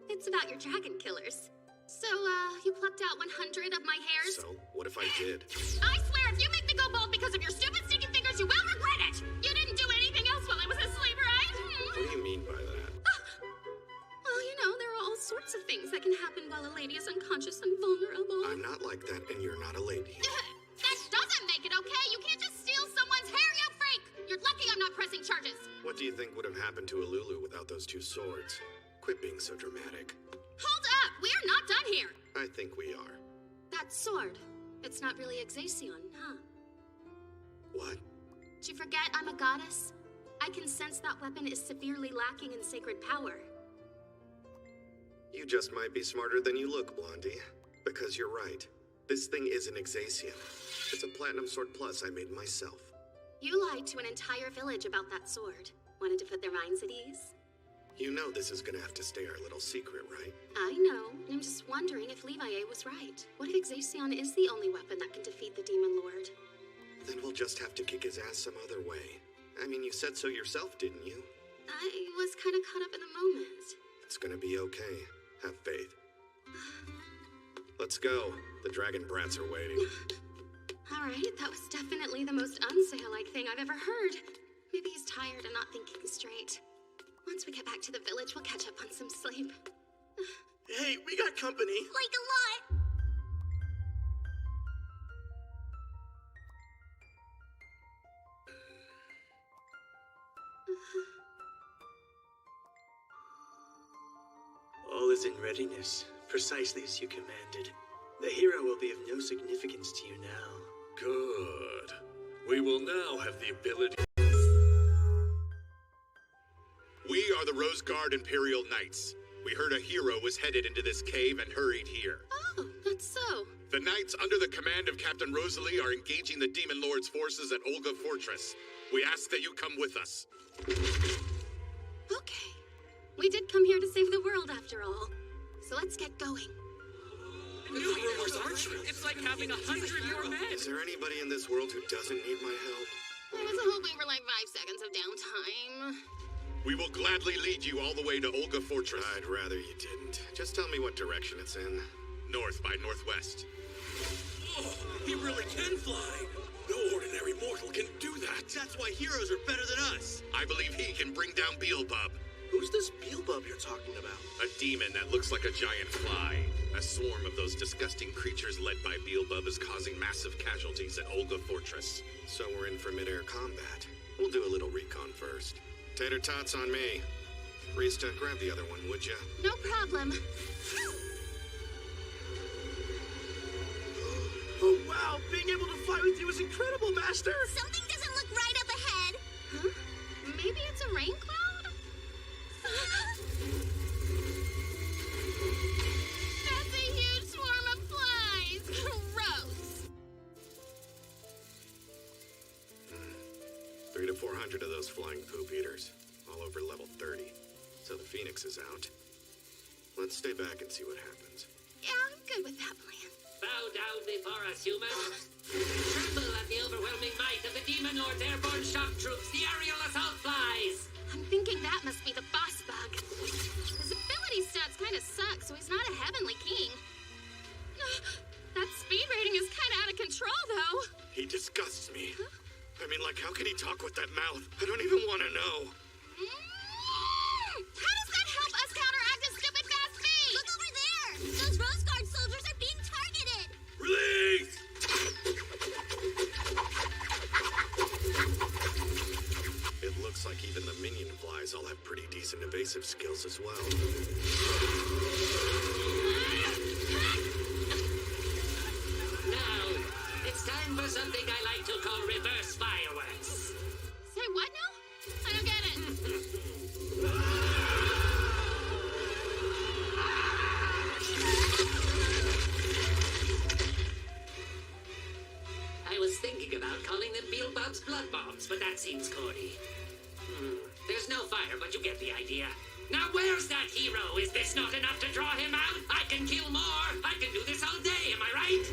It's about your dragon killers. So, you plucked out 100 of my hairs? So, what if I did? I swear, if you make me go bald because of your stupid stinky fingers, you will regret it! You didn't do anything else while I was asleep, right? What do you mean by that? Well, you know, there are all sorts of things that can happen while a lady is unconscious and vulnerable. I'm not like that, and you're not a lady. That doesn't make it okay! You can't just steal someone's hair, you freak! You're lucky I'm not pressing charges! What do you think would have happened to Elulu without those two swords? Quit being so dramatic. Hold up! We're not done here! I think we are. That sword. It's not really Exation, huh? What? Did you forget I'm a goddess? I can sense that weapon is severely lacking in sacred power. You just might be smarter than you look, Blondie. Because you're right. This thing is an Exation. It's a Platinum Sword Plus I made myself. You lied to an entire village about that sword. Wanted to put their minds at ease? You know this is gonna have to stay our little secret, right? I know. I'm just wondering if Levi was right. What if Exation is the only weapon that can defeat the Demon Lord? Then we'll just have to kick his ass some other way. I mean, you said so yourself, didn't you? I was kind of caught up in the moment. It's gonna be okay. Have faith. Let's go. The dragon brats are waiting. Alright, that was definitely the most unsale-like thing I've ever heard. Maybe he's tired and not thinking straight. Once we get back to the village, we'll catch up on some sleep. Hey, we got company. Like a lot. All is in readiness, precisely as you commanded. The hero will be of no significance to you now. Good. We will now have the ability... We are the Rose Guard Imperial Knights. We heard a hero was headed into this cave and hurried here. Oh, that's so. The knights under the command of Captain Rosalie are engaging the Demon Lord's forces at Olga Fortress. We ask that you come with us. after all. So let's get going. New rumors aren't true. It's like having 100 more men. Is there anybody in this world who doesn't need my help? I was hoping for like 5 seconds of downtime. We will gladly lead you all the way to Olga Fortress. I'd rather you didn't. Just tell me what direction it's in. North by northwest. Oh, he really can fly. No ordinary mortal can do that. That's why heroes are better than us. I believe he can bring down Beelzebub. Who's this Beelzebub you're talking about? A demon that looks like a giant fly. A swarm of those disgusting creatures led by Beelzebub is causing massive casualties at Olga Fortress. So we're in for mid-air combat. We'll do a little recon first. Tater tots on me. Rista, grab the other one, would you? No problem. Oh, wow! Being able to fly with you is incredible, Master! Something doesn't look right up ahead. Huh? Maybe it's a rain cloud? That's a huge swarm of flies! Gross! 300 to 400 of those flying poop eaters. All over level 30. So the Phoenix is out. Let's stay back and see what happens. Yeah, I'm good with that plan. Bow down before us, humans. Tremble at the overwhelming might of the Demon Lord's airborne shock troops, the aerial assault flies. I'm thinking that must be the boss bug. His ability stats kind of suck, so he's not a heavenly king. That speed rating is kind of out of control, though. He disgusts me. Huh? I mean, like, how can he talk with that mouth? I don't even want to know. How does that help us counteract his stupid fast speed? Look over there! Those Rose Guard soldiers are being targeted! Release! It looks like even the minion flies all have pretty decent evasive skills as well. Now, it's time for something I like to call reverse fireworks. Say what now? I don't get it. I was thinking about calling them Beelzebub's blood bombs, but that seems corny. There's no fire, but you get the idea. Now where's that hero? Is this not enough to draw him out? I can kill more! I can do this all day, am I right?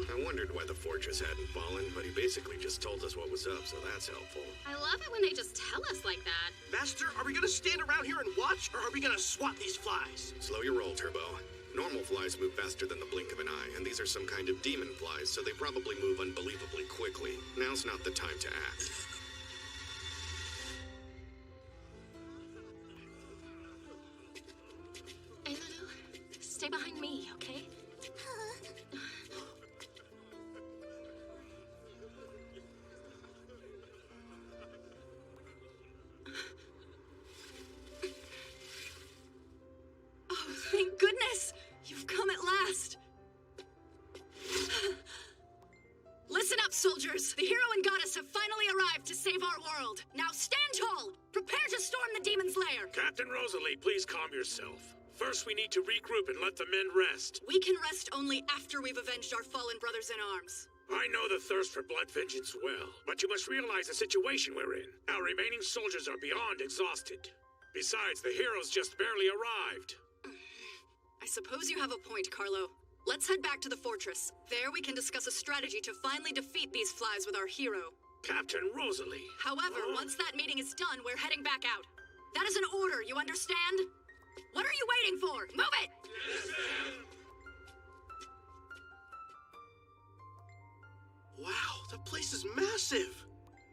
I wondered why the fortress hadn't fallen, but he basically just told us what was up, so that's helpful. I love it when they just tell us like that. Master, are we gonna stand around here and watch, or are we gonna swat these flies? Slow your roll, Turbo. Normal flies move faster than the blink of an eye, and these are some kind of demon flies, so they probably move unbelievably quickly. Now's not the time to act. Hey, Lulu, stay behind me, okay? Oh, thank goodness! You've come at last! Listen up, soldiers! The hero and goddess have finally arrived to save our world. Now stand tall! Prepare to storm the demon's lair! Captain Rosalie, please calm yourself. First, we need to regroup and let the men rest. We can rest only after we've avenged our fallen brothers in arms. I know the thirst for blood vengeance well, but you must realize the situation we're in. Our remaining soldiers are beyond exhausted. Besides, the heroes just barely arrived. I suppose you have a point, Carlo. Let's head back to the fortress. There we can discuss a strategy to finally defeat these flies with our hero. Captain Rosalie. However, once that meeting is done, we're heading back out. That is an order, you understand? What are you waiting for? Move it! Yes, ma'am. Wow, the place is massive!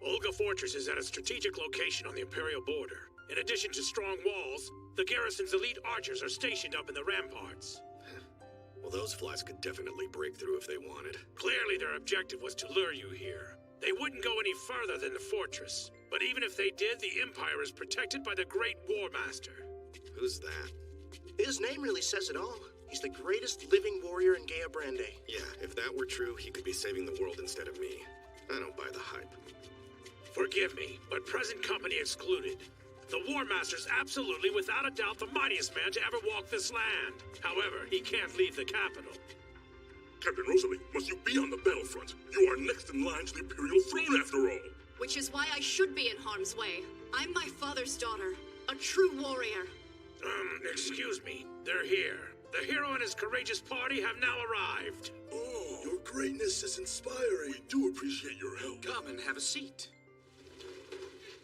Olga Fortress is at a strategic location on the Imperial border. In addition to strong walls, the garrison's elite archers are stationed up in the ramparts. Well, those flies could definitely break through if they wanted. Clearly their objective was to lure you here. They wouldn't go any further than the fortress. But even if they did, the Empire is protected by the Great War Master. Who's that? His name really says it all. He's the greatest living warrior in Gaia Brande. Yeah, if that were true, he could be saving the world instead of me. I don't buy the hype. Forgive me, but present company excluded. The War Master's absolutely, without a doubt, the mightiest man to ever walk this land. However, he can't leave the capital. Captain Rosalie, must you be on the battlefront? You are next in line to the Imperial throne, after all. Which is why I should be in harm's way. I'm my father's daughter, a true warrior. Excuse me. They're here. The hero and his courageous party have now arrived. Oh, your greatness is inspiring. We do appreciate your help. Come and have a seat.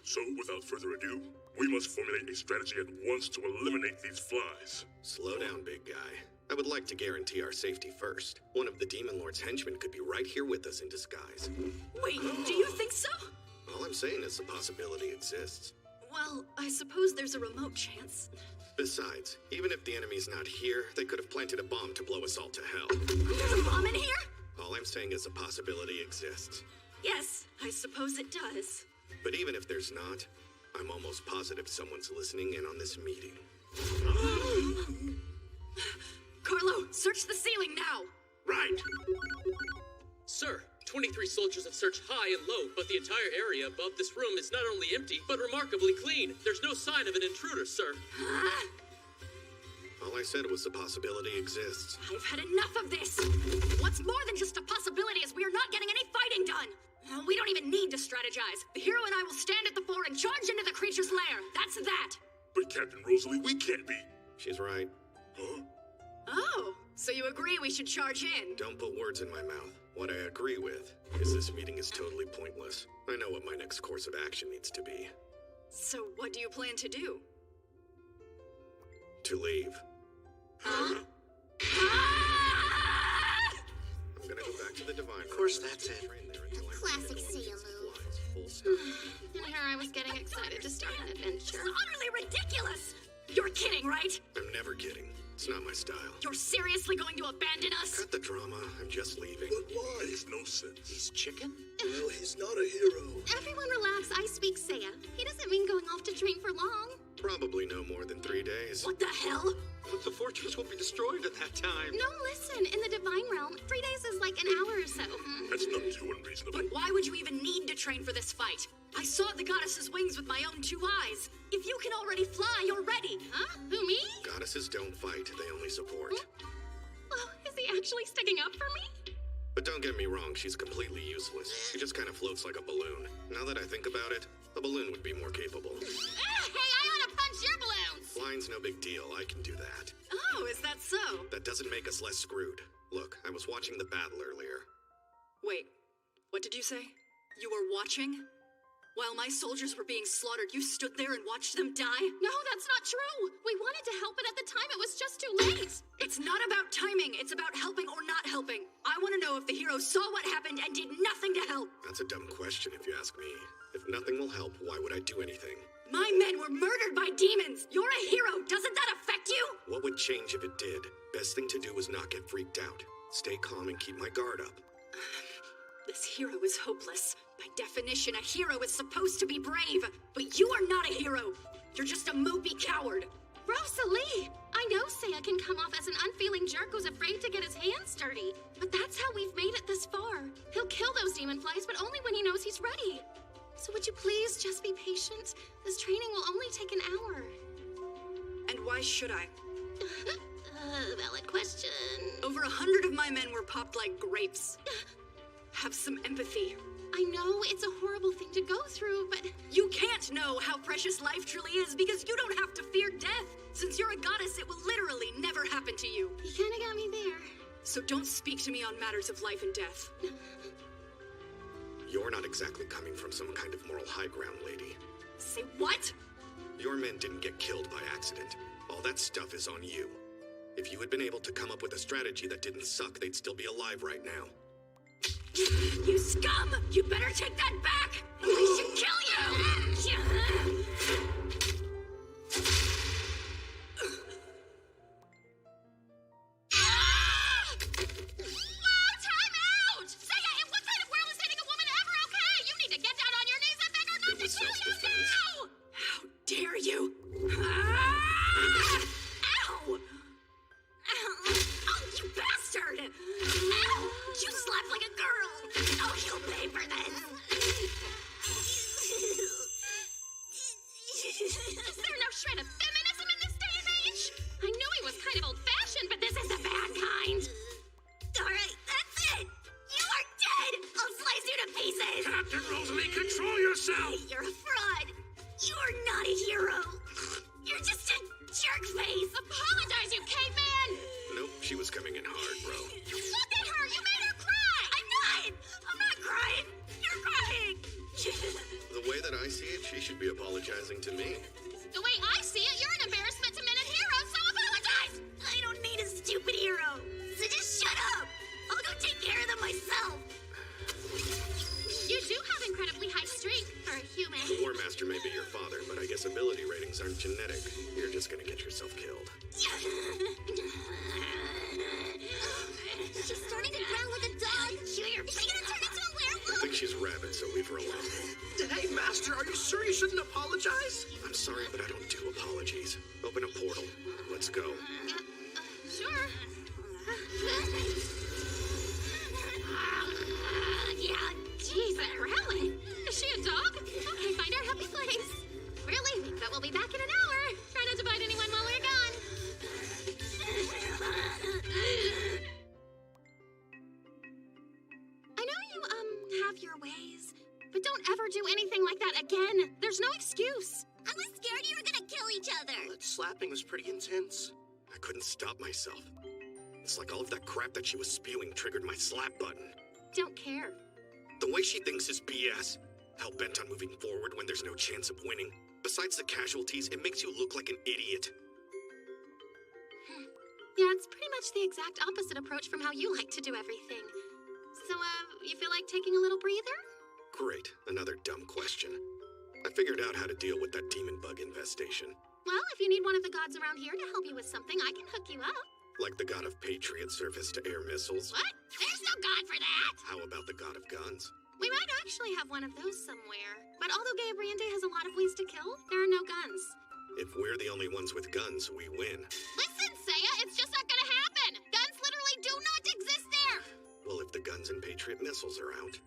So, without further ado, we must formulate a strategy at once to eliminate these flies. Slow down, big guy. I would like to guarantee our safety first. One of the Demon Lord's henchmen could be right here with us in disguise. Wait, do you think so? All I'm saying is the possibility exists. Well, I suppose there's a remote chance. Besides, even if the enemy's not here, they could have planted a bomb to blow us all to hell. There's a bomb in here? All I'm saying is a possibility exists. Yes, I suppose it does. But even if there's not, I'm almost positive someone's listening in on this meeting. Carlo, search the ceiling now! Right! Sir, 23 soldiers have searched high and low, but the entire area above this room is not only empty, but remarkably clean. There's no sign of an intruder, sir. All I said was the possibility exists. I've had enough of this! What's more than just a possibility is we are not getting any fighting done! We don't even need to strategize. The hero and I will stand at the fore and charge into the creature's lair. That's that! But Captain Rosalie, we can't be. She's right. Huh? Oh, so you agree we should charge in? Don't put words in my mouth. What I agree with is this meeting is totally pointless. I know what my next course of action needs to be. So what do you plan to do? To leave. Huh? I'm gonna go back to the Divine Room. Of course, that's it. Classic Seiya move. Full stop. And here I was getting excited to start an adventure. It's utterly ridiculous! You're kidding, right? I'm never kidding. It's not my style. You're seriously going to abandon us? Cut the drama. I'm just leaving. But why? Makes no sense. He's chicken? Well, he's not a hero. Everyone relax, I speak Seiya. He doesn't mean going off to train for long. Probably no more than 3 days. What the hell? But the fortress will be destroyed at that time. No, listen, in the Divine Realm, 3 days is like an hour or so. That's not too unreasonable. But why would you even need to train for this fight? I saw the goddess's wings with my own 2 eyes. If you can already fly, you're ready. Huh? Who, me? Goddesses don't fight, they only support. Oh, is he actually sticking up for me? But don't get me wrong, she's completely useless. She just kind of floats like a balloon. Now that I think about it, a balloon would be more capable. Hey, I ought to punch your balloons! Flying's no big deal, I can do that. Oh, is that so? That doesn't make us less screwed. Look, I was watching the battle earlier. Wait, what did you say? You were watching? While my soldiers were being slaughtered, you stood there and watched them die? No, that's not true. We wanted to help, but at the time it was just too late. It's not about timing. It's about helping or not helping. I want to know if the hero saw what happened and did nothing to help. That's a dumb question if you ask me. If nothing will help, why would I do anything? My men were murdered by demons. You're a hero. Doesn't that affect you? What would change if it did? Best thing to do is not get freaked out. Stay calm and keep my guard up. This hero is hopeless. By definition, a hero is supposed to be brave. But you are not a hero. You're just a mopey coward. Rosalie! I know Seiya can come off as an unfeeling jerk who's afraid to get his hands dirty. But that's how we've made it this far. He'll kill those demon flies, but only when he knows he's ready. So would you please just be patient? This training will only take an hour. And why should I? Valid question. Over 100 of my men were popped like grapes. Have some empathy. I know it's a horrible thing to go through, but... You can't know how precious life truly is because you don't have to fear death. Since you're a goddess, it will literally never happen to you. You kinda got me there. So don't speak to me on matters of life and death. You're not exactly coming from some kind of moral high ground, lady. Say what? Your men didn't get killed by accident. All that stuff is on you. If you had been able to come up with a strategy that didn't suck, they'd still be alive right now. You scum! You better take that back! I should kill you! Time out! Seiya, in what kind of world is hitting a woman ever okay? You need to get down on your knees and beg her not to kill you now! How dare you! Ow! Oh, you bastard! Ow! You slapped like a girl! Oh, you'll pay for this! Is there no shred of feminism in this day and age? I knew he was kind of old-fashioned, but this is the bad kind. Alright, that's it! You are dead! I'll slice you to pieces! Captain Rosalie, control yourself! You're a fraud! You are not a hero! You're just a jerk coming in hard, bro. Look at her! You made her cry! I'm not crying! You're crying! The way that I see it, she should be apologizing to me. The way I see it, you're an embarrassment to men and heroes, so apologize! I don't need a stupid hero, so just shut up! I'll go take care of them myself! You do have incredibly high strength for a human. The War Master may be your father, but I guess ability ratings aren't genetic. You're just gonna get yourself killed. She's starting to growl like a dog. Junior, is she gonna turn into a I werewolf? think she's rabid, so leave her alone. Hey, Master, are you sure you shouldn't apologize? I'm sorry, but I don't do apologies. Open a portal. Let's go. Sure. Yeah. Jeez, that growling. Is she a dog? Okay, find our happy place. We're leaving, but we'll be back in an hour. Try not to bite anyone while we're gone. I know you, have your ways, but don't ever do anything like that again. There's no excuse. I was scared you were gonna kill each other. That slapping was pretty intense. I couldn't stop myself. It's like all of that crap that she was spewing triggered my slap button. Don't care. The way she thinks is BS. Hell-bent on moving forward when there's no chance of winning. Besides the casualties, it makes you look like an idiot. Yeah, it's pretty much the exact opposite approach from how you like to do everything. So, you feel like taking a little breather? Great, another dumb question. I figured out how to deal with that demon bug infestation. Well, if you need one of the gods around here to help you with something, I can hook you up. Like the god of Patriot service to air missiles. What? There's no god for that! How about the god of guns? We might actually have one of those somewhere. But although Gabriende has a lot of ways to kill, there are no guns. If we're the only ones with guns, we win. Listen, Seiya, it's just not gonna happen! Guns literally do not exist there! Well, if the guns and Patriot missiles are out,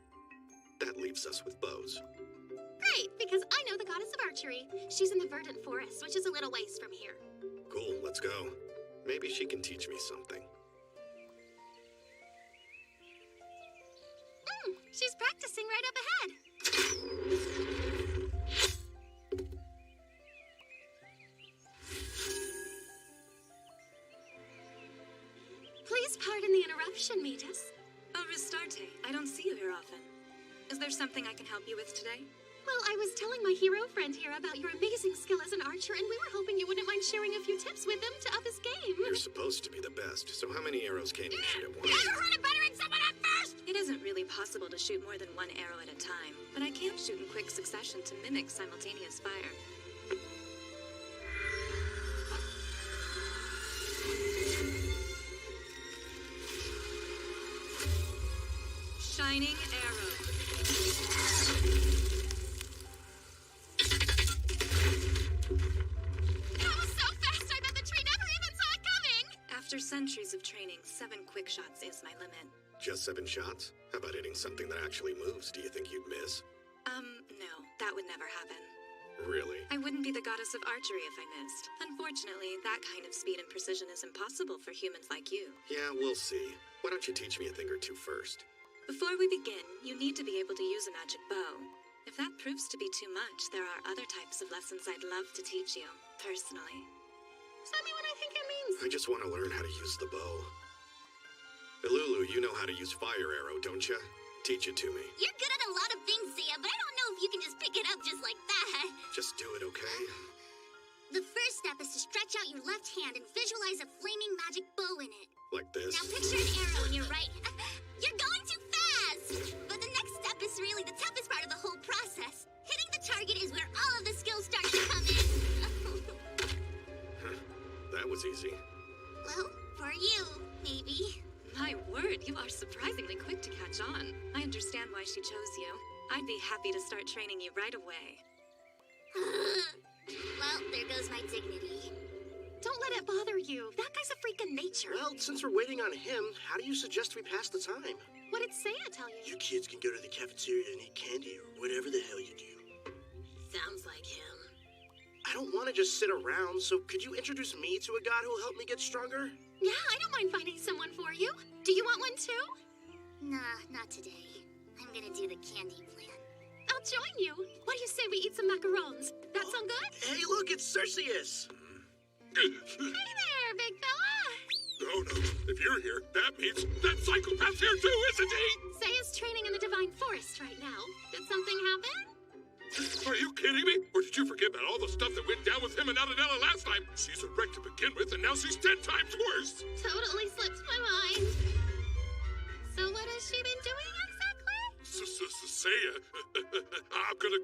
that leaves us with bows. Great, because I know the goddess of archery. She's in the Verdant Forest, which is a little ways from here. Cool, let's go. Maybe she can teach me something. She's practicing right up ahead. Please pardon the interruption, Metis. Oh, Restarte, I don't see you here often. Is there something I can help you with today? Well, I was telling my hero friend here about your amazing skill as an archer, and we were hoping you wouldn't mind sharing a few tips with him to up his game. You're supposed to be the best, so how many arrows can you shoot at once? Never heard of buttering someone up first! It isn't really possible to shoot more than one arrow at a time, but I can shoot in quick succession to mimic simultaneous fire. Shining arrow. That was so fast, I bet the tree never even saw it coming! After centuries of training, 7 quick shots is my limit. Just 7 shots? How about hitting something that actually moves? Do you think you'd miss? No, that would never happen. Really? I wouldn't be the goddess of archery if I missed. Unfortunately, that kind of speed and precision is impossible for humans like you. Yeah, we'll see. Why don't you teach me a thing or two first? Before we begin, you need to be able to use a magic bow. If that proves to be too much, there are other types of lessons I'd love to teach you, personally. Tell me what I think it means. I just want to learn how to use the bow. Ilulu, you know how to use fire arrow, don't you? Teach it to me. You're good at a lot of things, Seiya, but I don't know if you can just pick it up just like that. Just do it, okay? The first step is to stretch out your left hand and visualize a flaming magic bow in it. Like this? Now picture an arrow in your right. You're going too fast! But the next step is really the toughest part of the whole process. Hitting the target is where all of the skills start to come in. That was easy. Well, for you, maybe. My word, you are surprisingly quick to catch on. I understand why she chose you. I'd be happy to start training you right away. Well, there goes my dignity. Don't let it bother you. That guy's a freak of nature. Well, since we're waiting on him, how do you suggest we pass the time? What did Seiya tell you? You kids can go to the cafeteria and eat candy or whatever the hell you do. Sounds like him. I don't want to just sit around, so could you introduce me to a god who'll help me get stronger? Yeah, I don't mind finding someone for you. Do you want one too? Nah, not today. I'm gonna do the candy plan. I'll join you. What do you say we eat some macarons? That sound good? Hey, look, it's Cerseus! Hey there, big fella! Oh no, if you're here, that means that psychopath's here too, isn't he? Seiya's training in the Divine Forest right now. Did something happen? Are you kidding me? Or did you forget about all the stuff that went down with him and Adanella last time? She's a wreck to begin with, and now she's 10 times worse. Totally slipped my mind. So what has she been doing exactly? Seiya, I'm gonna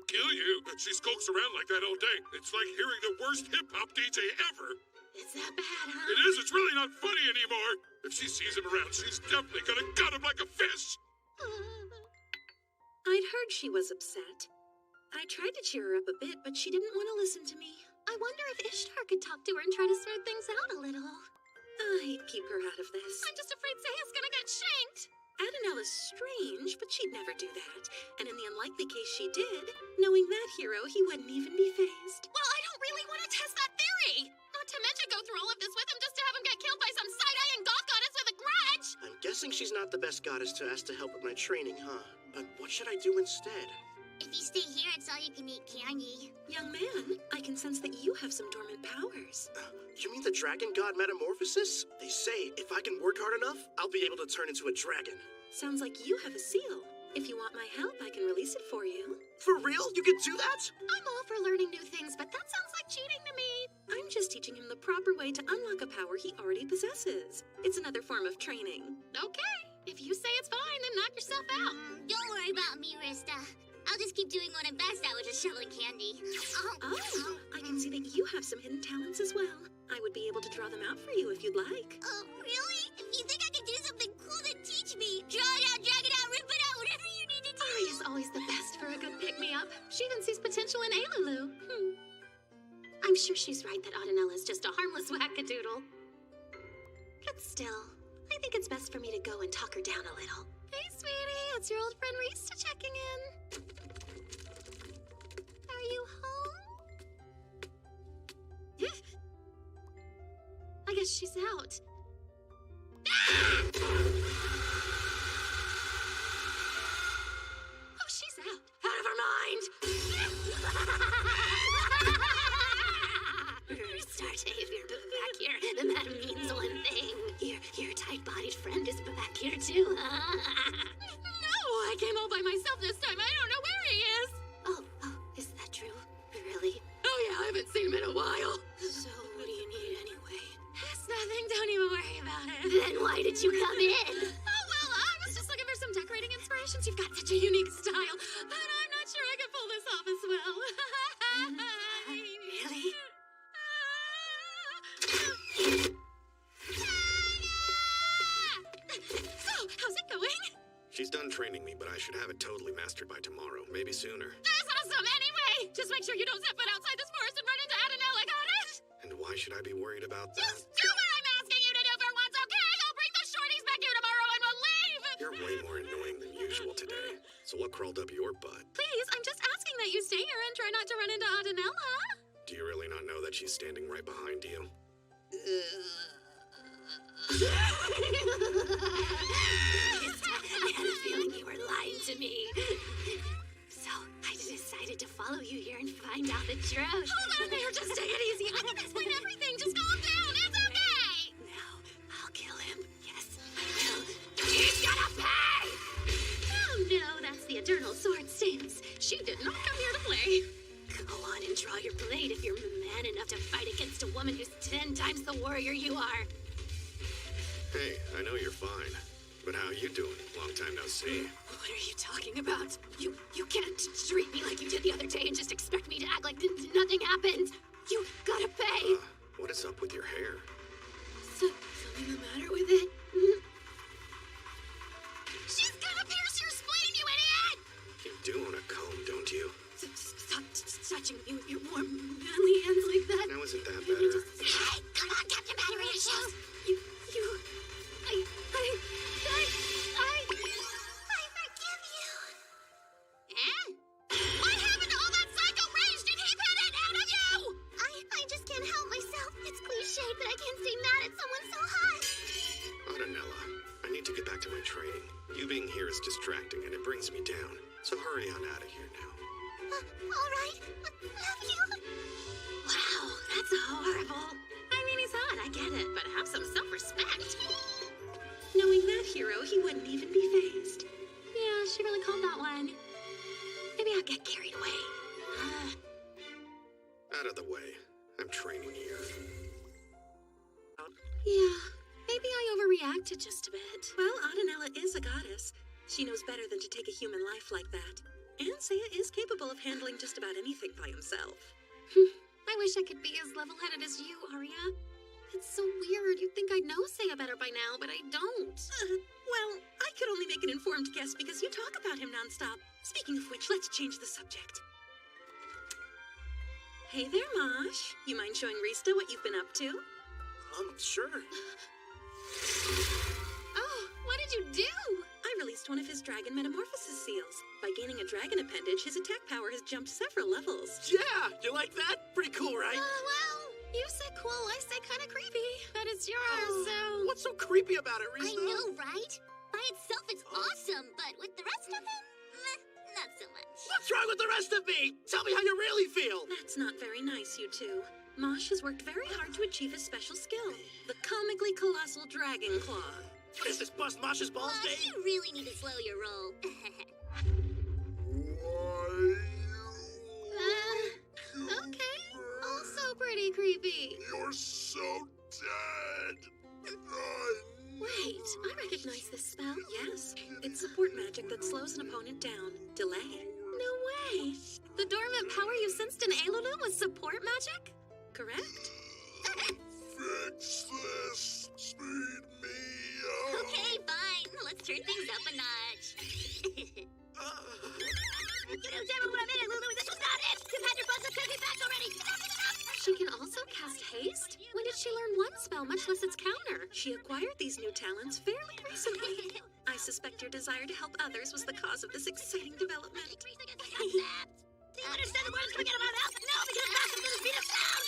kill you. She skulks around like that all day. It's like hearing the worst hip-hop DJ ever. Is that bad, huh? It is. It's really not funny anymore. If she sees him around, she's definitely gonna gut him like a fish. I'd heard she was upset. I tried to cheer her up a bit, but she didn't want to listen to me. I wonder if Ishtar could talk to her and try to smooth things out a little. I'd keep her out of this. I'm just afraid Seiya's gonna get shanked. Adanella's strange, but she'd never do that. And in the unlikely case she did, knowing that hero, he wouldn't even be fazed. Well, I don't really want to test that theory. Not to mention go through all of this with him just to have him get killed by some side-eyeing goth goddess with a grudge. I'm guessing she's not the best goddess to ask to help with my training, huh? But what should I do instead? If you stay here, it's all you can eat candy. Young man, I can sense that you have some dormant powers. You mean the dragon god metamorphosis? They say if I can work hard enough, I'll be able to turn into a dragon. Sounds like you have a seal. If you want my help, I can release it for you. For real? You can do that? I'm all for learning new things, but that sounds like cheating to me. I'm just teaching him the proper way to unlock a power he already possesses. It's another form of training. Okay. If you say it's fine, then knock yourself out. Don't worry about me, Rista. I'll just keep doing what I'm best at, which is shoveling candy. Oh, I can see that you have some hidden talents as well. I would be able to draw them out for you if you'd like. Oh, really? If you think I can do something cool, then teach me. Draw it out, drag it out, rip it out, whatever you need to do. Aria's always the best for a good pick-me-up. She even sees potential in Alulu. I'm sure she's right that Adanella is just a harmless wackadoodle. But still, I think it's best for me to go and talk her down a little. Hey, sweetie, it's your old friend Rista checking in. Are you home? I guess she's out. Oh, she's out. Out of her mind. Starte, if you're back here, then that means one thing. Your tight-bodied friend is back here too, huh? No, I came all by myself this time. I don't know where he is. Oh, is that true? Really? Oh yeah, I haven't seen him in a while. So, what do you need anyway? It's nothing. Don't even worry about it. Then why did you come in? Oh, well, I was just looking for some decorating inspirations. You've got such a unique style, but I'm not sure I can pull this off as well. Really? So, how's it going? She's done training me, but I should have it totally mastered by tomorrow, maybe sooner. That's awesome anyway! Just make sure you don't set foot outside this forest and run into Adanella, got it? And why should I be worried about that? Just do what I'm asking you to do for once, okay? I'll bring the shorties back here tomorrow and we'll leave! You're way more annoying than usual today. So what crawled up your butt? Please, I'm just asking that you stay here and try not to run into Adanella. Do you really not know that she's standing right behind you? I had a feeling you were lying to me. So, I decided to follow you here and find out the truth. Hold on there, just take it easy. I can explain everything. Just calm down. It's okay. Now, I'll kill him. Yes, I will. He's gonna pay! Oh no, that's the Eternal Sword stance. She did not come here to play. Go on and draw your blade if you're man enough to fight against a woman who's 10 times the warrior you are. Hey, I know you're fine. But how you doing? Long time no see. What are you talking about? You can't treat me like you did the other day and just expect me to act like nothing happened. You gotta pay. What is up with your hair? Something the matter with it? She's gonna pierce your spleen, you idiot! You do want a comb, don't you? Stop touching me with your warm, manly hands like that. Now isn't that better? Hey, come on, Captain Battery Issues! I forgive you. Eh? What happened to all that psycho rage? Did he put it out of you? I just can't help myself. It's cliche, but I can't stay mad at someone so hot. Adanella, I need to get back to my training. You being here is distracting and it brings me down. So hurry on out of here now. All right. Love you. Wow, that's horrible. I mean, he's hot. I I get it, but have some self-respect. Knowing that hero, he wouldn't even be phased. Yeah, she really called that one. Maybe I'll get carried away. Out of the way. I'm training here. Yeah, maybe I overreacted just a bit. Well, Audanella is a goddess. She knows better than to take a human life like that. And Seiya is capable of handling just about anything by himself. I wish I could be as level-headed as you, Arya. It's so weird. You'd think I'd know Seiya better by now, but I don't. Well, I could only make an informed guess because you talk about him nonstop. Speaking of which, let's change the subject. Hey there, Mosh. You mind showing Rista what you've been up to? Sure. Oh, what did you do? I released one of his dragon metamorphosis seals. By gaining a dragon appendage, his attack power has jumped several levels. Yeah, you like that? Pretty cool, right? Well, you say cool, I say kind of creepy. But it's yours, so... What's so creepy about it, Rista? I know, right? By itself, it's awesome, but with the rest of it, not so much. What's wrong with the rest of me? Tell me how you really feel. That's not very nice, you two. Mosh has worked very hard to achieve his special skill, the comically colossal Dragon Claw. What is this, bust Mosh's balls day? You really need to slow your roll. Okay. Also pretty creepy. You're so dead. Wait, I recognize this spell. Yes, it's support magic that slows an opponent down. Delay. No way. The dormant power you sensed in Aelulu was support magic? Correct. Fix this. Speed me up. Okay, fine. Let's turn things up a notch. You know damn what I meant, Lulu. This was not it. You've had your buzzer could be back already. She can also cast haste? When did she learn one spell, much less its counter? She acquired these new talents fairly recently. I suspect your desire to help others was the cause of this exciting development. Do you understand the words coming out of my mouth? No, because Master didn't beat us down.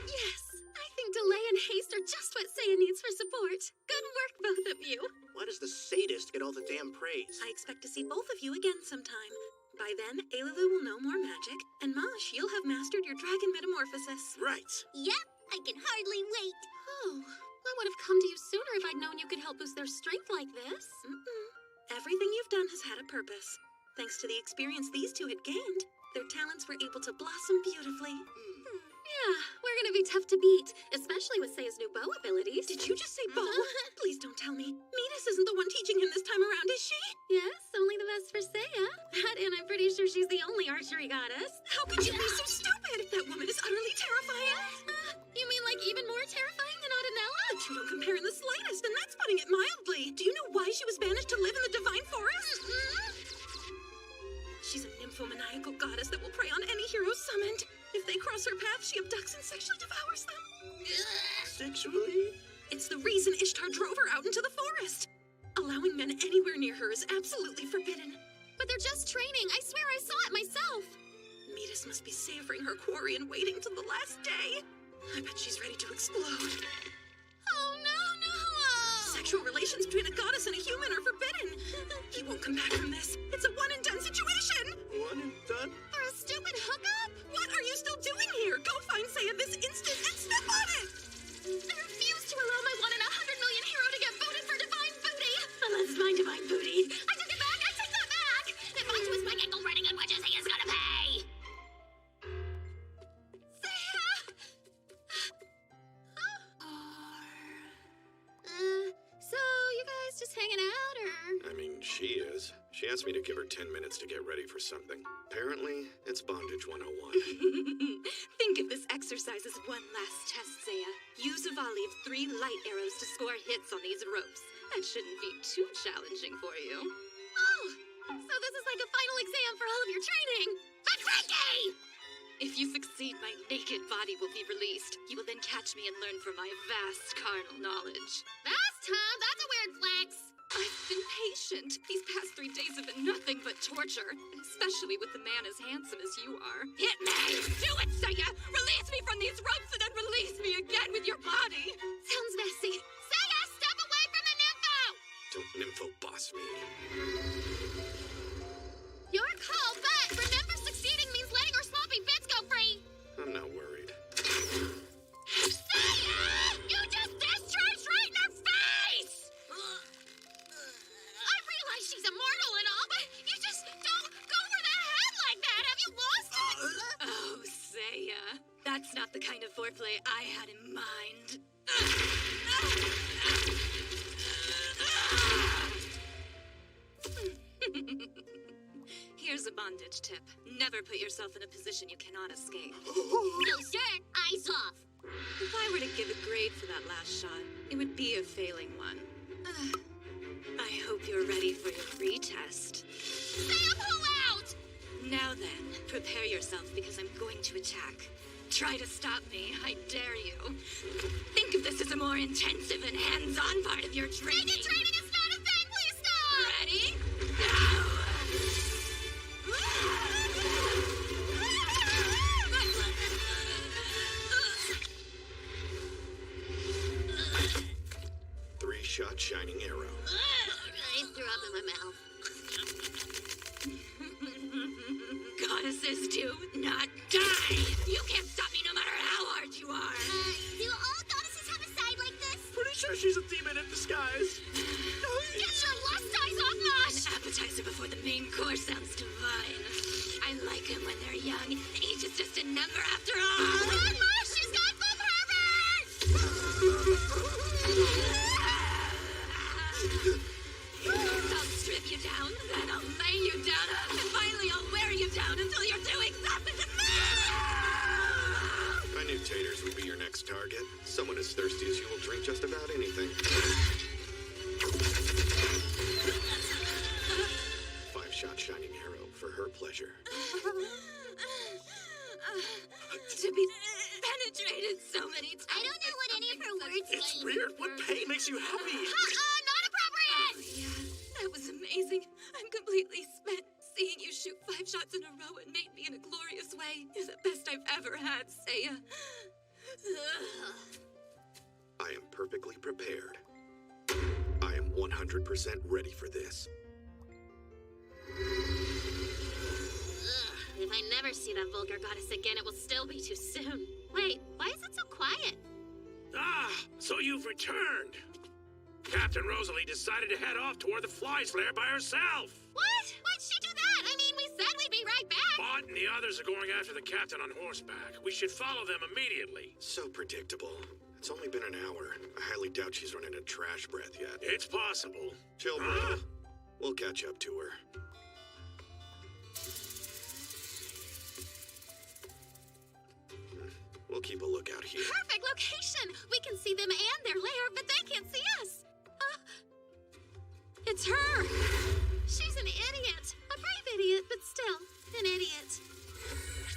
Yes, I think delay and haste are just what Seiya needs for support. Good work, both of you. Why does the sadist get all the damn praise? I expect to see both of you again sometime. By then, Aelulu will know more magic, and Mosh, you'll have mastered your dragon metamorphosis. Right. Yep, I can hardly wait. Oh, I would have come to you sooner if I'd known you could help boost their strength like this. Everything you've done has had a purpose. Thanks to the experience these two had gained, their talents were able to blossom beautifully. Yeah, we're gonna be tough to beat, especially with Seiya's new bow abilities. Did you just say bow? Please don't tell me. Midas isn't the one teaching him this time around, is she? Yes, only the best for Seiya. That, and I'm pretty sure she's the only archery goddess. How could you be so stupid? That woman is utterly terrifying. You mean like even more terrifying than Audanella? The two don't compare in the slightest, and that's putting it mildly. Do you know why she was banished to live in the Divine Forest? She's a nymphomaniacal goddess that will prey on any hero summoned. If they cross her path, she abducts and sexually devours them. Sexually? It's the reason Ishtar drove her out into the forest. Allowing men anywhere near her is absolutely forbidden. But they're just training. I swear I saw it myself. Midas must be savoring her quarry and waiting till the last day. I bet she's ready to explode. Oh, no. Sexual relations between a goddess and a human are forbidden. He won't come back from this. It's a one-and-done situation. One and done? For a stupid hookup? What are you still doing here? Go find Seiya this instant and step on it! I refuse to allow my 1 in 100 million hero to get voted for divine booty. Unless it's mine divine booty. I took it back. I take that back. If I twist my ankle running on wedges, he is gonna pay. So you guys just hanging out, or? I mean, she is. She asked me to give her 10 minutes to get ready for something. Apparently, it's Bondage 101. Think of this exercise as one last test, Seiya. Use a volley of 3 light arrows to score hits on these ropes. That shouldn't be too challenging for you. Oh, so this is like a final exam for all of your training. But Frankie! If you succeed, my naked body will be released. You will then catch me and learn from my vast carnal knowledge. Vast, huh? That's a weird flex. I've been patient. These past 3 days have been nothing but torture, especially with a man as handsome as you are. Hit me! Do it, Seiya! Release me from these ropes and then release me again with your body! Sounds messy. Seiya, step away from the nympho! Don't nympho boss me. Your call, but remember succeeding means letting our sloppy bits go free. I'm not worried. That's not the kind of foreplay I had in mind. Here's a bondage tip. Never put yourself in a position you cannot escape. No, sir. Eyes off. If I were to give a grade for that last shot, it would be a failing one. I hope you're ready for your retest. Sam, pull out! Now then, prepare yourself because I'm going to attack. Try to stop me, I dare you. Think of this as a more intensive and hands-on part of your training. Naked training is not a thing! Please stop! Ready? Now! 3-shot shining arrow. I threw up in my mouth. Goddesses do not die! You can't stop me no matter how hard you are! Do all goddesses have a side like this? Pretty sure she's a demon in disguise. Get your lust eyes off, Mosh! An appetizer before the main course sounds divine. I like them when they're young. Age is just a number after all! Run, Mosh! She's got the pervert! I'll strip you down, then I'll lay you down, and finally I'll wear you down until you're too exhausted to move! I knew taters would be your next target. Someone as thirsty as you will drink just about anything. 5-shot shining arrow for her pleasure. To be penetrated so many times. I don't know what any of her words mean. It's weird. What pain makes you happy? Not appropriate! Yeah, that was amazing. I'm completely spent. Seeing you shoot 5 shots in a row and mate me in a glorious way is the best I've ever had, Seiya. I am perfectly prepared. I am 100% ready for this. If I never see that vulgar goddess again, it will still be too soon. Wait, why is it so quiet? Ah, so you've returned. Captain Rosalie decided to head off toward the Fly's lair by herself. What? Why'd she do that? I mean, we said we'd be right back. Bot and the others are going after the captain on horseback. We should follow them immediately. So predictable. It's only been an hour. I highly doubt she's running a trash breath yet. It's possible. Chill, bro. We'll catch up to her. We'll keep a lookout here. Perfect location. We can see them and their lair, but they can't see us. It's her. She's an idiot. A brave idiot, but still an idiot.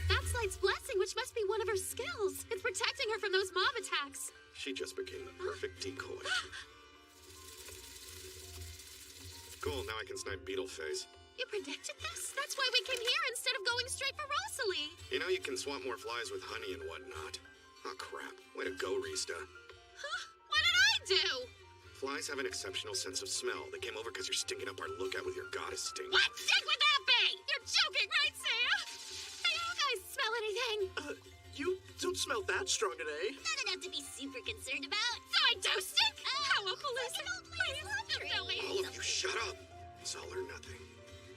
That's Light's blessing, which must be one of her skills. It's protecting her from those mob attacks. She just became the perfect decoy. Cool, now I can snipe Beetleface. You predicted this? That's why we came here instead of going straight for Rosalie. You know you can swat more flies with honey and whatnot. Oh crap. Way to go, Rista. Huh? What did I do? Flies have an exceptional sense of smell. They came over because you're stinking up our lookout with your goddess stink. What stink would that be? You're joking, right, Seiya? Hey, you guys smell anything? You don't smell that strong today. Not enough to be super concerned about. So I do stink? How a hallucination. Please, tell me. All of you, shut up. It's all or nothing.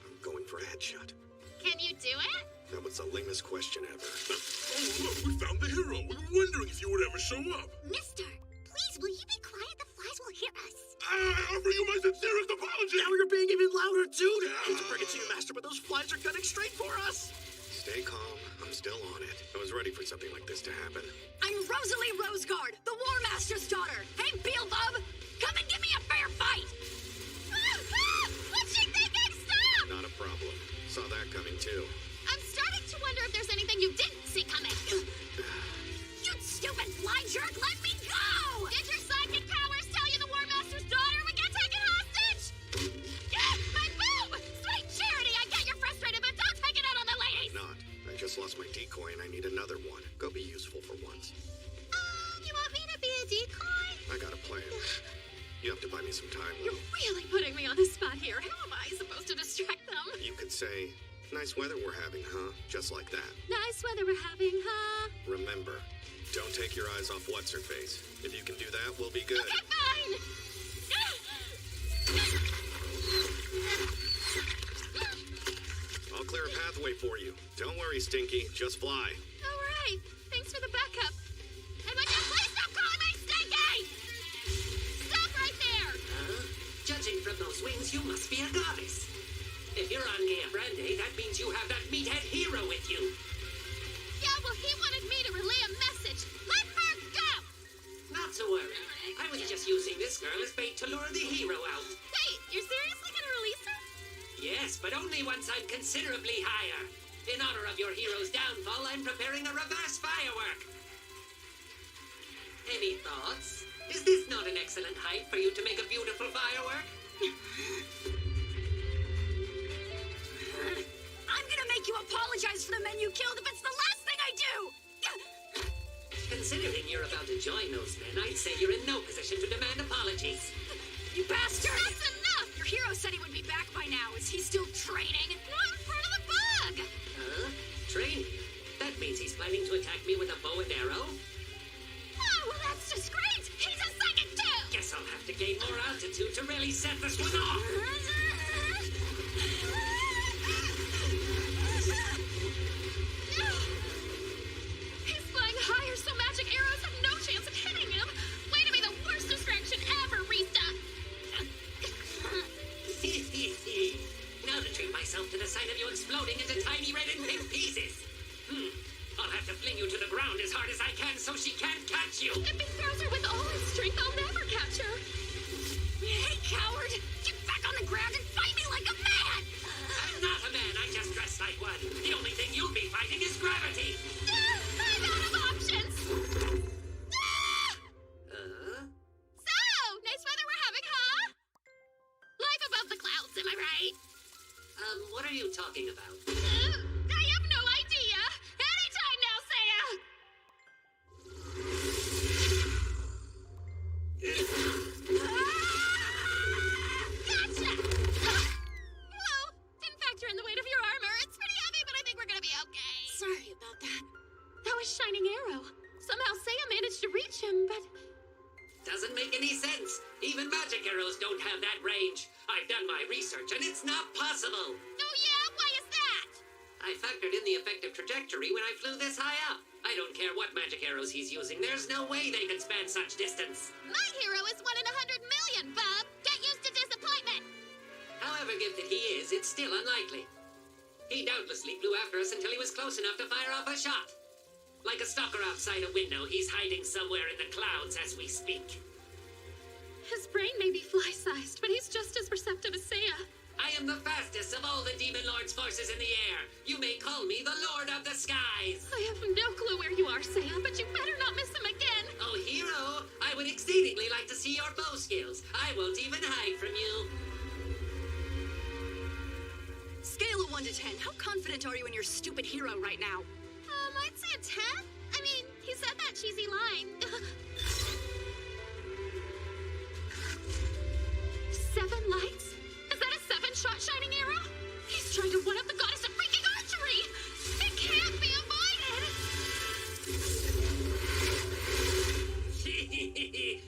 I'm going for a headshot. Can you do it? That was the lamest question ever. Oh, look, we found the hero. We were wondering if you would ever show up. Mister, please, will you be quiet? The flies will hear us. I offer you my sincerest apology. Now you're being even louder, too. Hate to bring it to you, Master, but those flies are gunning straight for us. Stay calm. I'm still on it. I was ready for something like this to happen. I'm Rosalie Roseguard, the War Master's daughter. Hey, Beelzebub, come and give me a fair fight. What's she thinking? Stop! Not a problem. Saw that coming, too. I'm starting to wonder if there's anything you didn't see coming. You stupid fly jerk, let me go! Did your psychic powers tell you the War Master's daughter would get taken hostage? My boob! Sweet Charity, I get you're frustrated, but don't take it out on the ladies! Not. I just lost my decoy and I need another one. Go be useful for once. You want me to be a decoy? I got a plan. You have to buy me some time, though. You're really putting me on the spot here. How am I supposed to distract them? You could say, nice weather we're having, huh? Just like that. Nice weather we're having, huh? Remember, don't take your eyes off what's-her-face. If you can do that, we'll be good. Okay, fine! I'll clear a pathway for you. Don't worry, Stinky. Just fly. All right. Thanks for the backup. And would you please stop calling me Stinky? Stop right there! Judging from those wings, you must be a goddess. If you're on Gaia Brande, that means you have that meathead hero with you. Yeah, well, he wanted me to relay a message. Let her go! Not to worry. I was just using this girl as bait to lure the hero out. Wait, you're seriously gonna release her? Yes, but only once I'm considerably higher. In honor of your hero's downfall, I'm preparing a reverse firework. Any thoughts? Is this not an excellent height for you to make a beautiful firework? I'm gonna make you apologize for the men you killed if it's the last thing I do! Considering you're about to join those men, I'd say you're in no position to demand apologies. You bastard! That's enough! Your hero said he would be back by now. Is he still training? Not in front of the bug! Huh? Training? That means he's planning to attack me with a bow and arrow? Oh, well, that's just great! He's a psychic too! Guess I'll have to gain more altitude to really set this one off! He's flying higher, so magic arrows have no chance of hitting him! Way to be the worst distraction ever, Rista! Now to treat myself to the sight of you exploding into tiny red and pink pieces! I'll have to fling you to the ground as hard as I can so she can't catch you! If he throws her with all his strength, I'll never catch her! Hey, coward! Get back on the ground and fight me like a man! I'm not a man, I just dress like one. The only thing you'll be fighting is gravity! I'm out of options! So, nice weather we're having, huh? Life above the clouds, am I right? What are you talking about? I have no idea! Anytime now, Saya! Gotcha! Whoa! Didn't factor in the weight of your armor. It's pretty heavy, but I think we're gonna be okay. Sorry about that. That was Shining Arrow. Somehow Saya managed to reach him, but... Doesn't make any sense. Even magic arrows don't have that range. I've done my research, and it's not possible. Oh yeah? Why is that? I factored in the effective trajectory when I flew this high up. I don't care what magic arrows he's using. There's no way they can span such distance. My hero is 1 in 100 million, bub. Get used to disappointment. However gifted he is, it's still unlikely. He doubtlessly flew after us until he was close enough to fire off a shot. Like a stalker outside a window, he's hiding somewhere in the clouds as we speak. His brain may be fly-sized, but he's just as perceptive as Saya. I am the fastest of all the Demon Lord's forces in the air. You may call me the Lord of the Skies. I have no clue where you are, Saya, but you better not miss him again. Oh, hero, I would exceedingly like to see your bow skills. I won't even hide from you. Scale of 1 to 10. How confident are you in your stupid hero right now? I'd say a 10. I mean, he said that cheesy line. 7 lights? Is that a 7-shot Shining Arrow? He's trying to one-up the goddess of freaking archery! It can't be avoided!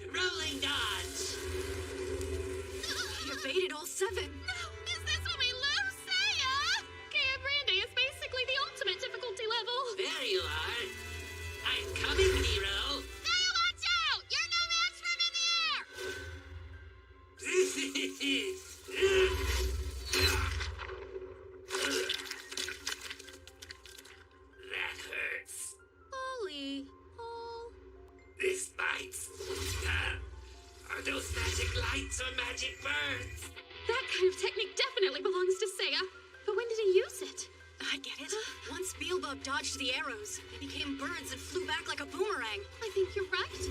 Rolling dodge! You evaded all 7. No! Is this when we lose, Saya? Gaia Brande is basically the ultimate difficulty level. There you are. I'm coming, hero. Saya, watch out! You're no match for him in the air! That hurts. Ollie. Oh. This bites. Are those magic lights or magic birds? That kind of technique definitely belongs to Saya. But when did he use it? I get it. Once Beelzebub dodged the arrows, they became birds and flew back like a boomerang. I think you're right.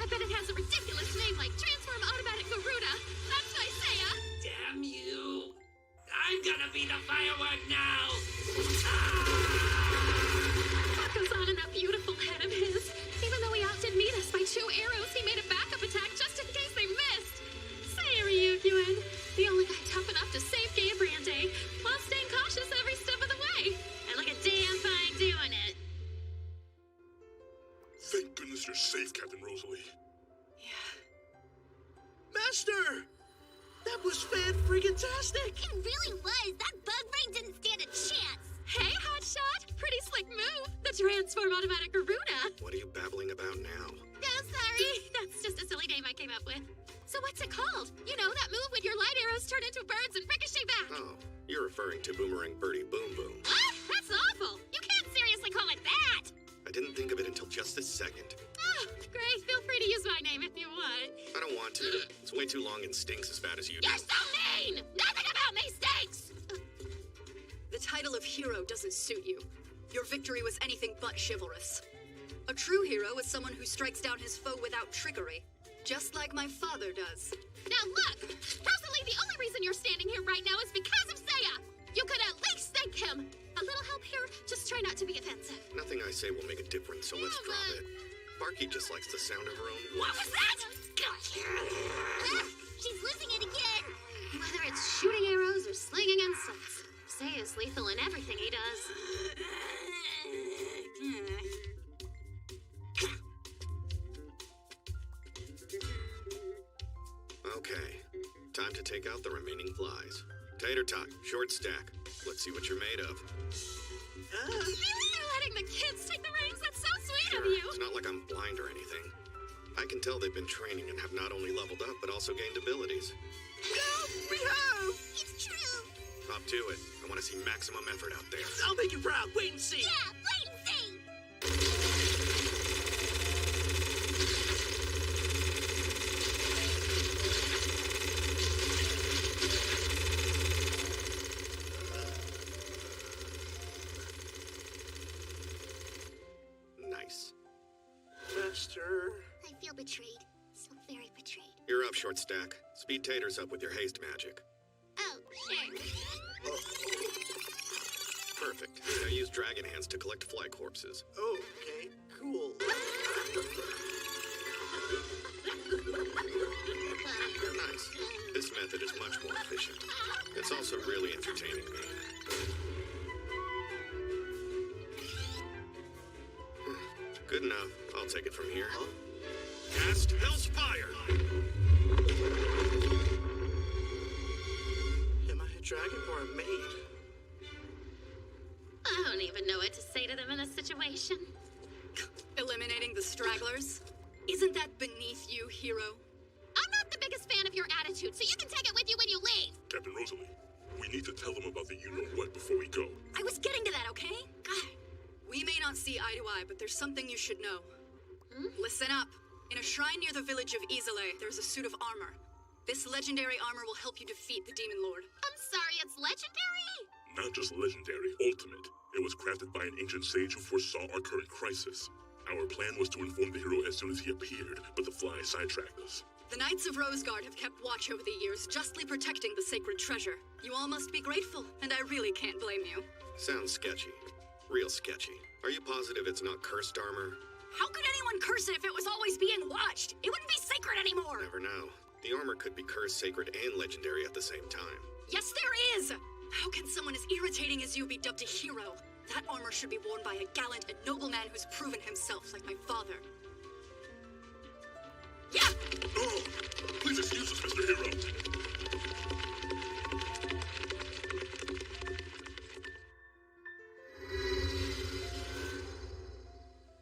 I bet it has a ridiculous name like Transform Automatic Garuda. That's why Saya... Damn you. I'm gonna be the firework now. What goes on in that beautiful head of his? Even though he outdid Midas by 2 arrows, he made a backup attack just in case they missed. Saya Ryukyuan, the only guy tough enough to save Gaia Brande, while staying cautious every step of the way. And look at damn fine doing it. Thank goodness you're safe, Captain Rosalie. Master! That was fan-friggin-tastic! It really was! That bug brain didn't stand a chance! Hey, Hotshot! Pretty slick move. The Transform Automatic Garuda. What are you babbling about now? Oh, sorry. That's just a silly name I came up with. So what's it called? You know, that move when your light arrows turn into birds and ricochet back. Oh, you're referring to Boomerang Birdie Boom Boom. Ah, that's awful. You can't seriously call it that. I didn't think of it until just this second. Oh, great. Feel free to use my name if you want. I don't want to. It's way too long and stinks as bad as you do. You're so mean! Nothing about me stinks! The title of hero doesn't suit you. Your victory was anything but chivalrous. A true hero is someone who strikes down his foe without trickery, just like my father does. Now look! Personally, the only reason you're standing here right now is because of Seiya! You could at least thank him! A little help here, just try not to be offensive. Nothing I say will make a difference, so let's drop it. Barky just likes the sound of her own voice. What was that? She's losing it again! Whether it's shooting arrows or slinging insults, Seiya's lethal in everything he does. Okay, time to take out the remaining flies. Tater tot, short stack. Let's see what you're made of. You're letting the kids take the reins? That's so sweet Sure, of you! it's not like I'm blind or anything. I can tell they've been training and have not only leveled up, but also gained abilities. No, we have! It's true! Hop to it. I want to see maximum effort out there. I'll make you proud. Wait and see. Yeah, wait and see! Nice. Master. I feel betrayed. So very betrayed. You're up, short stack. Speed Taters up with your haste magic. Oh, sure. Perfect. Now use dragon hands to collect fly corpses. Okay, cool. Nice. This method is much more efficient. It's also really entertaining me. Good enough. I'll take it from here. Cast Hell's Fire! Am I a dragon or a maid? I don't even know what to say to them in a situation. Eliminating the stragglers? Isn't that beneath you, hero? I'm not the biggest fan of your attitude, so you can take it with you when you leave! Captain Rosalie, we need to tell them about the you-know-what before we go. I was getting to that, okay? God. We may not see eye to eye, but there's something you should know. Listen up. In a shrine near the village of Isolé, there's a suit of armor. This legendary armor will help you defeat the Demon Lord. I'm sorry, it's legendary? Not just legendary, ultimate. It was crafted by an ancient sage who foresaw our current crisis. Our plan was to inform the hero as soon as he appeared, but the fly sidetracked us. The Knights of Roseguard have kept watch over the years, justly protecting the sacred treasure. You all must be grateful, and I really can't blame you. Sounds sketchy. Real sketchy. Are you positive it's not cursed armor? How could anyone curse it if it was always being watched? It wouldn't be sacred anymore! Never know. The armor could be cursed, sacred, and legendary at the same time. Yes, there is! How can someone as irritating as you be dubbed a hero? That armor should be worn by a gallant and noble man who's proven himself like my father. Yeah! Oh, please excuse us, Mr. Hero.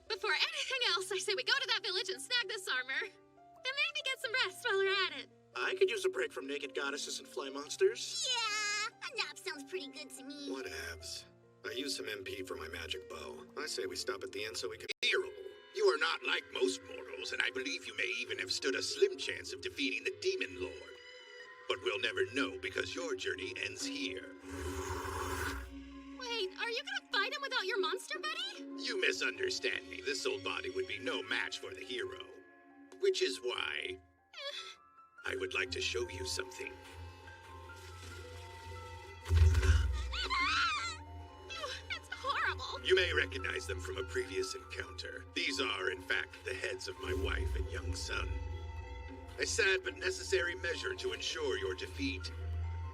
Before anything else, I say we go to that village and snag this armor. And maybe get some rest while we're at it. I could use a break from naked goddesses and fly monsters. Yeah, a nap sounds pretty good to me. Whatevs. I used some MP for my magic bow. I say we stop at the end so we can... Hero, you are not like most mortals, and I believe you may even have stood a slim chance of defeating the Demon Lord. But we'll never know because your journey ends here. Wait, are you gonna fight him without your monster buddy? You misunderstand me. This old body would be no match for the hero. Which is why I would like to show you something. It's horrible. You may recognize them from a previous encounter. These are, in fact, the heads of my wife and young son. A sad but necessary measure to ensure your defeat.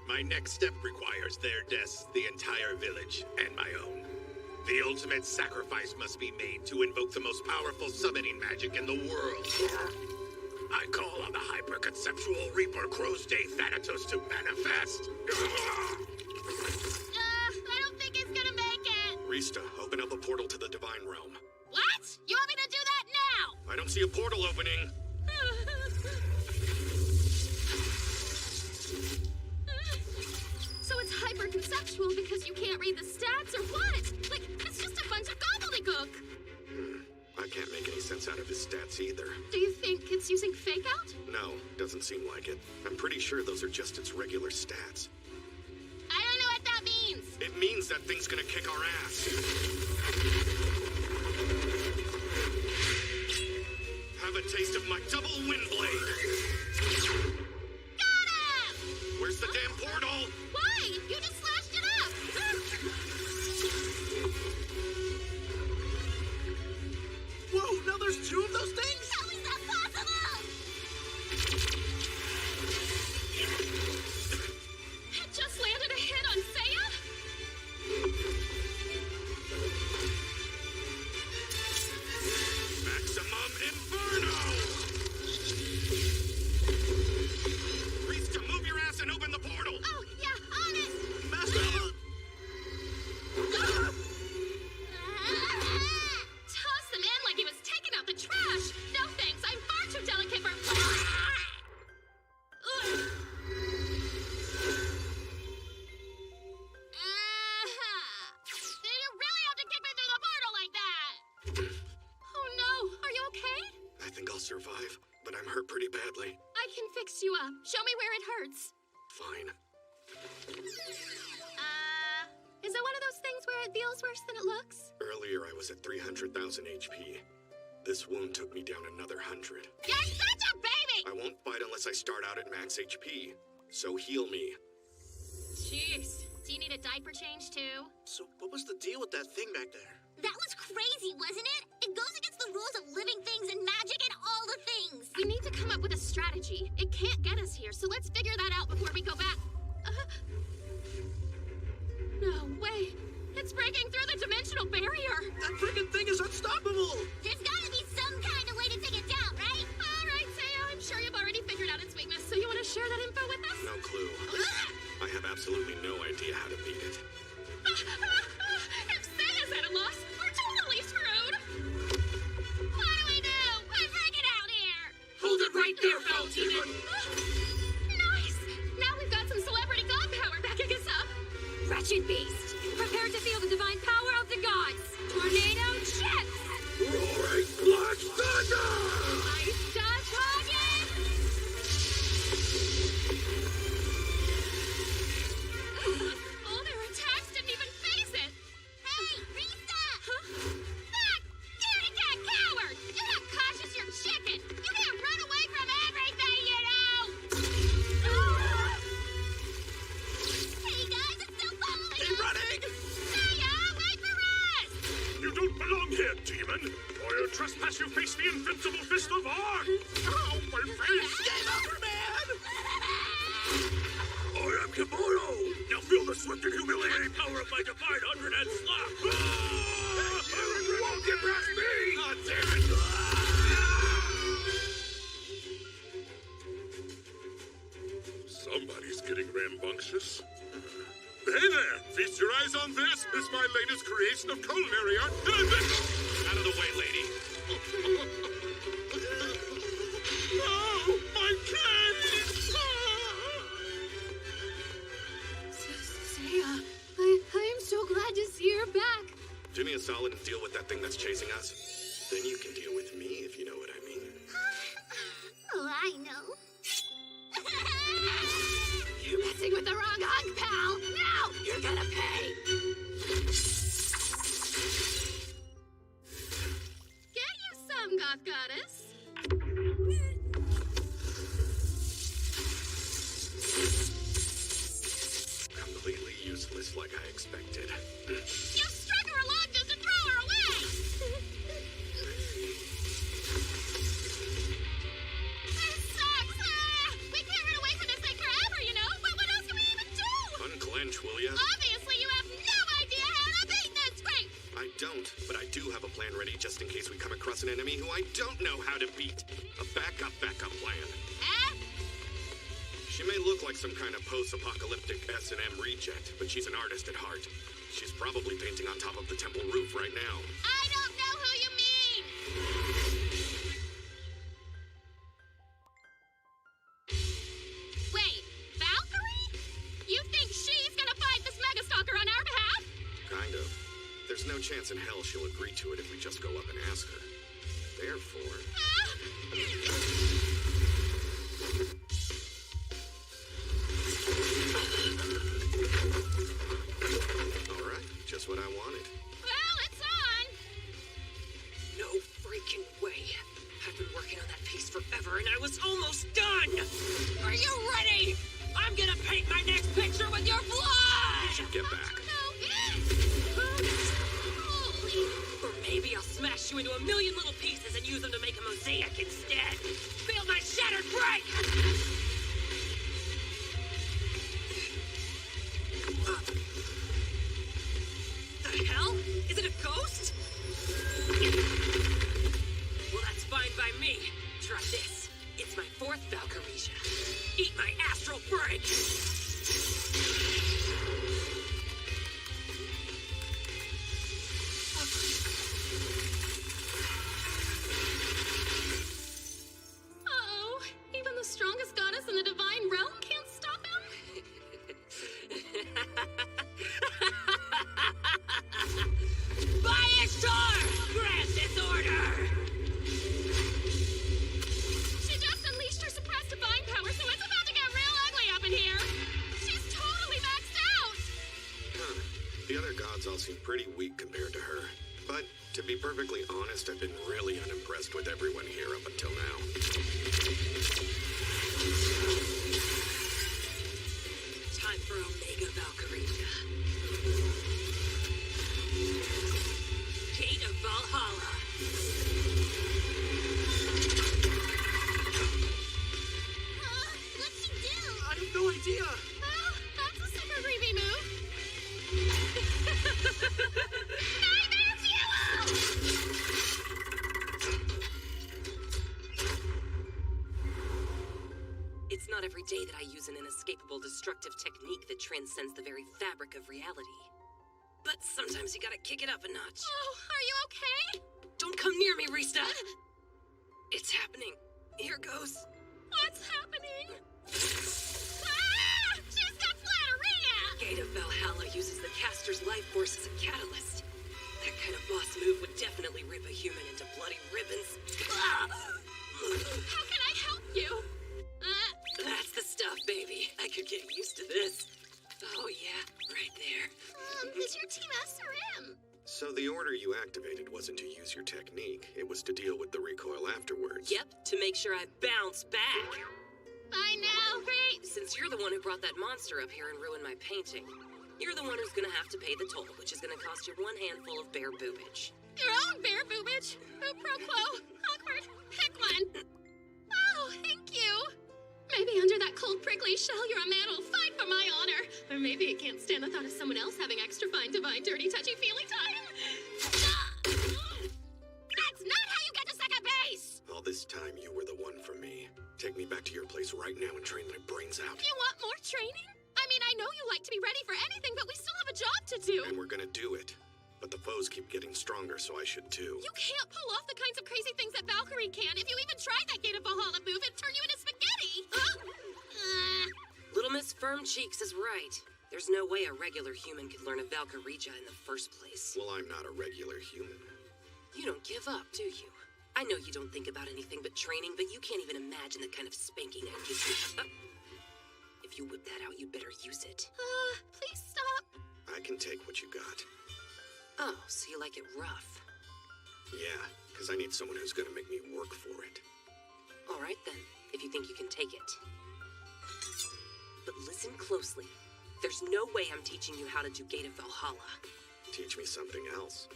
My next step requires their deaths, the entire village, and my own. The ultimate sacrifice must be made to invoke the most powerful summoning magic in the world. I call on the hyperconceptual Reaper Crow's Day Thanatos to manifest. I don't think he's gonna make don't see a portal opening. So it's hyper-conceptual because you can't read the stats, or what? Like, it's just a bunch of gobbledygook. I can't make any sense out of his stats either. Do you think it's using fake out? No, doesn't seem like it. I'm pretty sure those are just its regular stats. I don't know what that means. It means that thing's gonna kick our ass. Have a taste of my double wind blade. Got him! Where's the damn portal? Why? You just slashed it up! Whoa, now there's two of those things? How is that possible? It just landed a hit on Seiya? Maximum Inferno! Rista, move your ass and open the portal! Oh, yeah, on it! Master! Toss him in like he was taking out the trash! No thanks, I'm far too delicate for... Did you really have to kick me through the portal like that? Oh no, are you okay? I think I'll survive, but I'm hurt pretty badly. I can fix you up. Show me where it hurts. Fine. Is it one of those things where it feels worse than it looks? Earlier I was at 300,000 HP. This wound took me down another 100. You're such a baby! I won't fight unless I start out at max HP. So heal me. Jeez. Do you need a diaper change too? So what was the deal with that thing back there? That was crazy, wasn't it? It goes against the rules of living things and magic and all the things. We need to come up with a strategy. It can't get us here, so let's figure that out before we go back. No way. It's breaking through the dimensional barrier. That freaking thing is unstoppable! There's gotta be some kind of way to take it down, right? All right, Seiya, I'm sure you've already figured out its weakness, so you want to share that info with us? No clue. I have absolutely no idea how to beat it. If Seiya's at a loss, we're totally screwed. What do we do? I'm freaking out here. Hold it right there, Val Demon! Nice! Now we've got some celebrity god power backing us up. Wretched beast, prepare to feel the divine power of the gods. Tornado shifts! Roaring Black Thunder! Ice dodge target! All their attacks didn't even phase it. Hey, Risa! Huh? Back! Scaredy cat coward! You're not cautious, you're chicken! You can't run away from everything, you know! Hey guys, it's still following Keep us! running! Seiya, wait for us! You don't belong here, demon! For your trespass, you face the invincible fist of Arn! Ow, my face! Game over, man! I am Kimuro! Now feel the swift and humiliating power of my divine 100-head slap! You won't get past me! God damn it! Somebody's getting rambunctious. Hey there! Feast your eyes on this! It's my latest creation of culinary art, and I bet... Out of the way, lady. Oh, my cage! Seiya, I am so glad to see you're back. Do me a solid and deal with that thing that's chasing us. Then you can deal with me, if you know what I mean. Oh, I know. You're messing with the wrong hunk, pal. Now you're gonna pay. Get you some, Goth Goddess. Completely useless like I expected. You struck her along just to throw her away. This sucks. We can't run away from this thing forever, you know. But what else can we even do? Unclench, will ya? Obviously, you have no idea how to beat this thing. I don't, but I do have a plan ready just in case we come across an enemy who I don't know how to beat. A backup plan. She may look like some kind of post-apocalyptic S&M reject, but she's an artist at heart. She's probably painting on top of the temple roof right now. I don't know who you mean. chance in hell she'll agree to it if we just go up and ask her. Therefore... Alright, just what I wanted. Well, it's on! No freaking way. I've been working on that piece forever and I was almost done! Are you ready? I'm gonna paint my next picture with your blood! You should get back. Or maybe I'll smash you into a million little pieces and use them to make a mosaic instead. Feel my shattered break! The hell? Is it a ghost? Well, that's fine by me. Try this. It's my fourth Valkyria. Eat my astral break! Uh-oh. Even the strongest goddess in the divine realm can't stop him? By Ishtar! Grant this order! She just unleashed her suppressed divine power, so it's about to get real ugly up in here. She's totally maxed out! Huh. The other gods all seem pretty weak compared to her. But, to be perfectly honest, I've been really unimpressed with everyone here up until now. Time for Omega Valkyria. Gate of Valhalla. What'd she do? I have no idea. Well, that's a super creepy move. It's not every day that I use an inescapable destructive technique that transcends the very fabric of reality. But sometimes you gotta kick it up a notch. Oh, are you okay? Don't come near me, Rista! It's happening. Here goes. What's happening? Ah! She's got flatteria! Gate of Valhalla uses the caster's life force as a catalyst. That kind of boss move would definitely rip a human into bloody ribbons. How can I help you? That's the stuff, baby. I could get used to this. Oh, yeah, right there. Is your team S or M? So the order you activated wasn't to use your technique. It was to deal with the recoil afterwards. Yep, to make sure I bounce back. I know, great. Since you're the one who brought that monster up here and ruined my painting, you're the one who's gonna have to pay the toll, which is gonna cost you one handful of bare boobage. Your own bare boobage? Quid pro quo. Awkward. Pick one. Oh, thank you. Maybe under that cold, prickly shell, you're a man who'll fight for my honor. Or maybe you can't stand the thought of someone else having extra fine, divine, dirty, touchy-feely time. That's not how you get to second base! All this time, you were the one for me. Take me back to your place right now and train my brains out. You want more training? I mean, I know you like to be ready for anything, but we still have a job to do. And we're gonna do it. But the foes keep getting stronger, so I should too. You can't pull off the kinds of crazy things that Valkyrie can. If you even tried that Gate of Valhalla move, it'd turn you into spaghetti. Little Miss Firm Cheeks is right. There's no way a regular human could learn a Valkyria in the first place. Well, I'm not a regular human. You don't give up, do you? I know you don't think about anything but training, but you can't even imagine the kind of spanking I'd give you. If you whip that out, you'd better use it. Please stop. I can take what you got. Oh, so you like it rough? Yeah, because I need someone who's gonna make me work for it. All right then, if you think you can take it. But listen closely. There's no way I'm teaching you how to do Gate of Valhalla. Teach me something else.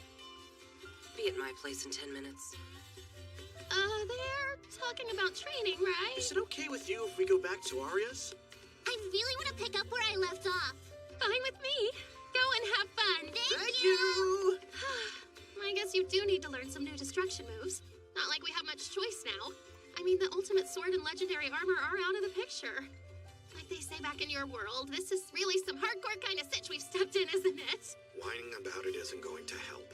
Be at my place in 10 minutes. They're talking about training, right? Is it okay with you if we go back to Arya's? I really want to pick up where I left off. Fine with me. Go and have fun. Thank you. I guess you do need to learn some new destruction moves. Not like we have much choice now. I mean, the ultimate sword and legendary armor are out of the picture. Like they say back in your world, this is really some hardcore kind of sitch we've stepped in, isn't it? Whining about it isn't going to help.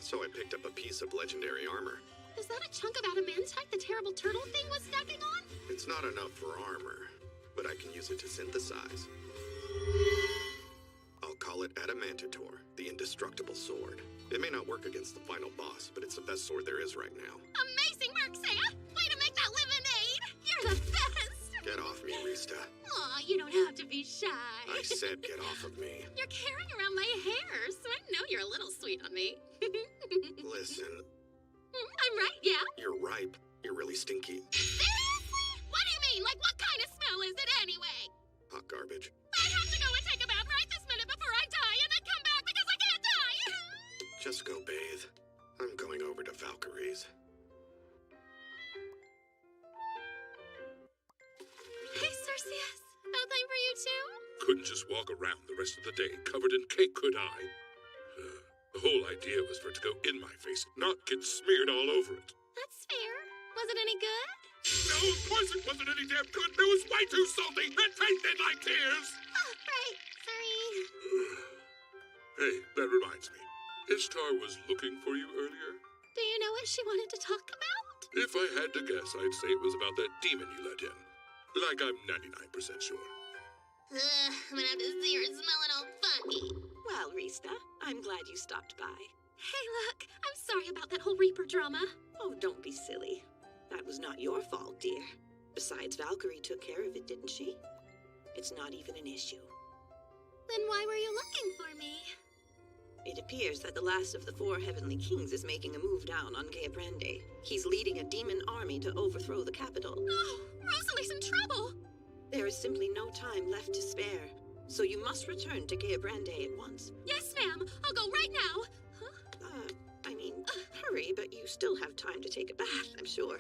So I picked up a piece of legendary armor. Is that a chunk of adamantite the terrible turtle thing was stacking on? It's not enough for armor, but I can use it to synthesize. I'll call it Adamantitor, the the indestructible sword. It may not work against the final boss, but it's the best sword there is right now. Amazing work, Saya! Way to make that lemonade! You're the best! Get off me, Rista. Aw, you don't have to be shy. I said get off of me. You're carrying around my hair, so I know you're a little sweet on me. Listen, I'm right, yeah? you're ripe. You're really stinky. Seriously? What do you mean? Like, what kind of smell is it anyway? Hot garbage. I have to go and take a bath right this minute before I die and then come back because I can't die! Just go bathe. I'm going over to Valkyrie's. Hey, Cerseus. Nothing for you too? Couldn't just walk around the rest of the day covered in cake, could I? The whole idea was for it to go in my face, not get smeared all over it. That's fair. Was it any good? No, of course it wasn't any damn good. It was way too salty. It tasted like tears. Oh, right. Sorry. Hey, that reminds me. Ishtar was looking for you earlier. Do you know what she wanted to talk about? If I had to guess, I'd say it was about that demon you let in. Like I'm 99% sure. I'm gonna have to see her smelling all funky. Well, Rista, I'm glad you stopped by. Hey, look. I'm sorry about that whole Reaper drama. Oh, don't be silly. That was not your fault, dear. Besides, Valkyrie took care of it, didn't she? It's not even an issue. Then why were you looking for me? It appears that the last of the 4 Heavenly Kings is making a move down on Geabrande. He's leading a demon army to overthrow the capital. Oh, Rosalie's in trouble! There is simply no time left to spare, so you must return to Geabrande at once. Yes, ma'am. I'll go right now. Hurry, but you still have time to take a bath, I'm sure.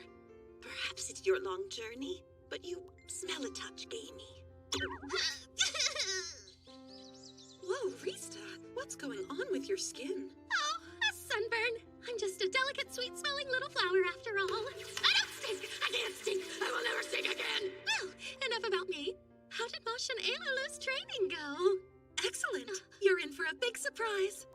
Perhaps it's your long journey, but you smell a touch gamey. Whoa, Rista, what's going on with your skin? Oh, a sunburn. I'm just a delicate, sweet-smelling little flower after all. I don't stink! I can't stink! I will never stink again! Well, enough about me. How did Mosh and Ailulu's training go? Excellent. You're in for a big surprise.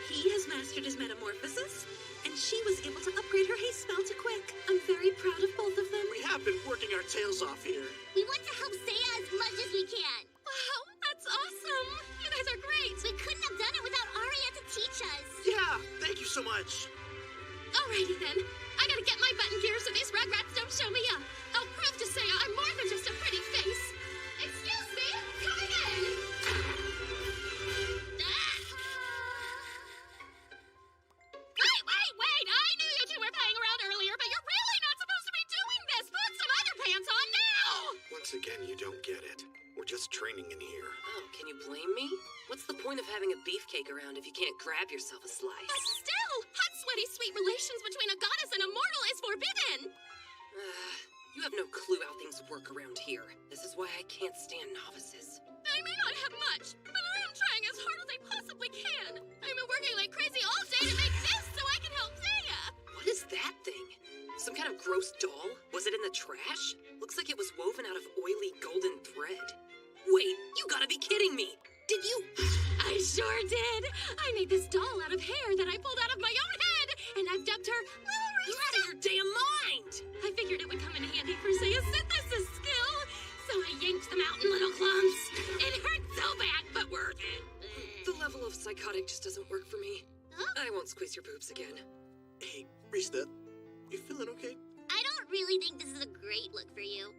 He has mastered his metamorphosis, and she was able to upgrade her haste spell to quick. I'm very proud of both of them. We have been working our tails off here. We want to help Saya as much as we can. Wow, that's awesome! You guys are great! We couldn't have done it without Arya to teach us. Yeah, thank you so much. Alrighty then. I gotta get my button gear so these rugrats don't show me up. I'll prove to Saya I'm more than just a pretty face. Excuse me, coming in! Wait! I knew you two were playing around earlier, but you're really not supposed to be doing this! Put some other pants on now! Once again, you don't get it. We're just training in here. Oh, can you blame me? What's the point of having a beefcake around if you can't grab yourself a slice? But still, hot, sweaty, sweet relations between a goddess and a mortal is forbidden! You have no clue how things work around here. This is why I can't stand novices. I may not have much, but I am trying as hard as I possibly can. I've been working like crazy all day to make this so I can help Saya! What is that thing? Some kind of gross doll? Was it in the trash? Looks like it was woven out of oily golden thread. Wait, you gotta be kidding me! Did you? I sure did! I made this doll out of hair that I pulled out of my own head, and I've dubbed her Little Rista! You're out of your damn mind! I figured it would come in handy for Saya's synthesis skill, so I yanked them out in little clumps. It hurt so bad, but worth it. The level of psychotic just doesn't work for me. Huh? I won't squeeze your boobs again. Hey, Rista, you feeling okay? I don't really think this is a great look for you.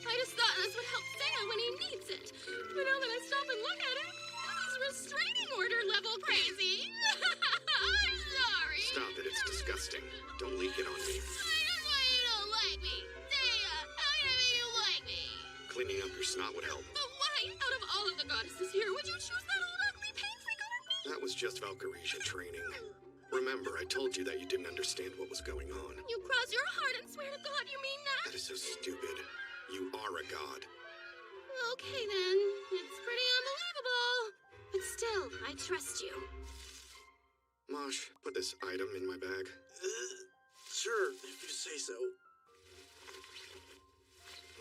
I just thought this would help Saya when he needs it. But now that I stop and look at it, this is restraining order level crazy. I'm sorry. Stop it, it's disgusting. Don't leak it on me. I just why you don't like me. Saya, how can I make you like me? Cleaning up your snot would help. But why, out of all of the goddesses here, would you choose that old ugly pain-freak over me? That was just Valkyria training. Remember, I told you that you didn't understand what was going on. You cross your heart and swear to God you mean that? That is so stupid. You are a god. Okay then, it's pretty unbelievable. But still, I trust you. Mosh, put this item in my bag. Sure, if you say so.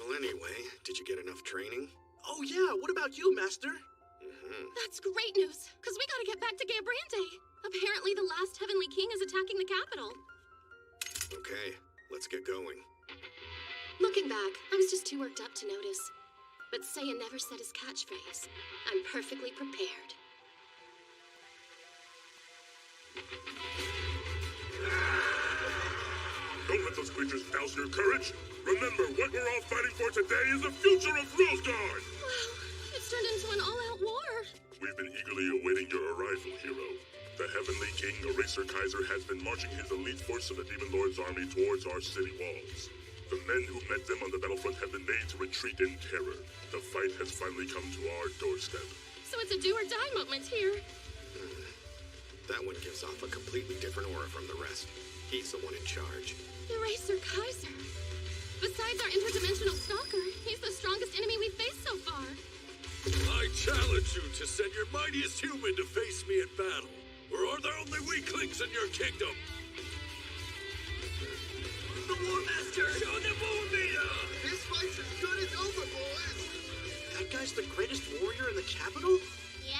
Well, anyway, did you get enough training? Oh yeah, what about you, Master? That's great news, because we gotta get back to Geabrande. Apparently the last Heavenly King is attacking the capital. Okay, let's get going. Looking back, I was just too worked up to notice. But Seiya never said his catchphrase. I'm perfectly prepared. Don't let those creatures douse your courage. Remember, what we're all fighting for today is the future of Rosegard! Wow, it's turned into an all-out war. We've been eagerly awaiting your arrival, hero. The Heavenly King, Eraser Kaiser, has been marching his elite force of the Demon Lord's army towards our city walls. The men who met them on the battlefront have been made to retreat in terror. The fight has finally come to our doorstep. So it's a do-or-die moment here. That one gives off a completely different aura from the rest. He's the one in charge. Eraser Kaiser. Besides our interdimensional stalker, he's the strongest enemy we've faced so far. I challenge you to send your mightiest human to face me in battle. Or are there only weaklings in your kingdom? The War Master! Show them more meter! This fight's as good as over, boys! That guy's the greatest warrior in the capital? Yeah,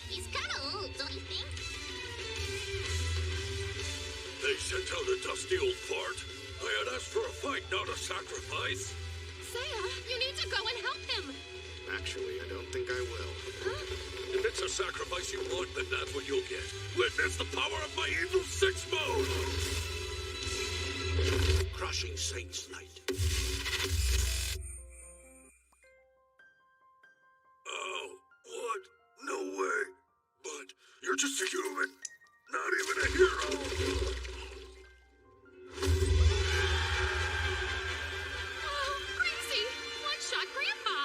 he's kinda old, don't you think? They sent out a dusty old fart. I had asked for a fight, not a sacrifice. Seiya, you need to go and help him. Actually, I don't think I will. If it's a sacrifice you want, then that's what you'll get. Witness the power of my evil six mode! Crushing Saint's Light. Oh, what? No way. But you're just a human, not even a hero. Oh, crazy! One-shot Grandpa!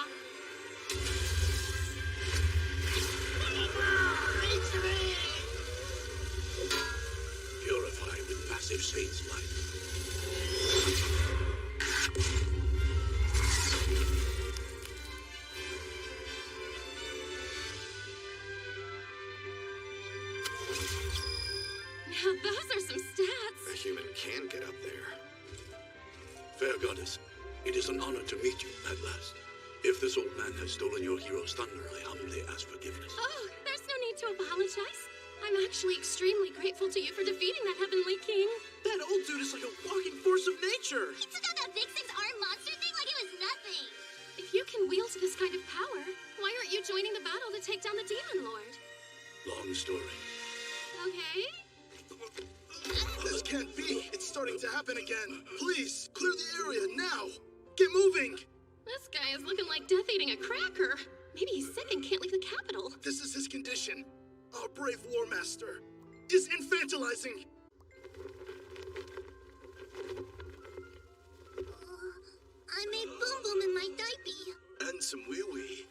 Purify with massive Saint's Light. Now those are some stats. A human can get up there. Fair goddess, it is an honor to meet you at last. If this old man has stolen your hero's thunder, I humbly ask forgiveness. Oh, there's no need to apologize. I'm actually extremely grateful to you for defeating that Heavenly King. That old dude is like a walking force of nature! He took out that big six-armed monster thing like it was nothing! If you can wield this kind of power, why aren't you joining the battle to take down the Demon Lord? Long story. Okay. This can't be! It's starting to happen again! Please, clear the area now! Get moving! This guy is looking like Death eating a cracker. Maybe he's sick and can't leave the capital. This is his condition. Our brave War Master is infantilizing! I made Boom Boom in my diaper. And some wee-wee.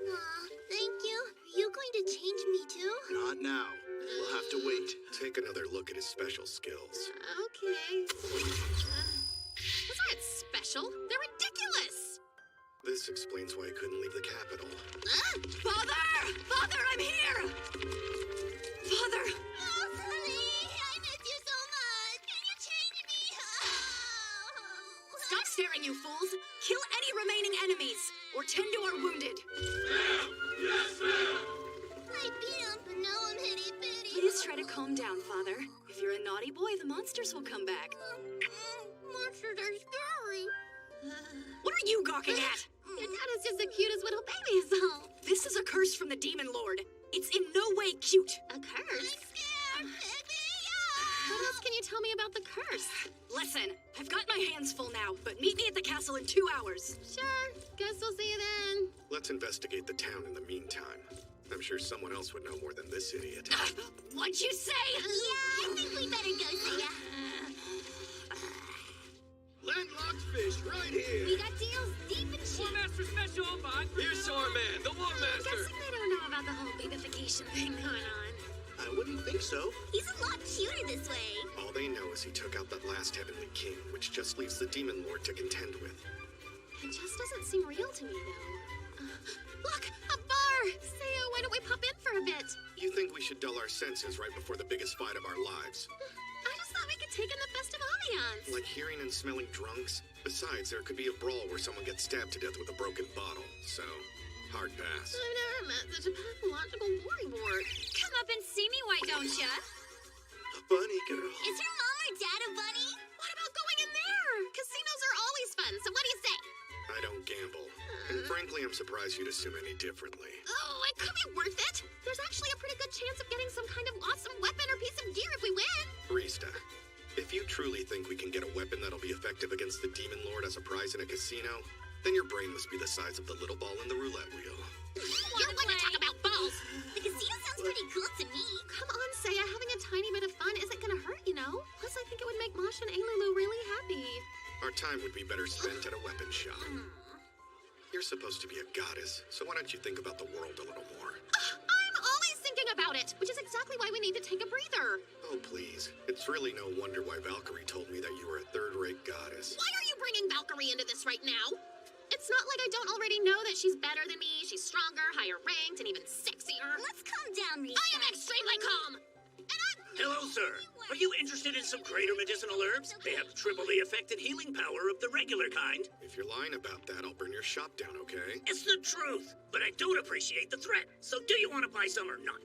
Aw, thank you. Are you going to change me too? Not now. We'll have to wait. Take another look at his special skills. Okay. Those aren't special. They're ridiculous. This explains why he couldn't leave the capital. Father! Father, I'm here! Father! Oh, honey, I miss you so much. Can you change me? Oh. Stop staring, you fools! Kill any remaining enemies, or tend to our wounded. Ma'am! Yes, ma'am! I beat him, but now I'm hitty-bitty. Please try to calm down, Father. If you're a naughty boy, the monsters will come back. Monsters are scary. What are you gawking at? Your dad is just the cutest little baby is all. This is a curse from the Demon Lord. It's in no way cute. A curse? I'm scared. Pick me What else can you tell me about the curse? Listen, I've got my hands full now, but meet me at the castle in 2 hours. Sure. Guess we'll see you then. Let's investigate the town in the meantime. I'm sure someone else would know more than this idiot. What'd you say? Yeah, I think we better go, Seiya. Landlocked fish right here! We got deals deep in shit. War Master Special, Bond. Here's Starman, the War Master. Guessing they don't know about the whole babification thing going on. I wouldn't think so. He's a lot cuter this way. All they know is he took out that last Heavenly King, which just leaves the Demon Lord to contend with. It just doesn't seem real to me, though. Look, a bar! Seiya, why don't we pop in for a bit? You think we should dull our senses right before the biggest fight of our lives? I just thought we could take in the festive ambiance. Like hearing and smelling drunks? Besides, there could be a brawl where someone gets stabbed to death with a broken bottle. So, hard pass. I've never met such a pathological worrywart. Come up and see me, why don't ya? A bunny girl. Is your mom or dad a bunny? What about going in there? Casinos are always fun, so what do you say? Honestly, I'm surprised you'd assume any differently. Oh, it could be worth it. There's actually a pretty good chance of getting some kind of awesome weapon or piece of gear if we win. Rista, if you truly think we can get a weapon that'll be effective against the Demon Lord as a prize in a casino, then your brain must be the size of the little ball in the roulette wheel. You don't want to talk about balls. The casino sounds pretty cool to me. Come on, Seiya. Having a tiny bit of fun isn't gonna hurt, you know? Plus, I think it would make Mosh and Alulu really happy. Our time would be better spent at a weapon shop. You're supposed to be a goddess, so why don't you think about the world a little more? I'm always thinking about it, which is exactly why we need to take a breather. Oh, please. It's really no wonder why Valkyrie told me that you were a third-rate goddess. Why are you bringing Valkyrie into this right now? It's not like I don't already know that she's better than me. She's stronger, higher ranked, and even sexier. Let's calm down, Risa. I am extremely calm. Hello, sir. Are you interested in some greater medicinal herbs? They have triple the effect and healing power of the regular kind. If you're lying about that, I'll burn your shop down, okay? It's the truth, but I don't appreciate the threat. So do you want to buy some or not?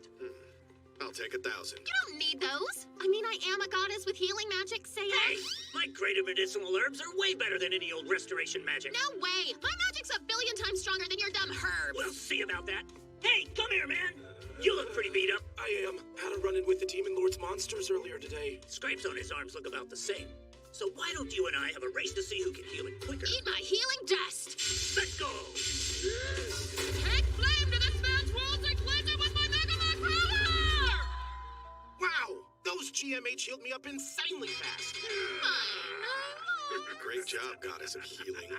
I'll take 1,000. You don't need those. I mean, I am a goddess with healing magic, Seiya. Hey, my greater medicinal herbs are way better than any old restoration magic. No way. My magic's a billion times stronger than your dumb herbs. We'll see about that. Hey, come here, man. You look pretty beat up. I am. Had a run-in with the Demon Lord's monsters earlier today. Scrapes on his arms look about the same. So why don't you and I have a race to see who can heal it quicker? Eat my healing dust. Let's go. Take flame to this man's wounds and cleanse it with my Megamon power! Wow! Those GMH healed me up insanely fast. Great job, goddess of healing.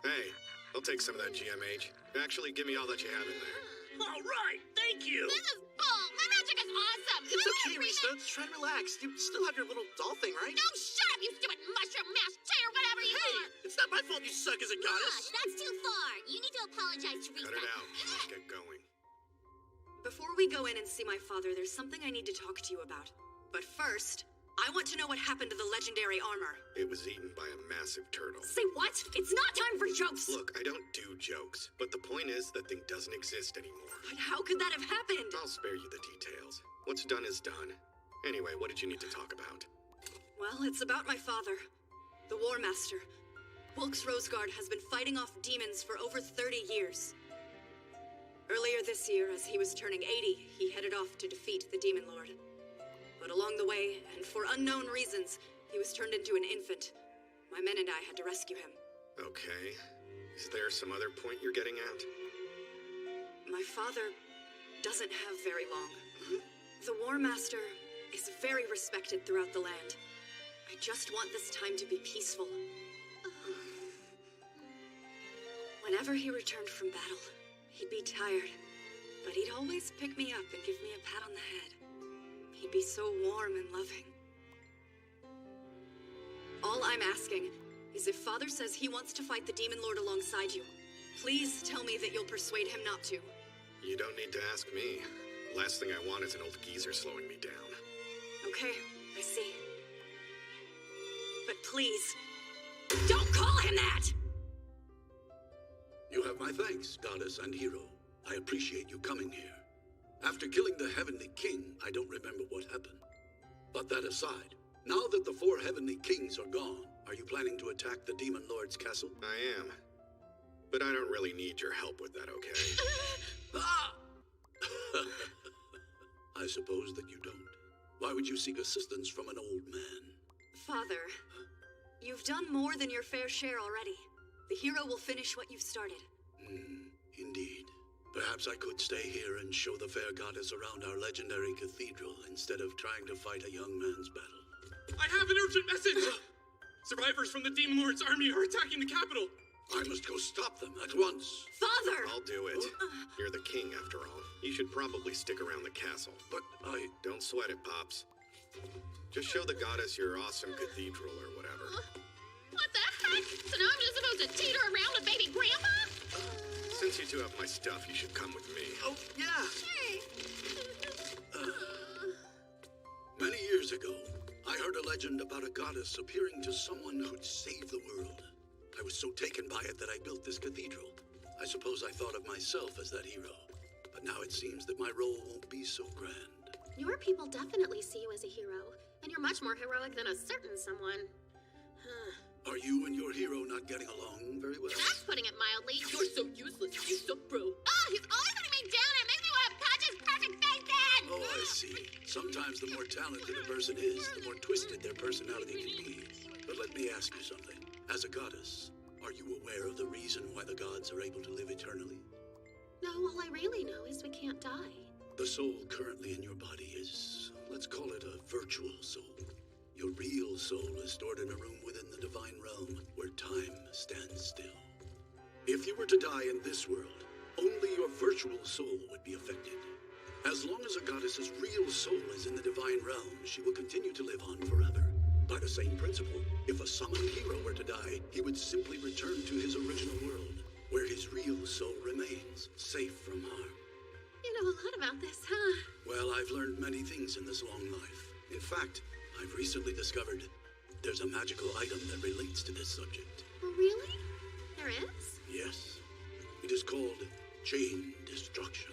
Hey, I'll take some of that GMH. Actually, give me all that you have in there. All right, thank you. This is bull. My magic is awesome. It's okay, Rista. Just try to relax. You still have your little doll thing, right? No, shut up, you stupid mushroom mash chair, whatever you are. It's not my fault you suck as a goddess. That's too far. You need to apologize to Risa. Cut it out. Let's get going. Before we go in and see my father, there's something I need to talk to you about. But first, I want to know what happened to the legendary armor. It was eaten by a massive turtle. Say what? It's not time for jokes! Look, I don't do jokes, but the point is that thing doesn't exist anymore. But how could that have happened? I'll spare you the details. What's done is done. Anyway, what did you need to talk about? Well, it's about my father, the War Master. Wilkes Roseguard has been fighting off demons for over 30 years. Earlier this year, as he was turning 80, he headed off to defeat the Demon Lord. But along the way, and for unknown reasons, he was turned into an infant. My men and I had to rescue him. Okay. Is there some other point you're getting at? My father doesn't have very long. The War Master is very respected throughout the land. I just want this time to be peaceful. Whenever he returned from battle, he'd be tired, but he'd always pick me up and give me a pat on the head. He'd be so warm and loving. All I'm asking is if Father says he wants to fight the Demon Lord alongside you, please tell me that you'll persuade him not to. You don't need to ask me. Last thing I want is an old geezer slowing me down. Okay, I see. But please, don't call him that! You have my thanks, goddess and hero. I appreciate you coming here. After killing the Heavenly King, I don't remember what happened. But that aside, now that the 4 Heavenly Kings are gone, are you planning to attack the Demon Lord's castle? I am. But I don't really need your help with that, okay? I suppose that you don't. Why would you seek assistance from an old man? Father, you've done more than your fair share already. The hero will finish what you've started. Indeed. Perhaps I could stay here and show the fair goddess around our legendary cathedral instead of trying to fight a young man's battle. I have an urgent message! Survivors from the Demon Lord's army are attacking the capital! I must go stop them at once. Father! I'll do it. You're the king, after all. You should probably stick around the castle. But I... Don't sweat it, Pops. Just show the goddess your awesome cathedral or whatever. What the heck? So now I'm just supposed to teeter around with baby grandpa? Since you two have my stuff, you should come with me. Oh, yeah. Many years ago, I heard a legend about a goddess appearing to someone who'd save the world. I was so taken by it that I built this cathedral. I suppose I thought of myself as that hero. But now it seems that my role won't be so grand. Your people definitely see you as a hero, and you're much more heroic than a certain someone. Are you and your hero not getting along very well? That's putting it mildly. You're so useless, you suck, bro. Oh, he's always letting me down and it makes me want to punch his perfect face in! Oh, I see. Sometimes the more talented a person is, the more twisted their personality can be. But let me ask you something. As a goddess, are you aware of the reason why the gods are able to live eternally? No, all I really know is we can't die. The soul currently in your body is, let's call it a virtual soul. Your real soul is stored in a room within the divine realm where time stands still. If you were to die in this world, only your virtual soul would be affected. As long as a goddess's real soul is in the divine realm, she will continue to live on forever. By the same principle, if a summoned hero were to die, he would simply return to his original world, where his real soul remains, safe from harm. You know a lot about this, huh? Well, I've learned many things in this long life. In fact, I've recently discovered there's a magical item that relates to this subject. Oh, really? There is? Yes. It is called Chain Destruction.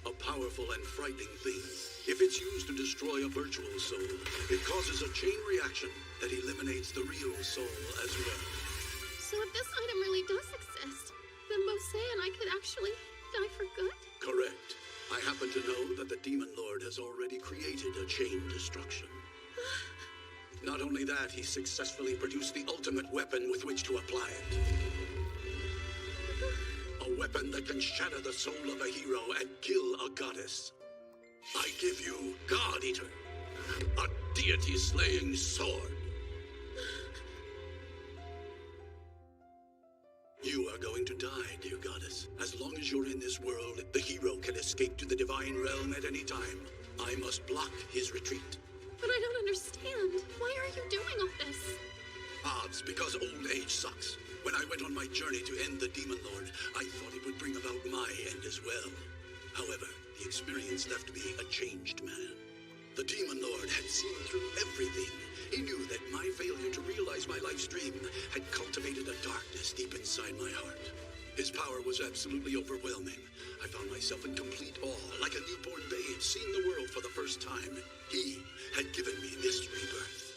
A powerful and frightening thing. If it's used to destroy a virtual soul, it causes a chain reaction that eliminates the real soul as well. So if this item really does exist, then Mosea and I could actually die for good? Correct. I happen to know that the Demon Lord has already created a chain destruction. Not only that, he successfully produced the ultimate weapon with which to apply it. A weapon that can shatter the soul of a hero and kill a goddess. I give you God Eater, a deity-slaying sword. You are going to die, dear goddess. As long as you're in this world, the hero can escape to the divine realm at any time. I must block his retreat. But I don't understand. Why are you doing all this? Odds, because old age sucks. When I went on my journey to end the Demon Lord, I thought it would bring about my end as well. However, the experience left me a changed man. The Demon Lord had seen through everything. He knew that my failure to realize my life's dream had cultivated a darkness deep inside my heart. His power was absolutely overwhelming. I found myself in complete awe, like a newborn babe seeing the world for the first time. He had given me this rebirth.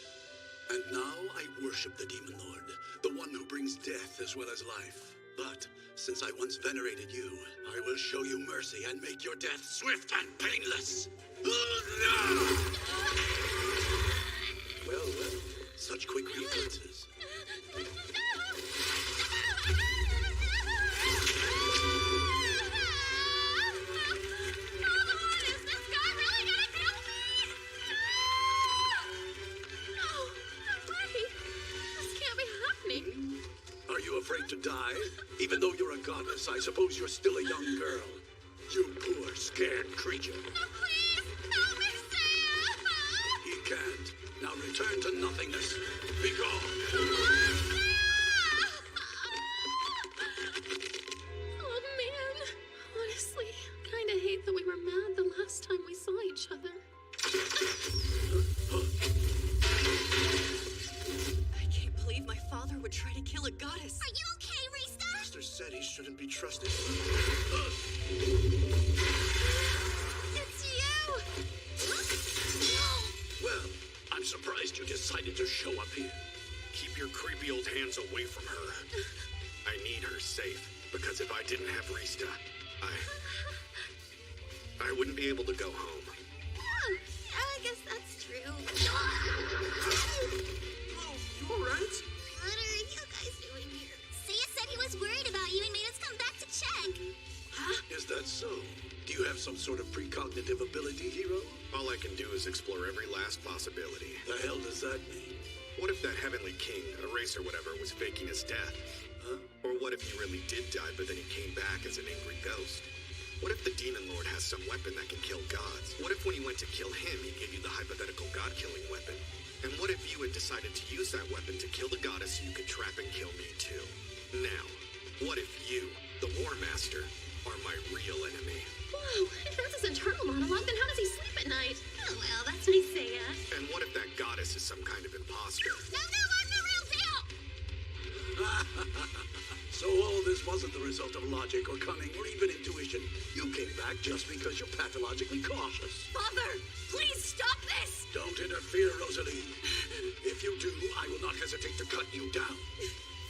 And now I worship the Demon Lord, the one who brings death as well as life. But since I once venerated you, I will show you mercy and make your death swift and painless. Well, such quick reflexes. Are you afraid to die? Even though you're a goddess, I suppose you're still a young girl. You poor, scared creature. No, please! Help me, Saya! He can't. Now return to nothingness. Be gone. Oh, man. Honestly, kinda hate that we were mad the last time we saw each other. I can't believe my father would try to kill a goddess. Are you okay, Rista? Master said he shouldn't be trusted. It's you! Well, I'm surprised you decided to show up here. Keep your creepy old hands away from her. I need her safe, because if I didn't have Rista, I wouldn't be able to go home. Oh, I guess that's true. You alright? What are you guys doing here? Saya said he was worried about you and made us come back to check. Huh? Is that so? Do you have some sort of precognitive ability, hero? All I can do is explore every last possibility. The hell does that mean? What if that Heavenly King, Eraser whatever, was faking his death? Huh? Or what if he really did die, but then he came back as an angry ghost? What if the Demon Lord has some weapon that can kill gods? What if when you went to kill him, he gave you the hypothetical god-killing weapon? And what if you had decided to use that weapon to kill the goddess so you could trap and kill me too? Now, what if you, the War Master, are my real enemy? Whoa, if that's his internal monologue, then how does he sleep at night? Oh, well, that's nice, Saya. And what if that goddess is some kind of imposter? No, I'm the real deal! So all this wasn't the result of logic or cunning or even intuition. You came back just because you're pathologically cautious. Father, please stop this! Don't interfere, Rosalie. If you do, I will not hesitate to cut you down.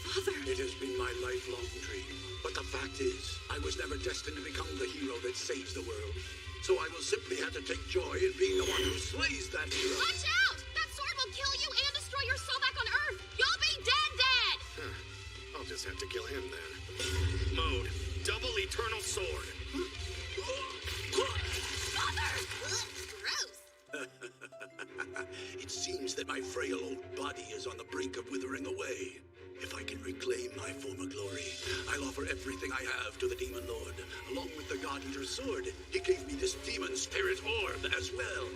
Father! It has been my lifelong dream. But the fact is, I was never destined to become the hero that saves the world. So I will simply have to take joy in being the one who slays that hero. Watch out! That sword will kill you and destroy your soul back on Earth! You'll be dead! Huh. I'll just have to kill him then. Mode, double eternal sword. Father! Gross! It seems that my frail old body is on the brink of withering away. If I can reclaim my former glory, I'll offer everything I have to the Demon Lord. Along with the God Eater's sword, he gave me this Demon Spirit Orb as well.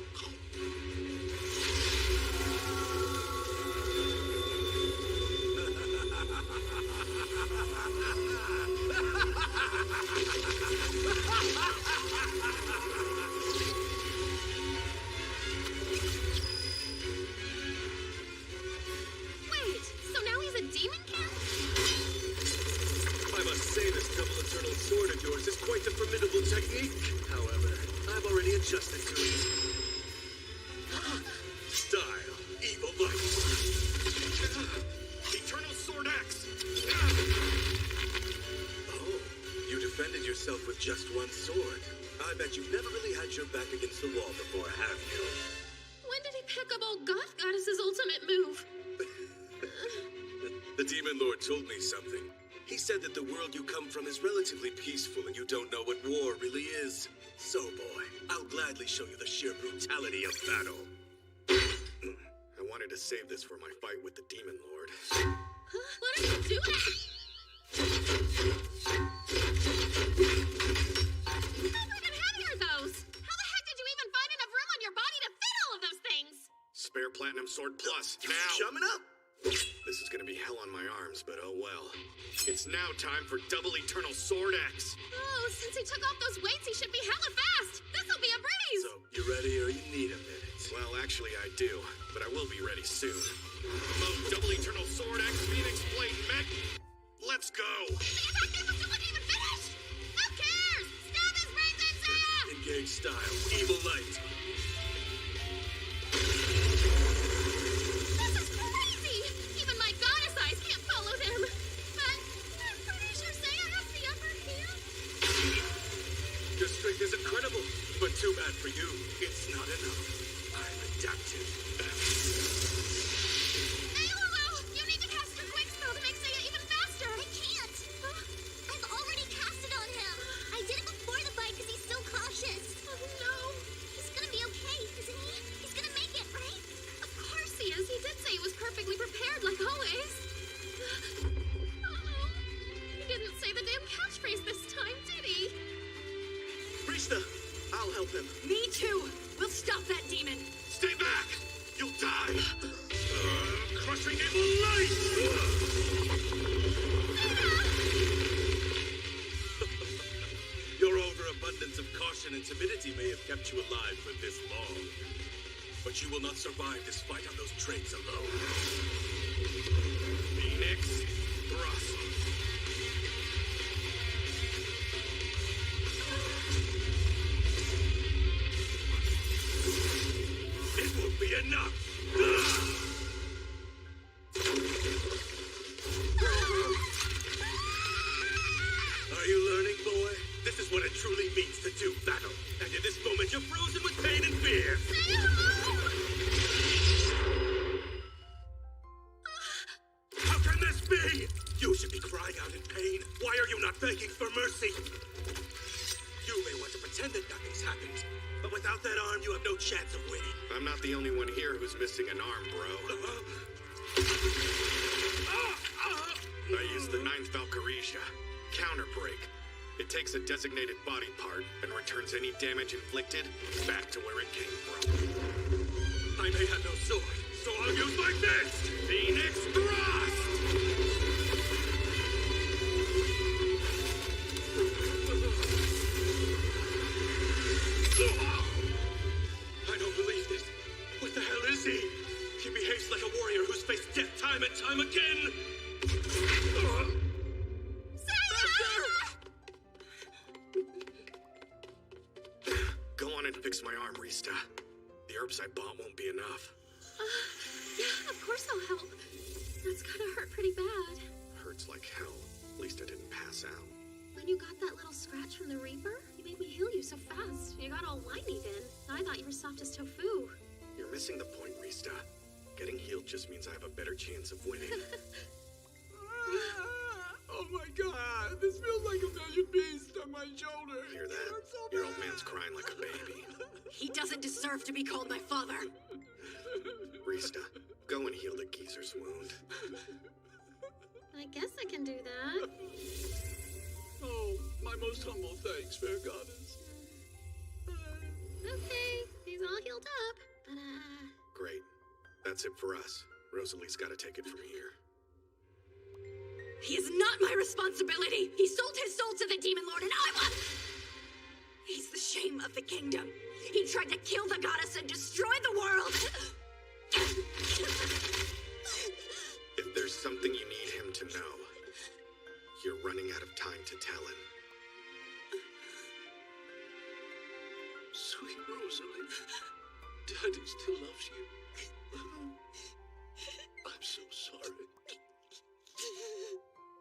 Wait, so now he's a demon cat? I must say this double eternal sword of yours is quite a formidable technique. However, I've already adjusted to it. Style, evil light. Eternal Sword Axe! Oh, you defended yourself with just one sword. I bet you've never really had your back against the wall before, have you? When did he pick up old Goth Goddess's ultimate move? The Demon Lord told me something. He said that the world you come from is relatively peaceful and you don't know what war really is. So, boy, I'll gladly show you the sheer brutality of battle. I wanted to save this for my fight with the Demon Lord. What are you doing? How freaking heavy are those? How the heck did you even find enough room on your body to fit all of those things? Spare Platinum Sword Plus, now! Chumming up! This is gonna be hell on my arms, but oh well. It's now time for double Eternal Sword Axe. Oh, since he took off those weights, he should be hella fast. This'll be a breeze. So, you ready or you need a minute? Well, actually I do, but I will be ready soon. Mode double Eternal Sword Axe Phoenix Blade Mech. Let's go! The attack sequence wasn't even finished! Who cares? Stab his brains in, Seiya! Engage style, evil light. This is crazy! Even my goddess eyes can't follow them. But I'm pretty sure Seiya has the upper hand. Your strength is incredible, but too bad for you. It's not enough. I'm adapted. Hey, Lulu! You need to cast your quick spell to make Seiya even faster! I can't! I've already cast it on him! I did it before the fight because he's so cautious. Oh no! He's gonna be okay, isn't he? He's gonna make it, right? Of course he is. He did say he was perfectly prepared, like always. Uh-oh. He didn't say the damn catchphrase this time, did he? Rishta, I'll help him. Me too! We'll stop that demon! Stay back! You'll die! Crushing evil light! Your overabundance of caution and timidity may have kept you alive for this long. But you will not survive this fight on those traits alone. Phoenix Thrust. It won't be enough! Are you learning, boy? This is what it truly means to do battle. And in this moment, you're frozen with pain and fear. How can this be? You should be crying out in pain. Why are you not begging for mercy? You may want to pretend that nothing's happened, but without that arm, you have no chance of winning. I'm not the only one here who's missing an arm, bro. I used the 9th Valkyria. Counter Break. It takes a designated body part and returns any damage inflicted back to where it came from. I may have no sword, so I'll use my fist! Phoenix Thrust! I don't believe this. What the hell is he? He behaves like a warrior who's faced death time and time again. Go on and fix my arm, Rista. The herbs I bought won't be enough. Yeah, of course I'll help. That's gotta hurt pretty bad. Hurts like hell. At least I didn't pass out. When you got that little scratch from the Reaper, you made me heal you so fast. You got all whiny then. I thought you were soft as tofu. You're missing the point, Rista. Getting healed just means I have a better chance of winning. Oh my god, this feels like a million bees on my shoulder. Hear that? Your old man's crying like a baby. He doesn't deserve to be called my father. Rista, go and heal the geezer's wound. I guess I can do that. Oh, my most humble thanks, fair goddess. Okay, he's all healed up, but Great. That's it for us. Rosalie's gotta take it from here. He is not my responsibility. He sold his soul to the Demon Lord and I want... He's the shame of the kingdom. He tried to kill the goddess and destroy the world. If there's something you need him to know, you're running out of time to tell him. Sweet Rosalie, Daddy still loves you. I'm so sorry.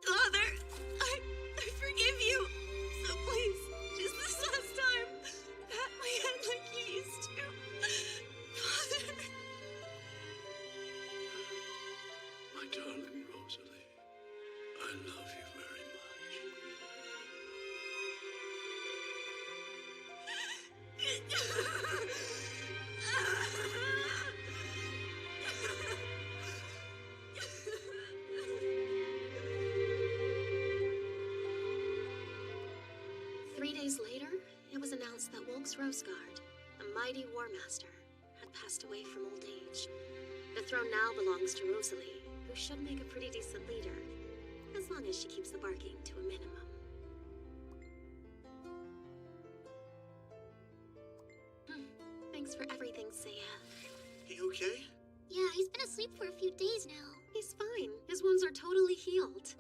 Father, I forgive you. So please, just this last time, pat my head like you used to. Father. My darling Rosalie, I love you very much. 3 days later, it was announced that Wolks Rosegard, a mighty war master, had passed away from old age. The throne now belongs to Rosalie, who should make a pretty decent leader, as long as she keeps the barking to a minimum. Thanks for everything, Seiya. He okay? Yeah, he's been asleep for a few days now. He's fine. His wounds are totally healed.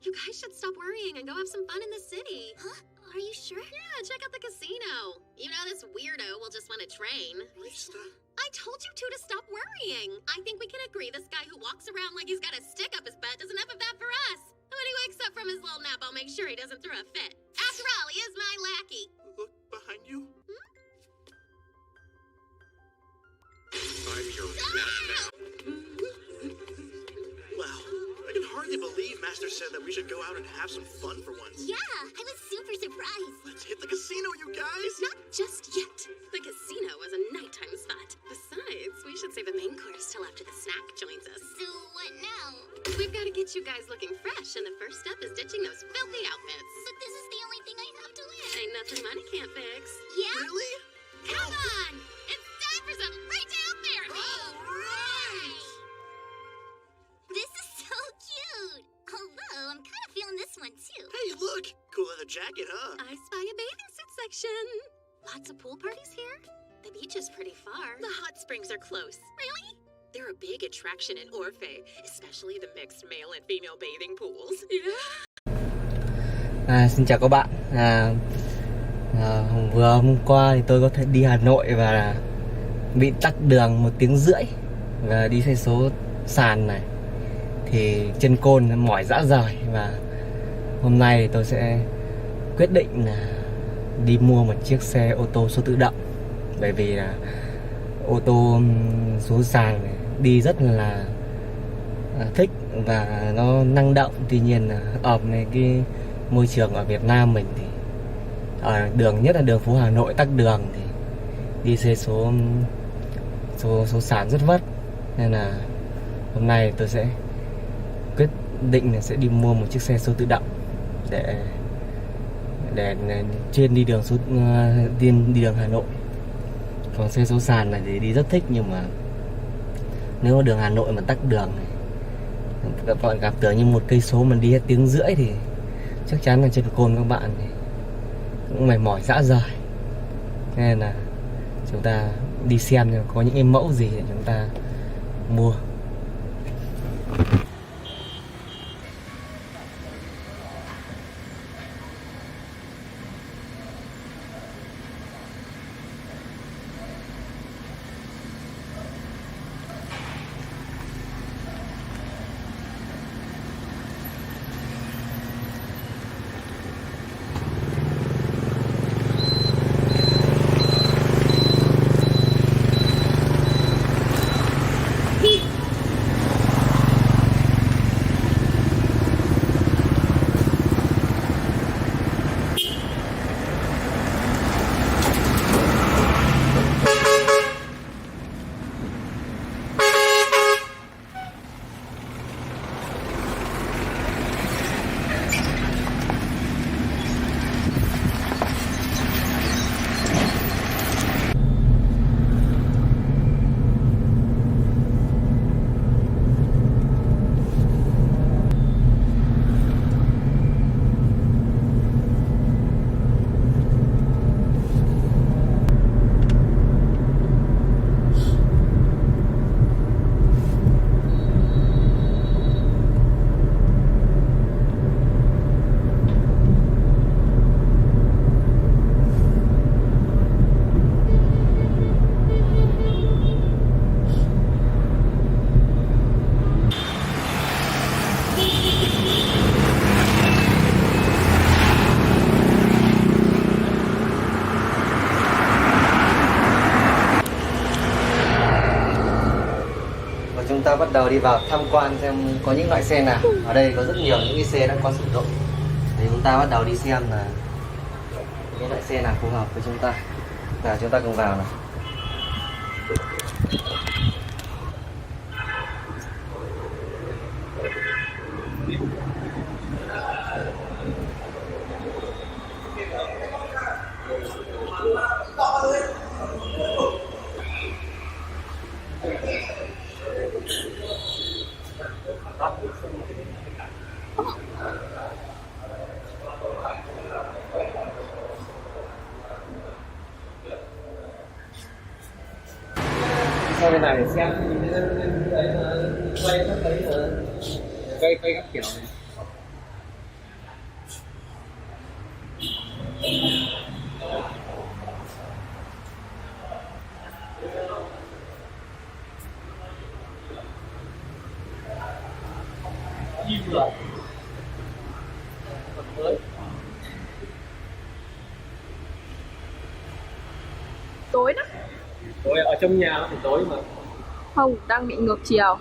You guys should stop worrying and go have some fun in the city. Huh? Are you sure? Yeah, check out the casino. You know this weirdo will just want to train. Rista? I told you two to stop worrying. I think we can agree this guy who walks around like he's got a stick up his butt doesn't have a bet for us. When he wakes up from his little nap, I'll make sure he doesn't throw a fit. After all, he is my lackey. Look behind you. I'm your master. Wow, I can hardly believe Master said that we should go out and have some fun for once. Yeah, I was super surprised. Let's hit the casino, you guys! Not just yet. The casino is a nighttime spot. Besides, we should save the main course till after the snack joins us. So what now? We've got to get you guys looking fresh, and the first step is ditching those filthy outfits. But this is the only thing I have to wear. Ain't nothing money can't fix. Yeah? Really? Come on! It's time for some retail therapy! Alright! This is so cute! Although, I'm kind of feeling this one too. Hey, look! Cool leather jacket, huh? I spy a bathing suit section. Lots of pool parties here? The beach is pretty far. The hot springs are close. Really? They're a big attraction in Orphe, especially the mixed male and female bathing pools. Yeah. Xin chào các bạn. Vừa hôm qua thì tôi có thể đi Hà Nội và bị tắc đường 1 tiếng rưỡi và đi xe số sàn này thì chân côn nó mỏi rã rời, và hôm nay tôi sẽ quyết định là đi mua một chiếc xe ô tô số tự động, bởi vì là ô tô số sàn này đi rất là thích và nó năng động. Tuy nhiên là ở cái môi trường ở Việt Nam mình thì ở đường, nhất là đường phố Hà Nội tắc đường thì đi xe số sàn rất vất, nên là hôm nay tôi sẽ quyết định là sẽ đi mua một chiếc xe số tự động để chuyên đi đường đi đường Hà Nội. Còn xe số sàn này thì đi rất thích, nhưng mà nếu mà đường Hà Nội mà tắc đường này, các bạn gặp tưởng như 1 cây số mình đi hết tiếng rưỡi thì chắc chắn là chân côn các bạn thì cũng mệt mỏi rã rời. Nên là chúng ta đi xem có những cái mẫu gì để chúng ta mua. bắt đầu đi vào tham quan xem có những loại xe nào. Ở đây có rất nhiều những cái xe đã có sử dụng. Thì chúng ta bắt đầu đi xem là những loại xe nào phù hợp với chúng ta. Nào chúng ta cùng vào nào. Sau bên này để xem quay các cái quay các kiểu này. Tối đó. Tối ở trong nhà nó phải tối mà. Không, đang bị ngược chiều.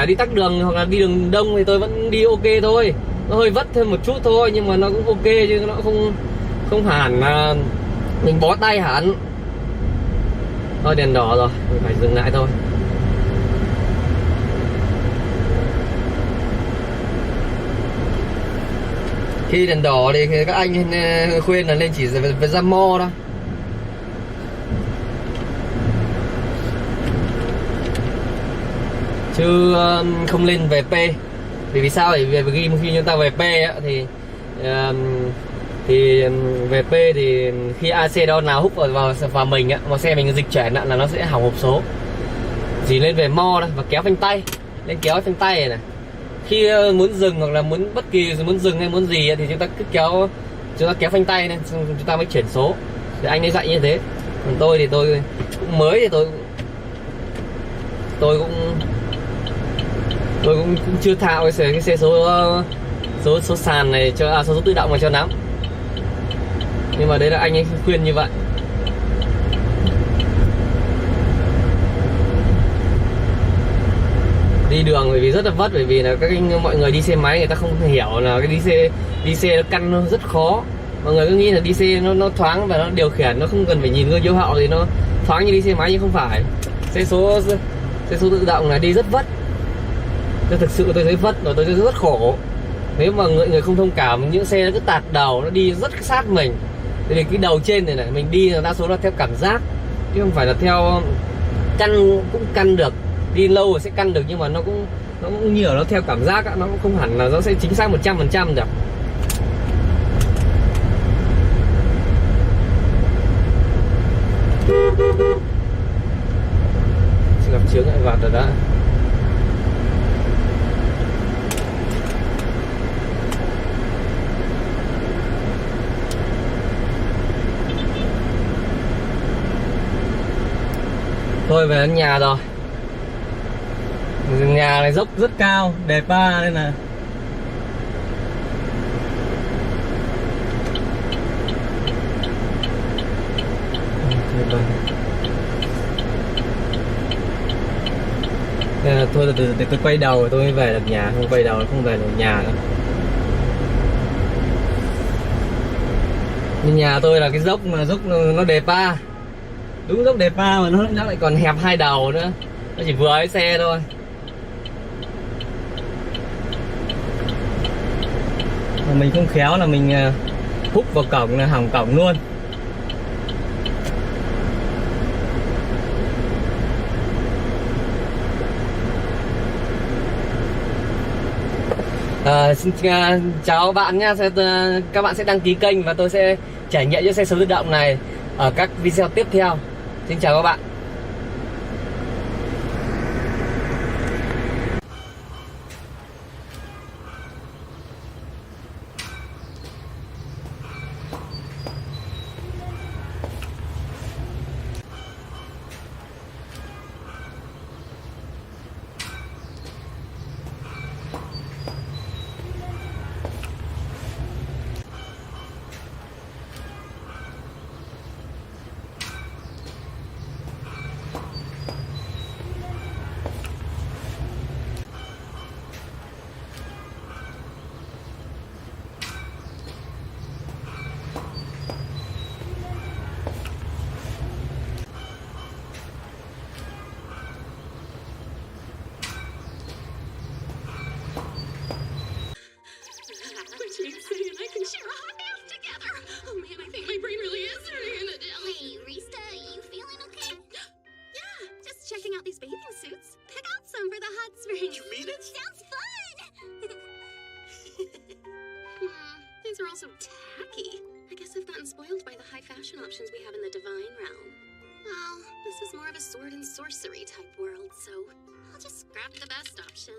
Đi tắc đường hoặc là đi đường đông thì tôi vẫn đi ok thôi. Nó hơi vất thêm một chút thôi nhưng mà nó cũng ok chứ nó không hẳn là mình bó tay hẳn. Thôi đèn đỏ rồi, mình phải dừng lại thôi. Khi đèn đỏ thì các anh khuyên là nên chỉ về ra mo đó. Chứ không lên về P. Vì sao? Bởi vì khi chúng ta về P á, thì về P thì khi AC đó nào hút vào mình á, vào xe mình dịch chuyển á, là nó sẽ hỏng hộp số. Chỉ lên về mo đó và kéo phanh tay, lên kéo phanh tay này, này. Khi muốn dừng hoặc là bất kỳ muốn dừng hay muốn gì thì chúng ta cứ kéo phanh tay lên, chúng ta mới chuyển số. Thì anh ấy dạy như thế. Còn tôi thì tôi cũng mới thì tôi cũng chưa thạo cái xe số sàn này cho số tự động mà cho lắm. Nhưng mà đấy là anh ấy khuyên như vậy. Đi đường bởi vì rất là vất, bởi vì là mọi người đi xe máy người ta không hiểu là cái đi xe nó căn nó rất khó. Mọi người cứ nghĩ là đi xe nó thoáng và nó điều khiển nó không cần phải nhìn gương chiếu hậu thì nó thoáng như đi xe máy, nhưng không phải. Xe số tự động là đi rất vất. Thực sự tôi thấy vất và tôi thấy rất khổ. Nếu mà người không thông cảm, những xe nó cứ tạt đầu, nó đi rất sát mình. Tại vì cái đầu trên này mình đi là đa số là theo cảm giác chứ không phải là theo cũng căn được. Đi lâu rồi sẽ căn được nhưng mà nó cũng nhiều, nó theo cảm giác á, nó cũng không hẳn là nó sẽ chính xác 100% được. Gặp chướng ngại vật rồi đó. Thôi về đến nhà rồi. Nhà này dốc rất cao, đề pa nên là thôi để tôi quay đầu rồi tôi mới về được nhà, không quay đầu không về được nhà nữa. Nhưng nhà tôi là cái dốc mà dốc nó đề pa, đúng dốc đề pa mà nó lại còn hẹp hai đầu nữa, nó chỉ vừa cái xe thôi. Mà mình không khéo là mình hút vào cổng là hỏng cổng luôn. Xin chào các bạn nha. Các bạn sẽ đăng ký kênh và tôi sẽ trải nghiệm chiếc xe số tự động này ở các video tiếp theo. Xin chào các bạn. also tacky. I guess I've gotten spoiled by the high fashion options we have in the divine realm. Well, this is more of a sword and sorcery type world, so I'll just grab the best option.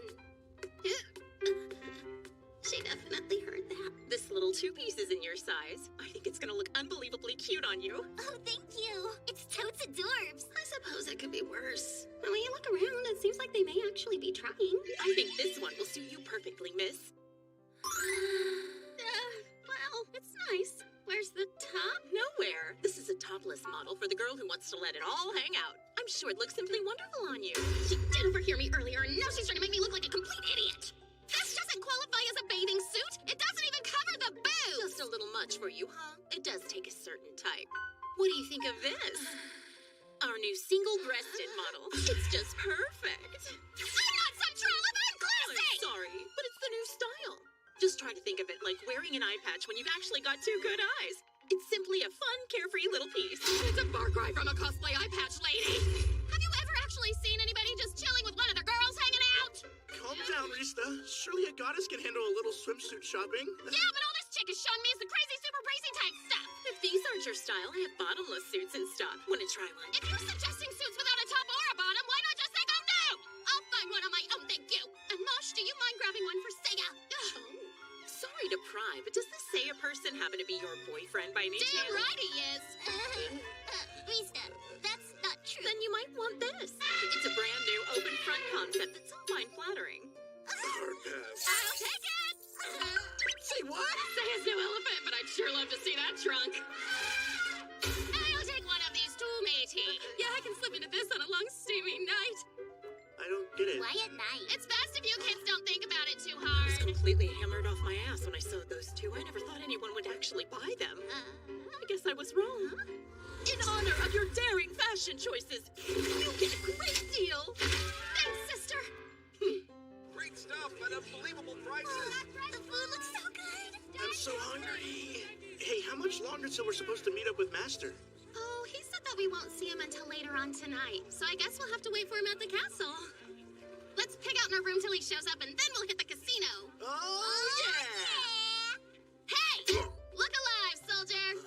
She definitely heard that. This little two-piece is in your size. I think it's gonna look unbelievably cute on you. Oh, thank you. It's totes adorbs. I suppose it could be worse. But when you look around, it seems like they may actually be trying. I think this one will suit you perfectly, miss. Well, it's nice. Where's the top? Nowhere. This is a topless model for the girl who wants to let it all hang out. I'm sure it looks simply wonderful on you. She did overhear me earlier, and now she's trying to make me look like a complete idiot. This doesn't qualify as a bathing suit. It doesn't even cover the boobs. Just a little much for you, huh? It does take a certain type. What do you think of this? Our new single-breasted model. It's just perfect. I'm not some troll, I'm classy! I'm sorry, but it's the new style. Just try to think of it like wearing an eye patch when you've actually got two good eyes. It's simply a fun, carefree little piece. It's a far cry from a cosplay eye patch lady. Have you ever actually seen anybody just chilling with one of the girls hanging out? Calm down, Rista. Surely a goddess can handle a little swimsuit shopping. Yeah, but all this chick is showing me is the crazy super brazy type stuff. If these aren't your style, I have bottomless suits in stock. Want to try one? If you're suggesting suits without a top or a bottom, why not just say go no? I'll find one on my own, thank you. And Mosh, do you mind grabbing one for Seiya? Sorry to pry, but does this Seiya person happen to be your boyfriend by any chance? Damn right he is. Rista, that's not true. Then you might want this. It's a brand new open front concept that some find flattering. Hard pass. I'll take it. Say what? Seiya's no elephant, but I'd sure love to see that trunk. I'll take one of these too, matey. Yeah, I can slip into this on a long, steamy night. I don't get it. Why at night? It's best if you kids don't think about it too I hard. was completely hammered off my ass when I saw those two. I never thought anyone would actually buy them. I guess I was wrong. In honor of your daring fashion choices, you get a great deal. Thanks, sister. Great stuff at unbelievable prices. The food looks so good. I'm so hungry. Hey, how much longer till we're supposed to meet up with Master? Oh, he said that we won't see him until later on tonight, so I guess we'll have to wait for him at the castle. Let's pig out in our room till he shows up, and then we'll hit the casino. Oh, yeah! Hey! Look alive, soldier!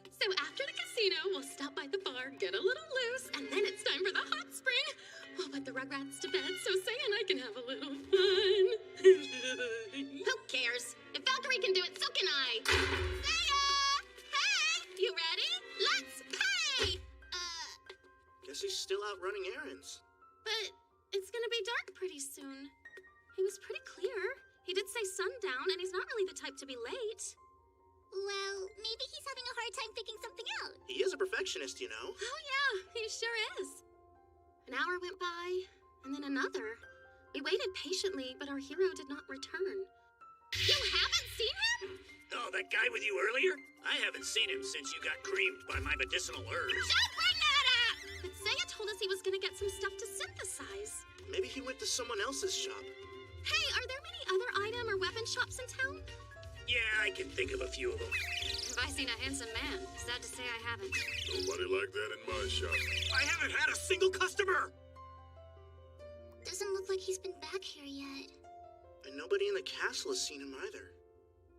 So after the casino, we'll stop by the bar, get a little loose, and then it's time for the hot spring. We'll put the Rugrats to bed so Seiya and I can have a little fun. Who cares? If Valkyrie can do it, so can I. Seiya! Hey! You ready? Let's pay! Guess he's still out running errands. But it's gonna be dark pretty soon. He was pretty clear. He did say sundown, and he's not really the type to be late. Well, maybe he's having a hard time figuring something out. He is a perfectionist, you know. Oh yeah, he sure is. An hour went by, and then another. We waited patiently, but our hero did not return. You haven't seen him? Oh, that guy with you earlier? I haven't seen him since you got creamed by my medicinal herbs. Don't bring that up! But Seiya told us he was gonna get some stuff to synthesize. Maybe he went to someone else's shop. Hey, are there many other item or weapon shops in town? Yeah, I can think of a few of them. Have I seen a handsome man? Sad to say I haven't. Nobody like that in my shop. I haven't had a single customer! Doesn't look like he's been back here yet. And nobody in the castle has seen him either.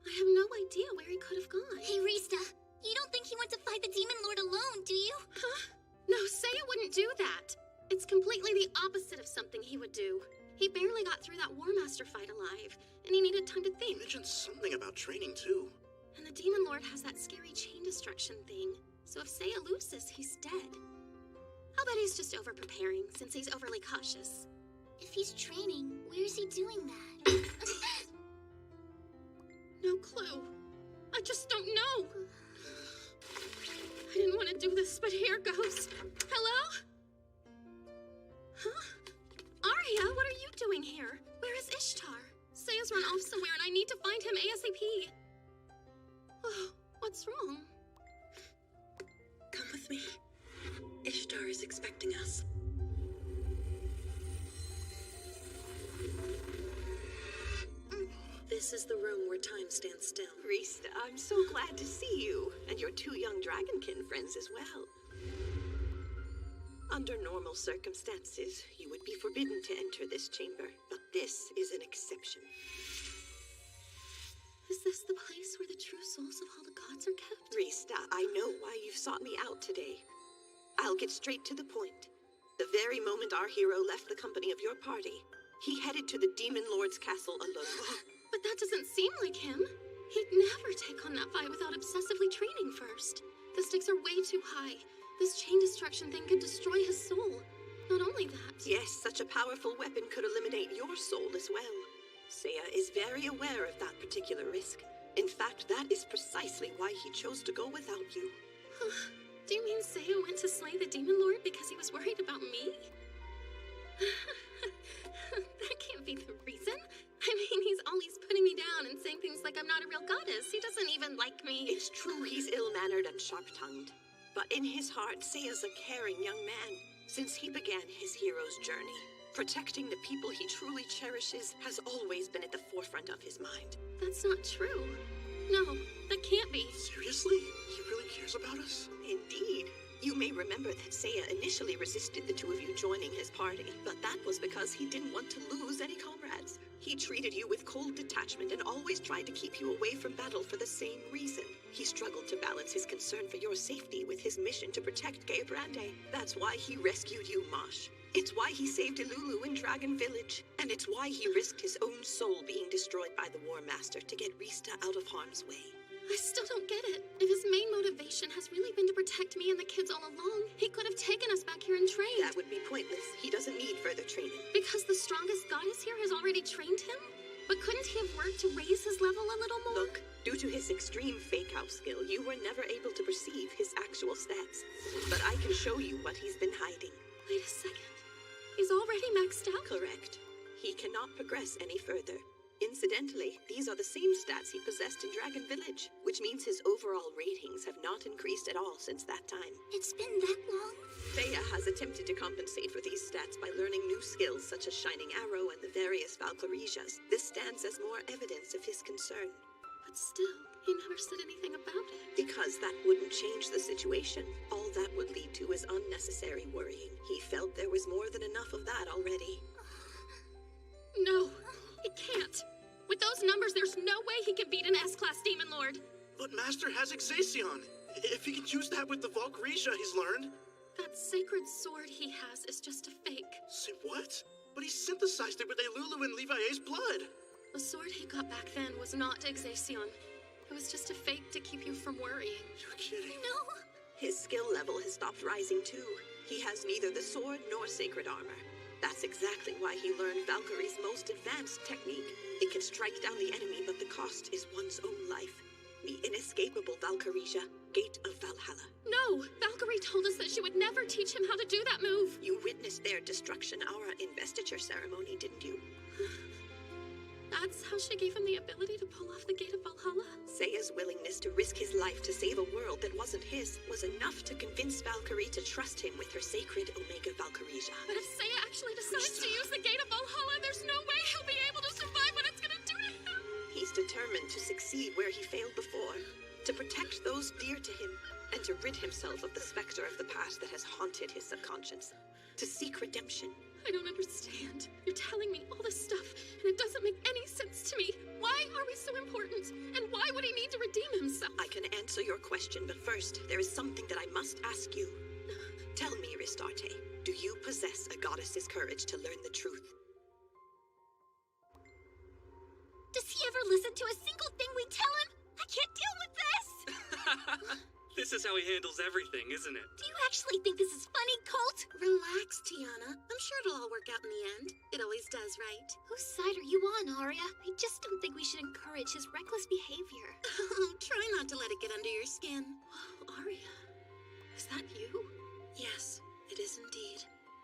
I have no idea where he could have gone. Hey, Rista, you don't think he went to fight the Demon Lord alone, do you? Huh? No, Seiya wouldn't do that. It's completely the opposite of something he would do. He barely got through that War Master fight alive, and he needed time to think. He mentioned something about training, too. And the Demon Lord has that scary chain destruction thing, so if Seiya loses, he's dead. I'll bet he's just over-preparing, since he's overly cautious. If he's training, where is he doing that? No clue. I just don't know. I didn't want to do this, but here goes. Hello? Huh? Arya, what are you doing here? Where is Ishtar? Seiya's run off somewhere and I need to find him ASAP. Oh, what's wrong? Come with me. Ishtar is expecting us. This is the room where time stands still. Rista, I'm so glad to see you, and your two young dragonkin friends as well. Under normal circumstances, you would be forbidden to enter this chamber, but this is an exception. Is this the place where the sought me out today. I'll get straight to the point. The very moment our hero left the company of your party, he headed to the Demon Lord's castle alone. But that doesn't seem like him. He'd never take on that fight without obsessively training first. The stakes are way too high. This chain destruction thing could destroy his soul. Not only that... Yes, such a powerful weapon could eliminate your soul as well. Seiya is very aware of that particular risk. In fact, that is precisely why he chose to go without you. Do you mean Seiya went to slay the Demon Lord because he was worried about me? That can't be the reason. I mean, he's always putting me down and saying things like I'm not a real goddess. He doesn't even like me. It's true he's ill-mannered and sharp-tongued. But in his heart, Seiya's a caring young man. Since he began his hero's journey, protecting the people he truly cherishes has always been at the forefront of his mind. That's not true. No, that can't be. Seriously? He really cares about us? Indeed. You may remember that Seiya initially resisted the two of you joining his party, but that was because he didn't want to lose any comrades. He treated you with cold detachment and always tried to keep you away from battle for the same reason. He struggled to balance his concern for your safety with his mission to protect Geobrande. That's why he rescued you, Mosh. It's why he saved Ilulu in Dragon Village. And it's why he risked his own soul being destroyed by the War Master to get Rista out of harm's way. I still don't get it. If his main motivation has really been to protect me and the kids all along, he could have taken us back here and trained. That would be pointless. He doesn't need further training. Because the strongest goddess here has already trained him? But couldn't he have worked to raise his level a little more? Look, due to his extreme fake-out skill, you were never able to perceive his actual stats. But I can show you what he's been hiding. Wait a second. He's already maxed out? Correct. He cannot progress any further. Incidentally, these are the same stats he possessed in Dragon Village, which means his overall ratings have not increased at all since that time. It's been that long? Seiya has attempted to compensate for these stats by learning new skills such as Shining Arrow and the various Valkyrisias. This stands as more evidence of his concern. But still, he never said anything about it. Because that wouldn't change the situation. All that would lead to is unnecessary worrying. He felt there was more than enough of that already. No, he can't. With those numbers, there's no way he can beat an S-Class Demon Lord. But Master has Exacion. If he can use that with the Valkyria he's learned... That sacred sword he has is just a fake. Say what? But he synthesized it with Ilulu and Levi's blood. The sword he got back then was not Exacion. It was just a fake to keep you from worrying. You're kidding. No. His skill level has stopped rising too. He has neither the sword nor sacred armor. That's exactly why he learned Valkyrie's most advanced technique. It can strike down the enemy, but the cost is one's own life. The inescapable Valkyria, Gate of Valhalla. No! Valkyrie told us that she would never teach him how to do that move. You witnessed their destruction aura investiture ceremony, didn't you? That's how she gave him the ability to pull off the Gate of Valhalla? Seiya's willingness to risk his life to save a world that wasn't his was enough to convince Valkyrie to trust him with her sacred Omega Valkyria. But if Seiya actually decides to use the Gate of Valhalla, there's no way he'll be able to survive what it's gonna do to him. He's determined to succeed where he failed before, to protect those dear to him, and to rid himself of the specter of the past that has haunted his subconscious. To seek redemption. I don't understand. You're telling me all this stuff, and it doesn't make any sense to me. Why are we so important? And why would he need to redeem himself? I can answer your question, but first, there is something that I must ask you. Tell me, Ristarte, do you possess a goddess's courage to learn the truth? Does he ever listen to a single thing we tell him? I can't deal with this! This is how he handles everything, isn't it? Do you actually think this is funny, Colt? Relax, Tiana. I'm sure it'll all work out in the end. It always does, right? Whose side are you on, Arya? I just don't think we should encourage his reckless behavior. Oh, try not to let it get under your skin. Whoa, Arya. Is that you? Yes, it is indeed.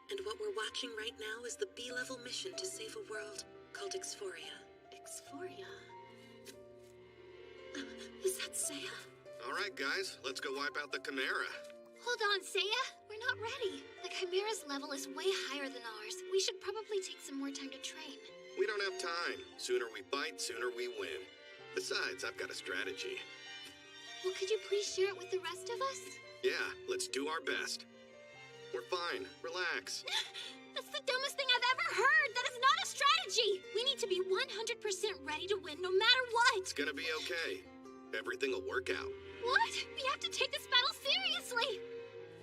And what we're watching right now is the B-level mission to save a world called Exphoria. Exphoria? Is that Seiya? All right, guys, let's go wipe out the Chimera. Hold on, Seiya. We're not ready. The Chimera's level is way higher than ours. We should probably take some more time to train. We don't have time. Sooner we bite, sooner we win. Besides, I've got a strategy. Well, could you please share it with the rest of us? Yeah, let's do our best. We're fine. Relax. That's the dumbest thing I've ever heard! That is not a strategy! We need to be 100% ready to win no matter what! It's gonna be okay. Everything will work out. What? We have to take this battle seriously!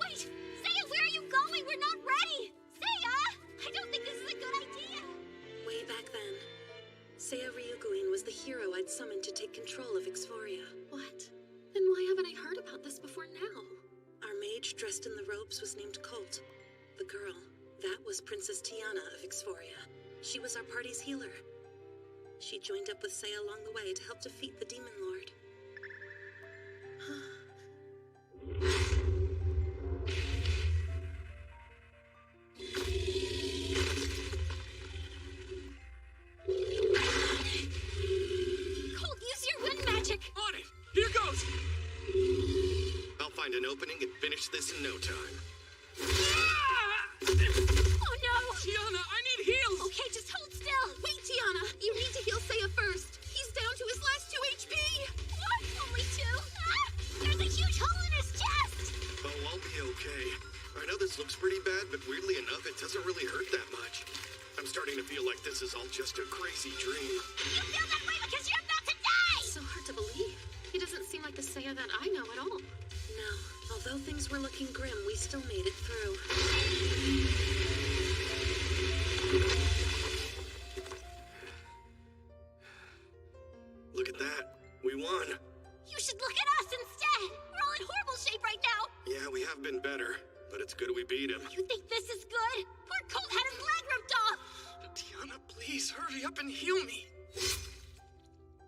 Wait! Seiya, where are you going? We're not ready! Seiya! I don't think this is a good idea! Way back then, Seiya Ryuguin was the hero I'd summoned to take control of Exforia. What? Then why haven't I heard about this before now? Our mage dressed in the robes was named Colt. The girl, that was Princess Tiana of Exforia. She was our party's healer. She joined up with Seiya along the way to help defeat the Demon Lord. Colt, use your wind magic! On it! Here goes! I'll find an opening and finish this in no time. Oh no! Tiana, I need heals! Okay, just hold still! Wait, Tiana! You need to heal Seiya first! He's down to his last 2 HP! What? Only 2? Ah! There's a huge hole in his chest! Oh, I'll be okay. I know this looks pretty bad, but weirdly enough, it doesn't really hurt that much. I'm starting to feel like this is all just a crazy dream. You feel that way because you're about to die! So hard to believe. He doesn't seem like the Seiya that I know at all. No, although things were looking grim, we still made it through. Look at that. We won. You should look at us instead! We're all in horrible shape right now! Yeah, we have been better, but it's good we beat him. You think this is good? Poor Colt had his leg ripped off! Tiana, please hurry up and heal me.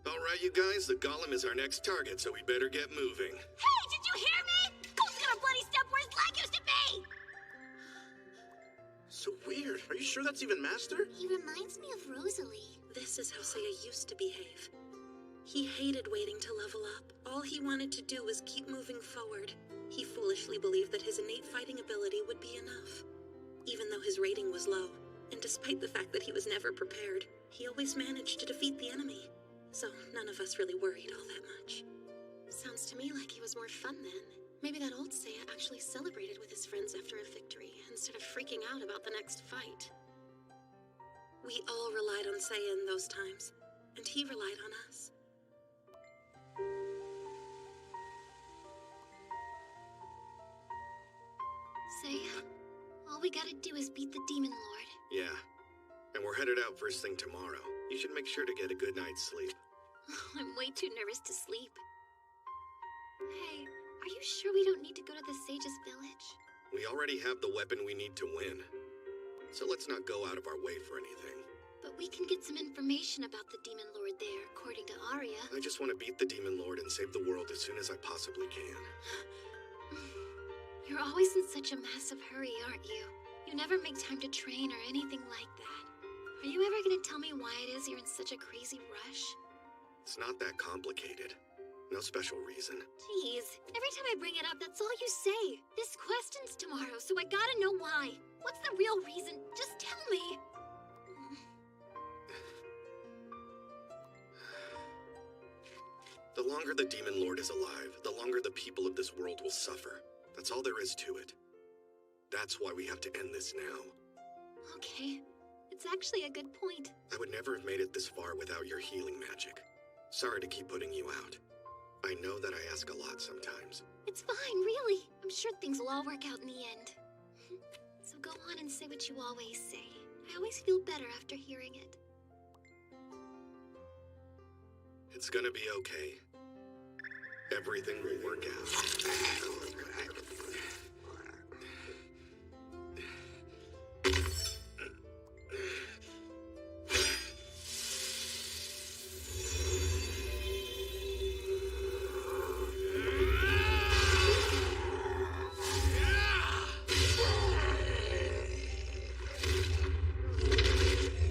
All right, you guys, the golem is our next target, so we better get moving. Hey, did you hear me? Colt's gonna bloody step where his leg used to be! So weird. Are you sure that's even Master? He reminds me of Rosalie. This is how Seiya used to behave. He hated waiting to level up. All he wanted to do was keep moving forward. He foolishly believed that his innate fighting ability would be enough. Even though his rating was low, and despite the fact that he was never prepared, he always managed to defeat the enemy. So none of us really worried all that much. Sounds to me like he was more fun then. Maybe that old Seiya actually celebrated with his friends after a victory, instead of freaking out about the next fight. We all relied on Seiya in those times, and he relied on us. Seiya, all we gotta do is beat the Demon Lord. Yeah, and we're headed out first thing tomorrow. You should make sure to get a good night's sleep. I'm way too nervous to sleep. Hey, are you sure we don't need to go to the Sage's village? We already have the weapon we need to win. So let's not go out of our way for anything. But we can get some information about the Demon Lord there, according to Arya. I just want to beat the Demon Lord and save the world as soon as I possibly can. You're always in such a massive hurry, aren't you? You never make time to train or anything like that. Are you ever gonna tell me why it is you're in such a crazy rush? It's not that complicated. No special reason. Jeez, every time I bring it up, that's all you say. This quest ends tomorrow, so I gotta know why. What's the real reason? Just tell me. The longer the Demon Lord is alive, the longer the people of this world will suffer. That's all there is to it. That's why we have to end this now. Okay, it's actually a good point. I would never have made it this far without your healing magic. Sorry to keep putting you out. I know that I ask a lot sometimes. It's fine, really. I'm sure things will all work out in the end. So go on and say what you always say. I always feel better after hearing it. It's gonna be okay. Everything will work out.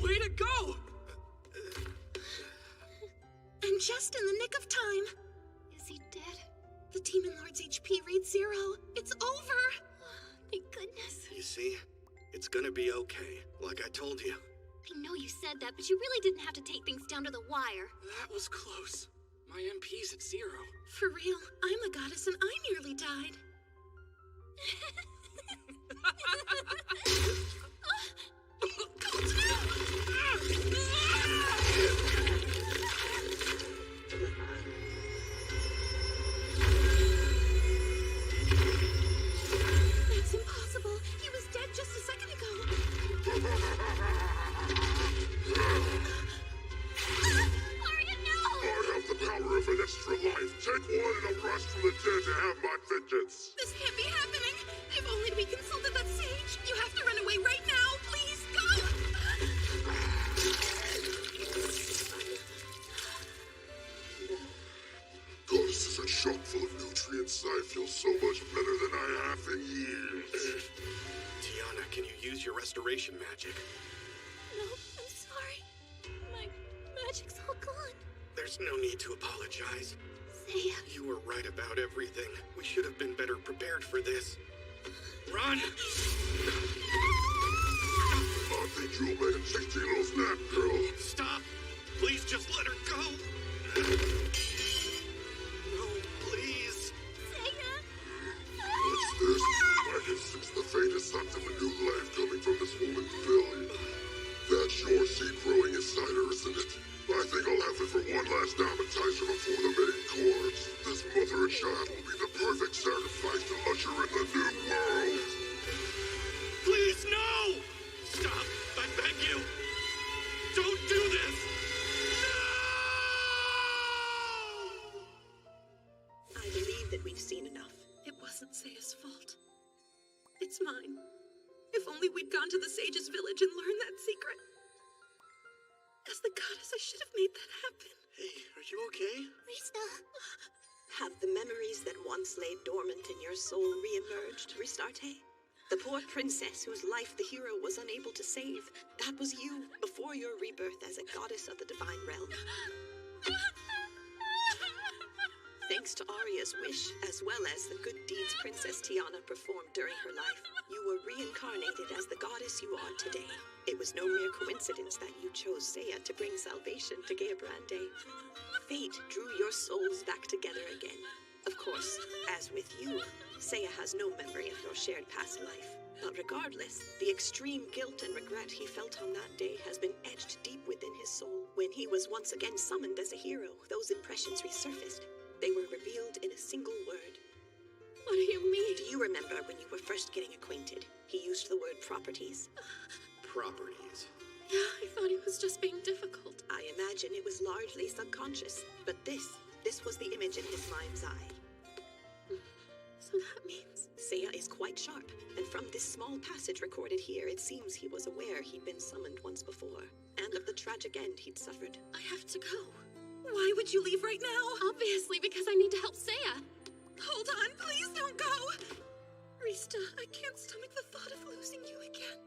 Way to go! And just in the nick of time. Is he dead? The Demon Lord's HP reads 0. It's over! Thank goodness. You see? It's gonna be okay, like I told you. I know you said that, but you really didn't have to take things down to the wire. That was close. My MP's at 0. For real, I'm a goddess and I nearly died. an extra life. Take one and a rush from the dead to have my vengeance. This can't be happening. If only we consulted that sage. You have to run away right now. Please, go! Goddess is a chock full of nutrients. I feel so much better than I have in years. Tiana, can you use your restoration magic? No, I'm sorry. My magic's all gone. There's no need to apologize. Seiya. You were right about everything. We should have been better prepared for this. Run! I think you'll make a 16-year-old snap, girl. Stop! Please just let her go! No, please. Seiya! What's this? I can sense the faintest signs of a new life coming from this woman's belly. That's your seed growing inside her, isn't it? I think I'll have it for one last appetizer before the main course. This mother and child will be the perfect sacrifice to usher in the new world. Please, no! Stop! I beg you! Don't do this! No! I believe that we've seen enough. It wasn't Seiya's fault. It's mine. If only we'd gone to the sage's village and learned that secret. As the goddess, I should have made that happen. Hey, are you okay? Rista. Have the memories that once lay dormant in your soul re-emerged, Ristarte? The poor princess whose life the hero was unable to save. That was you, before your rebirth as a goddess of the divine realm. Thanks to Arya's wish, as well as the good deeds Princess Tiana performed during her life, you were reincarnated as the goddess you are today. It was no mere coincidence that you chose Seiya to bring salvation to Geabrande. Fate drew your souls back together again. Of course, as with you, Seiya has no memory of your shared past life. But regardless, the extreme guilt and regret he felt on that day has been etched deep within his soul. When he was once again summoned as a hero, those impressions resurfaced. They were revealed in a single word. What do you mean? Do you remember when you were first getting acquainted? He used the word properties. Properties. Yeah, I thought he was just being difficult. I imagine it was largely subconscious, but this was the image in his mind's eye. So that means... Seiya is quite sharp, and from this small passage recorded here, it seems he was aware he'd been summoned once before, and of the tragic end he'd suffered. I have to go. Why would you leave right now? Obviously, because I need to help Seiya. Hold on, please don't go! Rista, I can't stomach the thought of losing you again.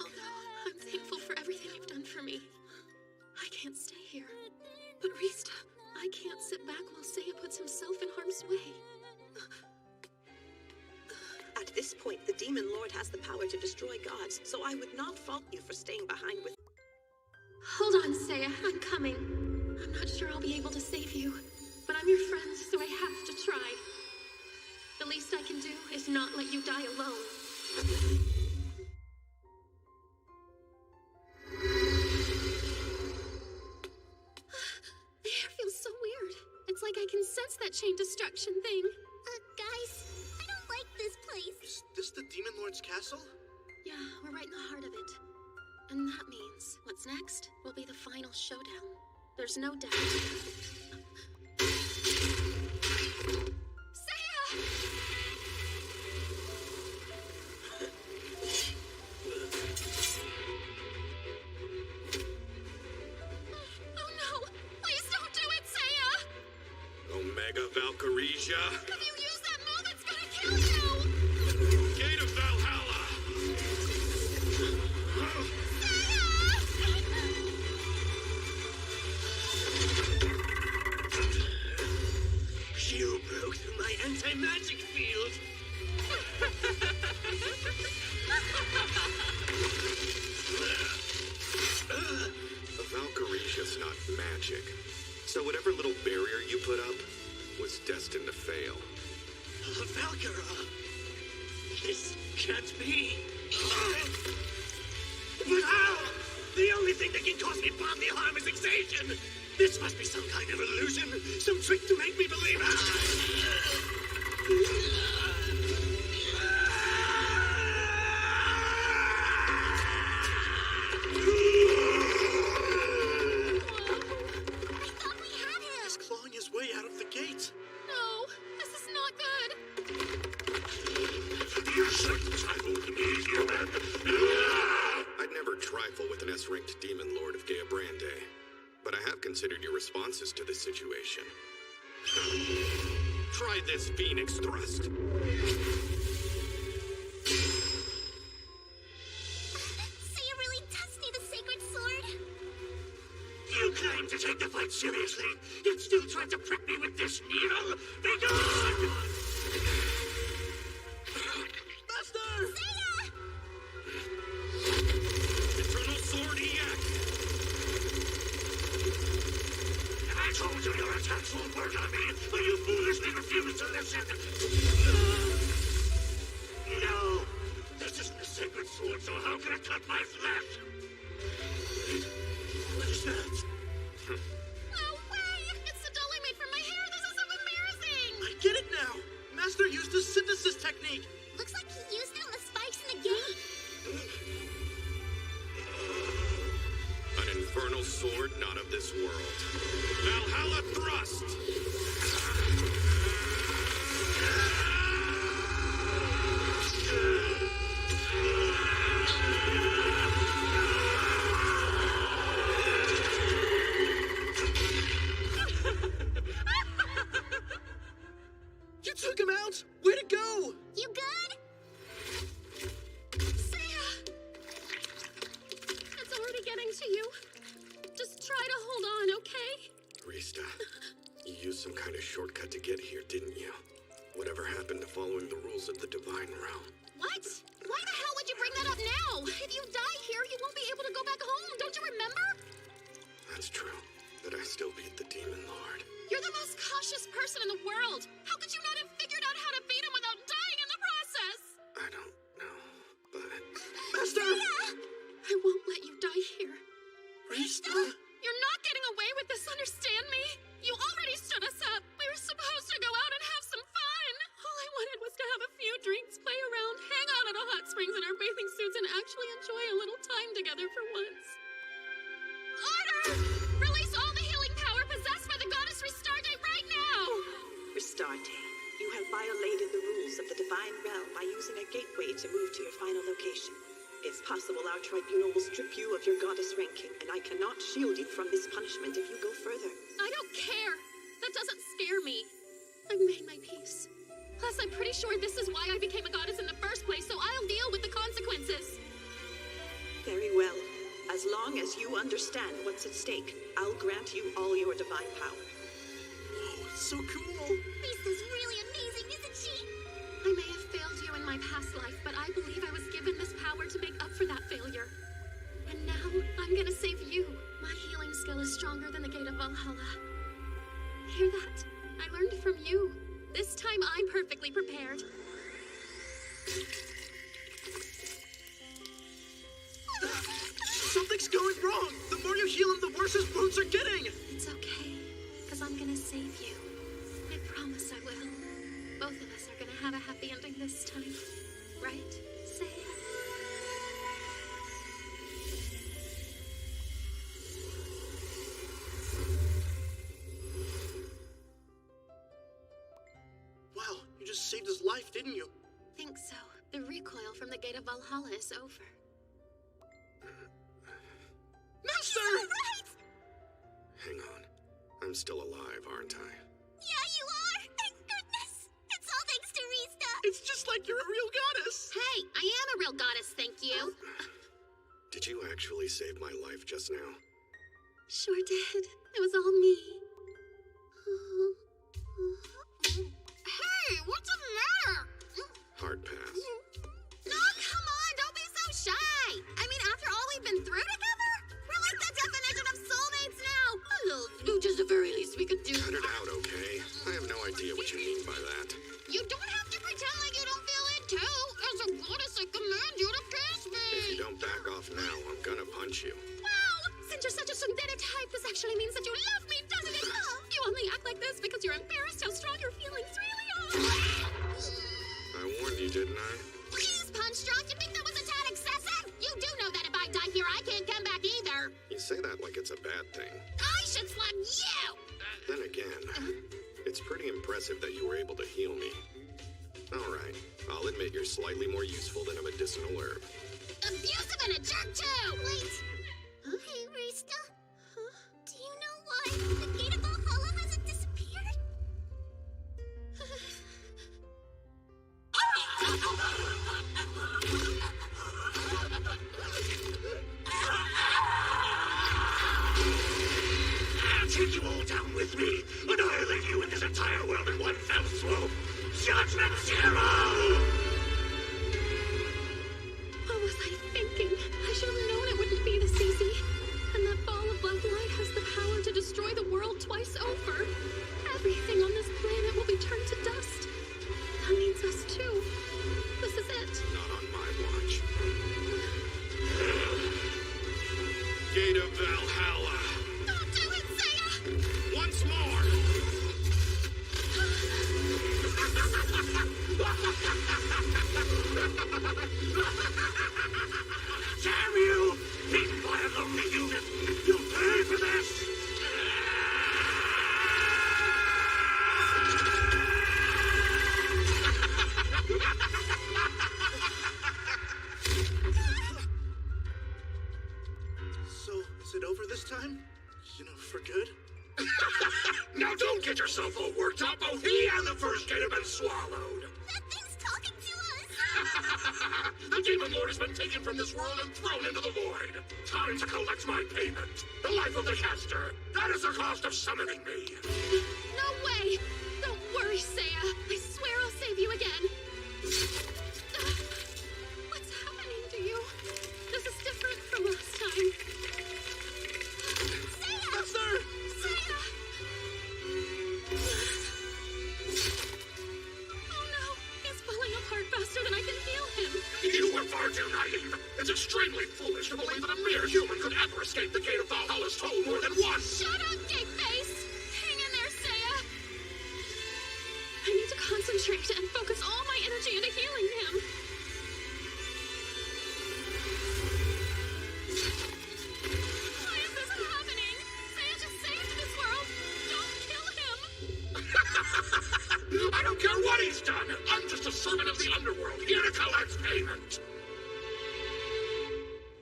Although, I'm thankful for everything you've done for me. I can't stay here. But Rista, I can't sit back while Seiya puts himself in harm's way. At this point, the Demon Lord has the power to destroy gods, so I would not fault you for staying behind with... Hold on, Seiya. I'm coming. I'm not sure I'll be able to save you, but I'm your friend, so I have to try. The least I can do is not let you die alone. The air feels so weird. It's like I can sense that chain destruction thing. Guys, I don't like this place. Is this the Demon Lord's castle? Yeah, we're right in the heart of it. And that means what's next will be the final showdown. There's no doubt. Seiya! Oh no! Please don't do it, Seiya! Omega Valkyria! If you use that move, it's gonna kill you! Gate of Valhalla! You broke through my anti-magic field! A Valkyrie's not magic. So whatever little barrier you put up was destined to fail. Valkyra! This can't be! But how? The only thing that can cause me bodily harm is exhaustion! This must be some kind of illusion, some trick to make me believe considered your responses to this situation. Try this Phoenix Thrust. Seiya really does need a sacred sword. You claim to take the fight seriously, yet still try to prick me with this needle? Be gone! Master! Seiya! Infernal Sword EX! I told you your attacks won't work on me, but you foolishly refuse to listen! No! This isn't a sacred sword, so how can it cut my flesh? What is that? No way! It's the doll I made from my hair! This is so embarrassing! I get it now! Master used his synthesis technique! Looks like he used it on the spikes in the gate. An infernal sword not of this world. Valhalla Thrust! You took him out! Way to go! You good? Seiya! It's already getting to you. Just try to hold on, okay? Rista, you used some kind of shortcut to get here, didn't you? Whatever happened to following the rules of the Divine Realm? What? Why the hell would you bring that up now? If you die here, you won't be able to go back home. Don't you remember? That's true, but I still beat the Demon Lord. You're the most cautious person in the world. How could you not have figured out how to beat him without dying in the process? I don't know, but... Master! I won't let you die here. Rista! You're not getting away with this, understand me? You already stood us up. We were supposed to go out and have some fun. All I wanted was to have a few drinks, play around, hang out at a hot springs in our bathing suits, and actually enjoy a little time together for once. Order! Release all the healing power possessed by the goddess Restarte right now! Restarte, you have violated the rules of the Divine Realm by using a gateway to move to your final location. It's possible our tribunal will strip you of your goddess ranking, and I cannot shield you from this punishment if you go further. I don't care. That doesn't scare me. I've made my peace. Plus, I'm pretty sure this is why I became a goddess in the first place, so I'll deal with the consequences. Very well. As long as you understand what's at stake, I'll grant you all your divine power. Whoa, it's so cool! Rista's really amazing, isn't she? I may have failed you in my past life, but I believe I was given this power to make up for that failure. And now, I'm gonna save you. My healing skill is stronger than the Gate of Valhalla. Hear that? I learned from you. This time, I'm perfectly prepared. Something's going wrong! The more you heal him, the worse his wounds are getting! It's okay, because I'm gonna save you. I promise I will. Both of us are gonna have a happy ending this time. Right? Say it. Wow, you just saved his life, didn't you? Think so. The recoil from the Gate of Valhalla is over. Master! Right! Hang on. I'm still alive, aren't I? Yeah, you are! Thank goodness! It's all thanks to Rista! It's just like you're a real goddess! Hey, I am a real goddess, thank you. Did you actually save my life just now? Sure did. It was all me. Hey, what's the matter? Hard pass. No, come on, don't be so shy. I mean, after all we've been through together, we're like the definition of soulmates now. A little smooch is the very least we could do. Cut it out, okay? I have no idea what you mean by that. You don't have to pretend like you don't feel it too. As a goddess, I command you to kiss me. If you don't back off now, I'm gonna punch you. Wow, since you're such a tsundere type, this actually means that you love me, doesn't it? You only act like this because you're embarrassed how strong your feelings really are. I warned you, didn't I? Please, Punch-Drunk, you think that was a tad excessive? You do know that if I die here, I can't come back either. You say that like it's a bad thing. I should slap you! Then again, it's pretty impressive that you were able to heal me. Alright, I'll admit you're slightly more useful than a medicinal herb. Abusive and a jerk, too! Wait. Hey, Rista. Do you know why take you all down with me, annihilate you and this entire world in one fell swoop. Judgment Zero! What was I thinking? I should have known it wouldn't be this easy. And that ball of black light has the power to destroy the world twice over. Everything on this planet will be turned to dust. That means us too. This is it. Not on my watch. Gate of Valhalla. Don't do it, Seiya! Once more! Damn you! Beaten by a lonely unit! You'll pay for this! So, is it over this time? You know, for good? Now don't get yourself all worked up! Both he and the first gate have been swallowed! That thing's talking to us! The Demon Lord has been taken from this world and thrown into the void! Time to collect my payment! The life of the caster! That is the cost of summoning me! No way! Don't worry, Seiya. I swear I'll save you again. What's happening to you? This is different from last time. Seiya! Master! Seiya! Oh no! He's falling apart faster than I can heal him. You were far too naive! It's extremely foolish to believe that a mere human could ever escape the gate of Valhalla's toll more than once! Shut up, Gateface! Hang in there, Seiya! I need to concentrate and focus all my energy into healing him. Why is this happening? Seiya just saved this world! Don't kill him! I don't care what he's done! I'm just a servant of the underworld, here to collect payment!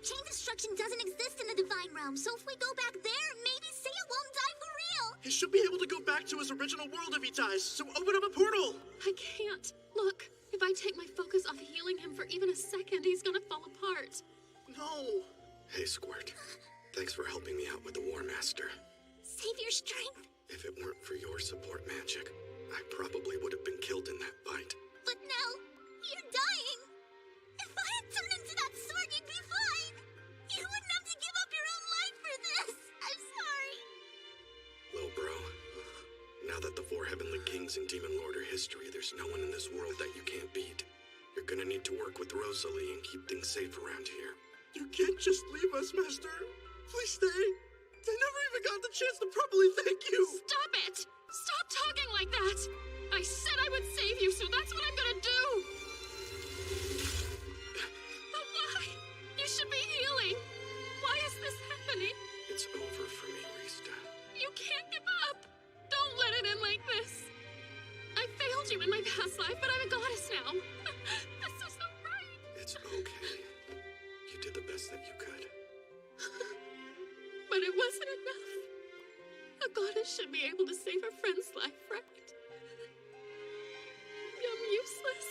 Chain destruction doesn't exist in the Divine Realm, so if we go back there, maybe Seiya won't die for real! He should be able to go back to his original world if he dies, so open up a portal! I can't. Look, if I take my focus off healing him for even a second, he's gonna fall apart. No! Hey, Squirt. Thanks for helping me out with the War Master. Save your strength. If it weren't for your support magic, I probably would have been killed in that fight. But now, you're dying! If I had turned into that sword, you'd be fine! You wouldn't have to give up your own life for this! I'm sorry! Lil bro, now that the 4 Heavenly Kings and Demon Lord are history, there's no one in this world that you can't beat. You're gonna need to work with Rosalie and keep things safe around here. You can't just leave us, Master! Please stay! I never even got the chance to properly thank you! Stop it! Stop talking like that! I said I would save you, so that's what I'm gonna do! But why? You should be healing! Why is this happening? It's over for me, Rista. You can't give up! Don't let it end like this! I failed you in my past life, but I'm a goddess now! This isn't right! It's okay. You did the best that you could. But it wasn't enough. A goddess should be able to save a friend's life, right? I'm useless.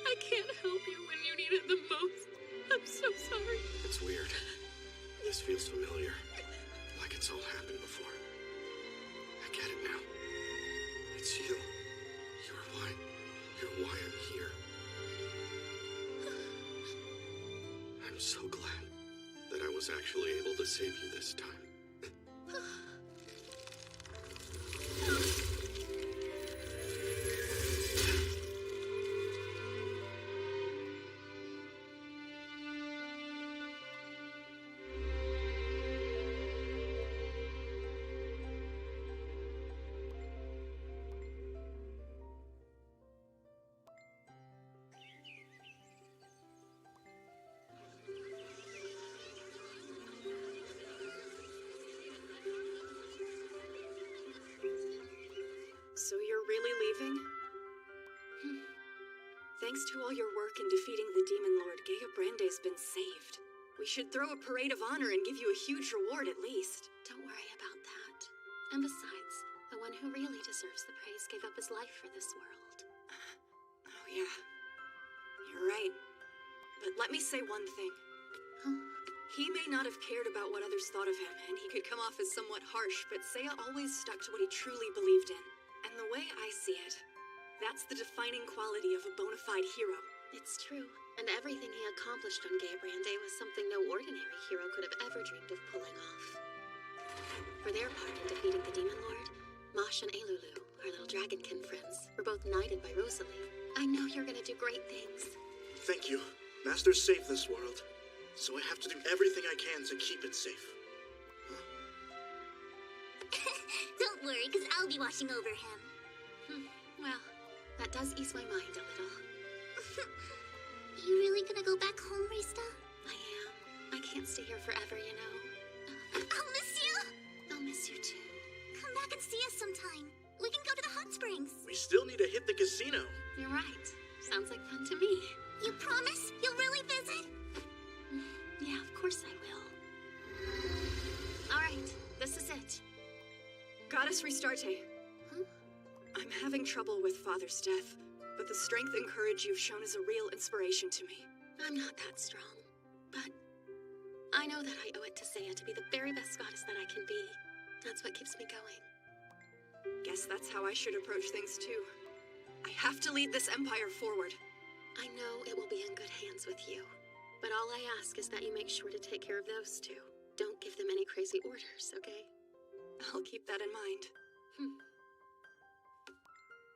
I can't help you when you need it the most. I'm so sorry. It's weird. This feels familiar. Like it's all happened before. I get it now. It's you. You're why I'm here. I'm so glad that I was actually able to save you this time. So you're really leaving? Thanks to all your work in defeating the Demon Lord, Gaia Brande's been saved. We should throw a parade of honor and give you a huge reward at least. Don't worry about that. And besides, the one who really deserves the praise gave up his life for this world. Oh yeah, you're right. But let me say one thing. He may not have cared about what others thought of him, and he could come off as somewhat harsh, but Seiya always stuck to what he truly believed in. And the way I see it, that's the defining quality of a bona fide hero. It's true. And everything he accomplished on Gaebrande was something no ordinary hero could have ever dreamed of pulling off. For their part in defeating the Demon Lord, Mosh and Elulu, our little dragonkin friends, were both knighted by Rosalie. I know you're gonna do great things. Thank you. Masters saved this world, so I have to do everything I can to keep it safe. Don't worry, because I'll be watching over him. Well, that does ease my mind a little. You really gonna go back home, Rista? I am. I can't stay here forever, you know. I'll miss you! I'll miss you too. Come back and see us sometime. We can go to the hot springs. We still need to hit the casino. You're right. Sounds like fun to me. You promise you'll really visit? Yeah, of course I will. All right, this is it. Goddess Restarte. I'm having trouble with Father's death, but the strength and courage you've shown is a real inspiration to me. I'm not that strong, but I know that I owe it to Seiya to be the very best goddess that I can be. That's what keeps me going. Guess that's how I should approach things too. I have to lead this empire forward. I know it will be in good hands with you, but all I ask is that you make sure to take care of those two. Don't give them any crazy orders, okay? I'll keep that in mind.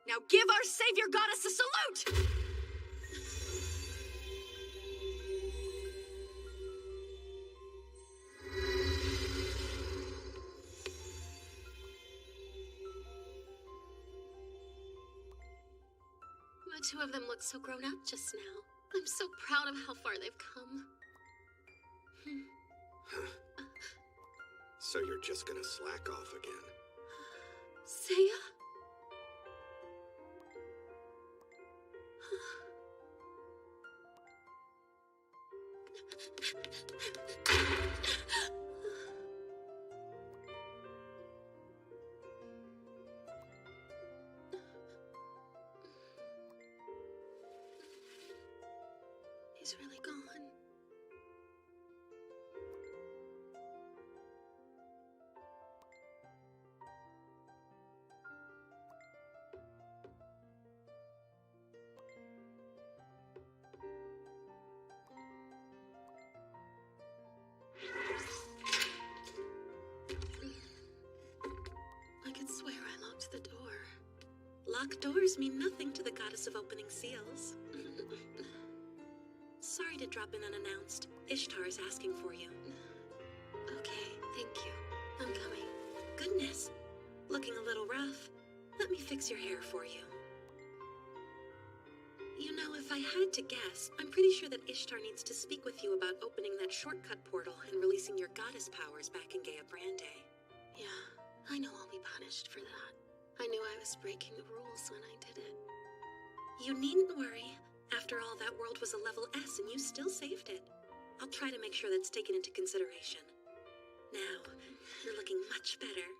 Now give our savior goddess a salute! The two of them looked so grown up just now. I'm so proud of how far they've come. So you're just gonna slack off again? Seiya? He's really gone. I could swear I locked the door. Locked doors mean nothing to the goddess of opening seals. Sorry to drop in unannounced. Ishtar is asking for you. Okay, thank you. I'm coming. Goodness, looking a little rough. Let me fix your hair for you. You know, if I had to guess, I'm pretty sure that Ishtar needs to speak with you about opening that shortcut portal and releasing your goddess powers back in Gaebrande. Yeah, I know I'll be punished for that. I knew I was breaking the rules when I did it. You needn't worry. After all, that world was a level S and you still saved it. I'll try to make sure that's taken into consideration. Now, you're looking much better.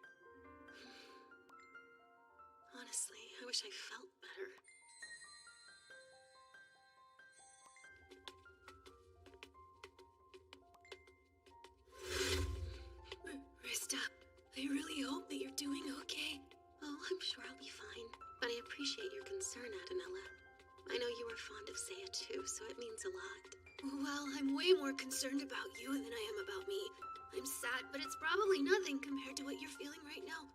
Honestly, I wish I felt better. Rista, I really hope that you're doing okay. Oh, I'm sure I'll be fine. But I appreciate your concern, Adanella. I know you were fond of Seiya too, so it means a lot. Well, I'm way more concerned about you than I am about me. I'm sad, but it's probably nothing compared to what you're feeling right now.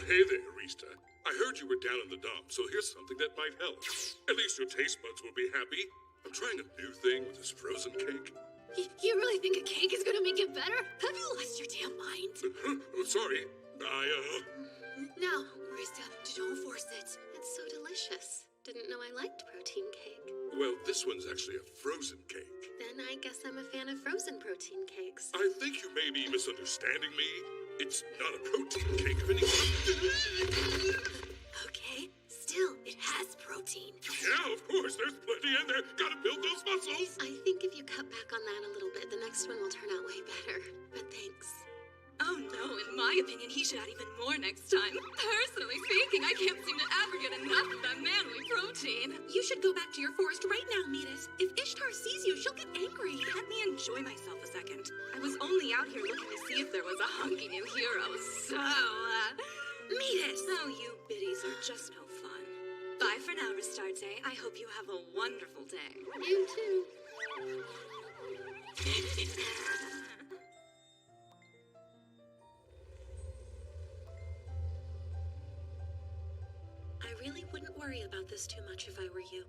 Hey there, Rista. I heard you were down in the dumps, so here's something that might help. At least your taste buds will be happy. I'm trying a new thing with this frozen cake. You really think a cake is gonna make it better? Have you lost your damn mind? Oh, sorry. Now, Rista, don't force it. It's so delicious. Didn't know I liked protein cake. Well, this one's actually a frozen cake. Then I guess I'm a fan of frozen protein cakes. I think you may be misunderstanding me. It's not a protein cake of any kind. Okay, still, it has protein. Yeah, of course, there's plenty in there. Gotta build those muscles. I think if you cut back on that a little bit, the next one will turn out way better. But thanks. Oh no, in my opinion, and he should add even more next time. Personally speaking, I can't seem to ever get enough of that manly protein. You should go back to your forest right now, Metis. If Ishtar sees you, she'll get angry. Let me enjoy myself a second. I was only out here looking to see if there was a hunky new hero, so, Metis! Oh, you biddies are just no fun. Bye for now, Restarte. I hope you have a wonderful day. You too. I really wouldn't worry about this too much if I were you.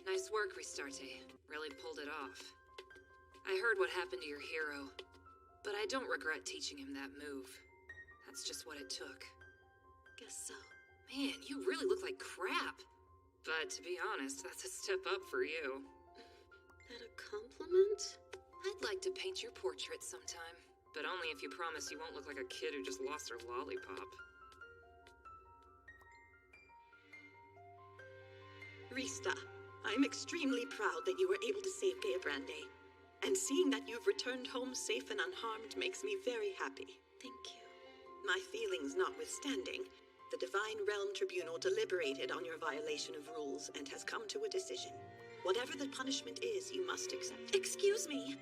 Nice work, Restarte. Really pulled it off. I heard what happened to your hero, but I don't regret teaching him that move. That's just what it took. Guess so. Man, you really look like crap. But to be honest, that's a step up for you. That a compliment? I'd like to paint your portrait sometime, but only if you promise you won't look like a kid who just lost her lollipop. Rista, I'm extremely proud that you were able to save Geabrande. And seeing that you've returned home safe and unharmed makes me very happy. Thank you. My feelings notwithstanding, the Divine Realm Tribunal deliberated on your violation of rules and has come to a decision. Whatever the punishment is, you must accept. Excuse me.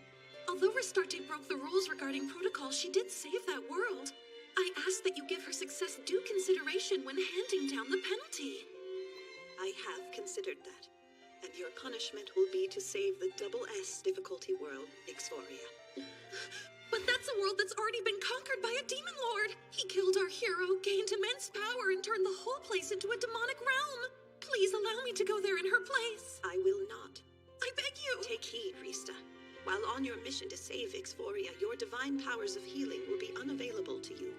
Although Restarte broke the rules regarding protocol, she did save that world. I ask that you give her success due consideration when handing down the penalty. I have considered that, and your punishment will be to save the SS difficulty world, Ixforia. But that's a world that's already been conquered by a demon lord. He killed our hero, gained immense power, and turned the whole place into a demonic realm. Please allow me to go there in her place. I will not. I beg you. Take heed, Rista. While on your mission to save Ixforia, your divine powers of healing will be unavailable to you.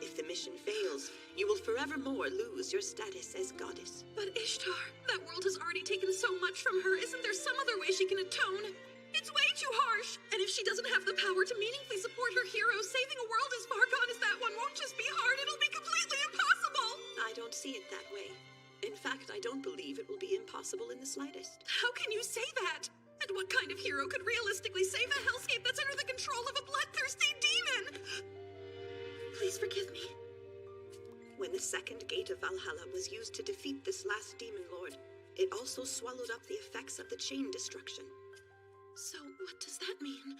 If the mission fails, you will forevermore lose your status as goddess. But Ishtar, that world has already taken so much from her. Isn't there some other way she can atone? It's way too harsh. And if she doesn't have the power to meaningfully support her hero, saving a world as far gone as that one won't just be hard, it'll be completely impossible. I don't see it that way. In fact, I don't believe it will be impossible in the slightest. How can you say that? And what kind of hero could realistically save a hellscape that's under the control of a bloodthirsty demon? Please forgive me. When the second gate of Valhalla was used to defeat this last demon lord, it also swallowed up the effects of the chain destruction. So what does that mean?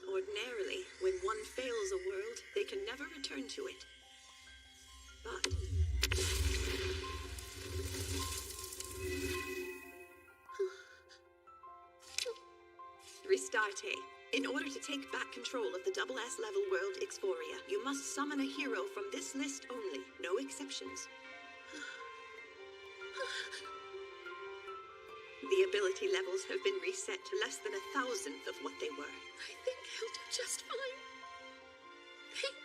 Ordinarily, when one fails a world, they can never return to it. But Restarte. In order to take back control of the SS level world Ixforia, you must summon a hero from this list only, no exceptions. The ability levels have been reset to less than 1,000th of what they were. I think he'll do just fine. Thank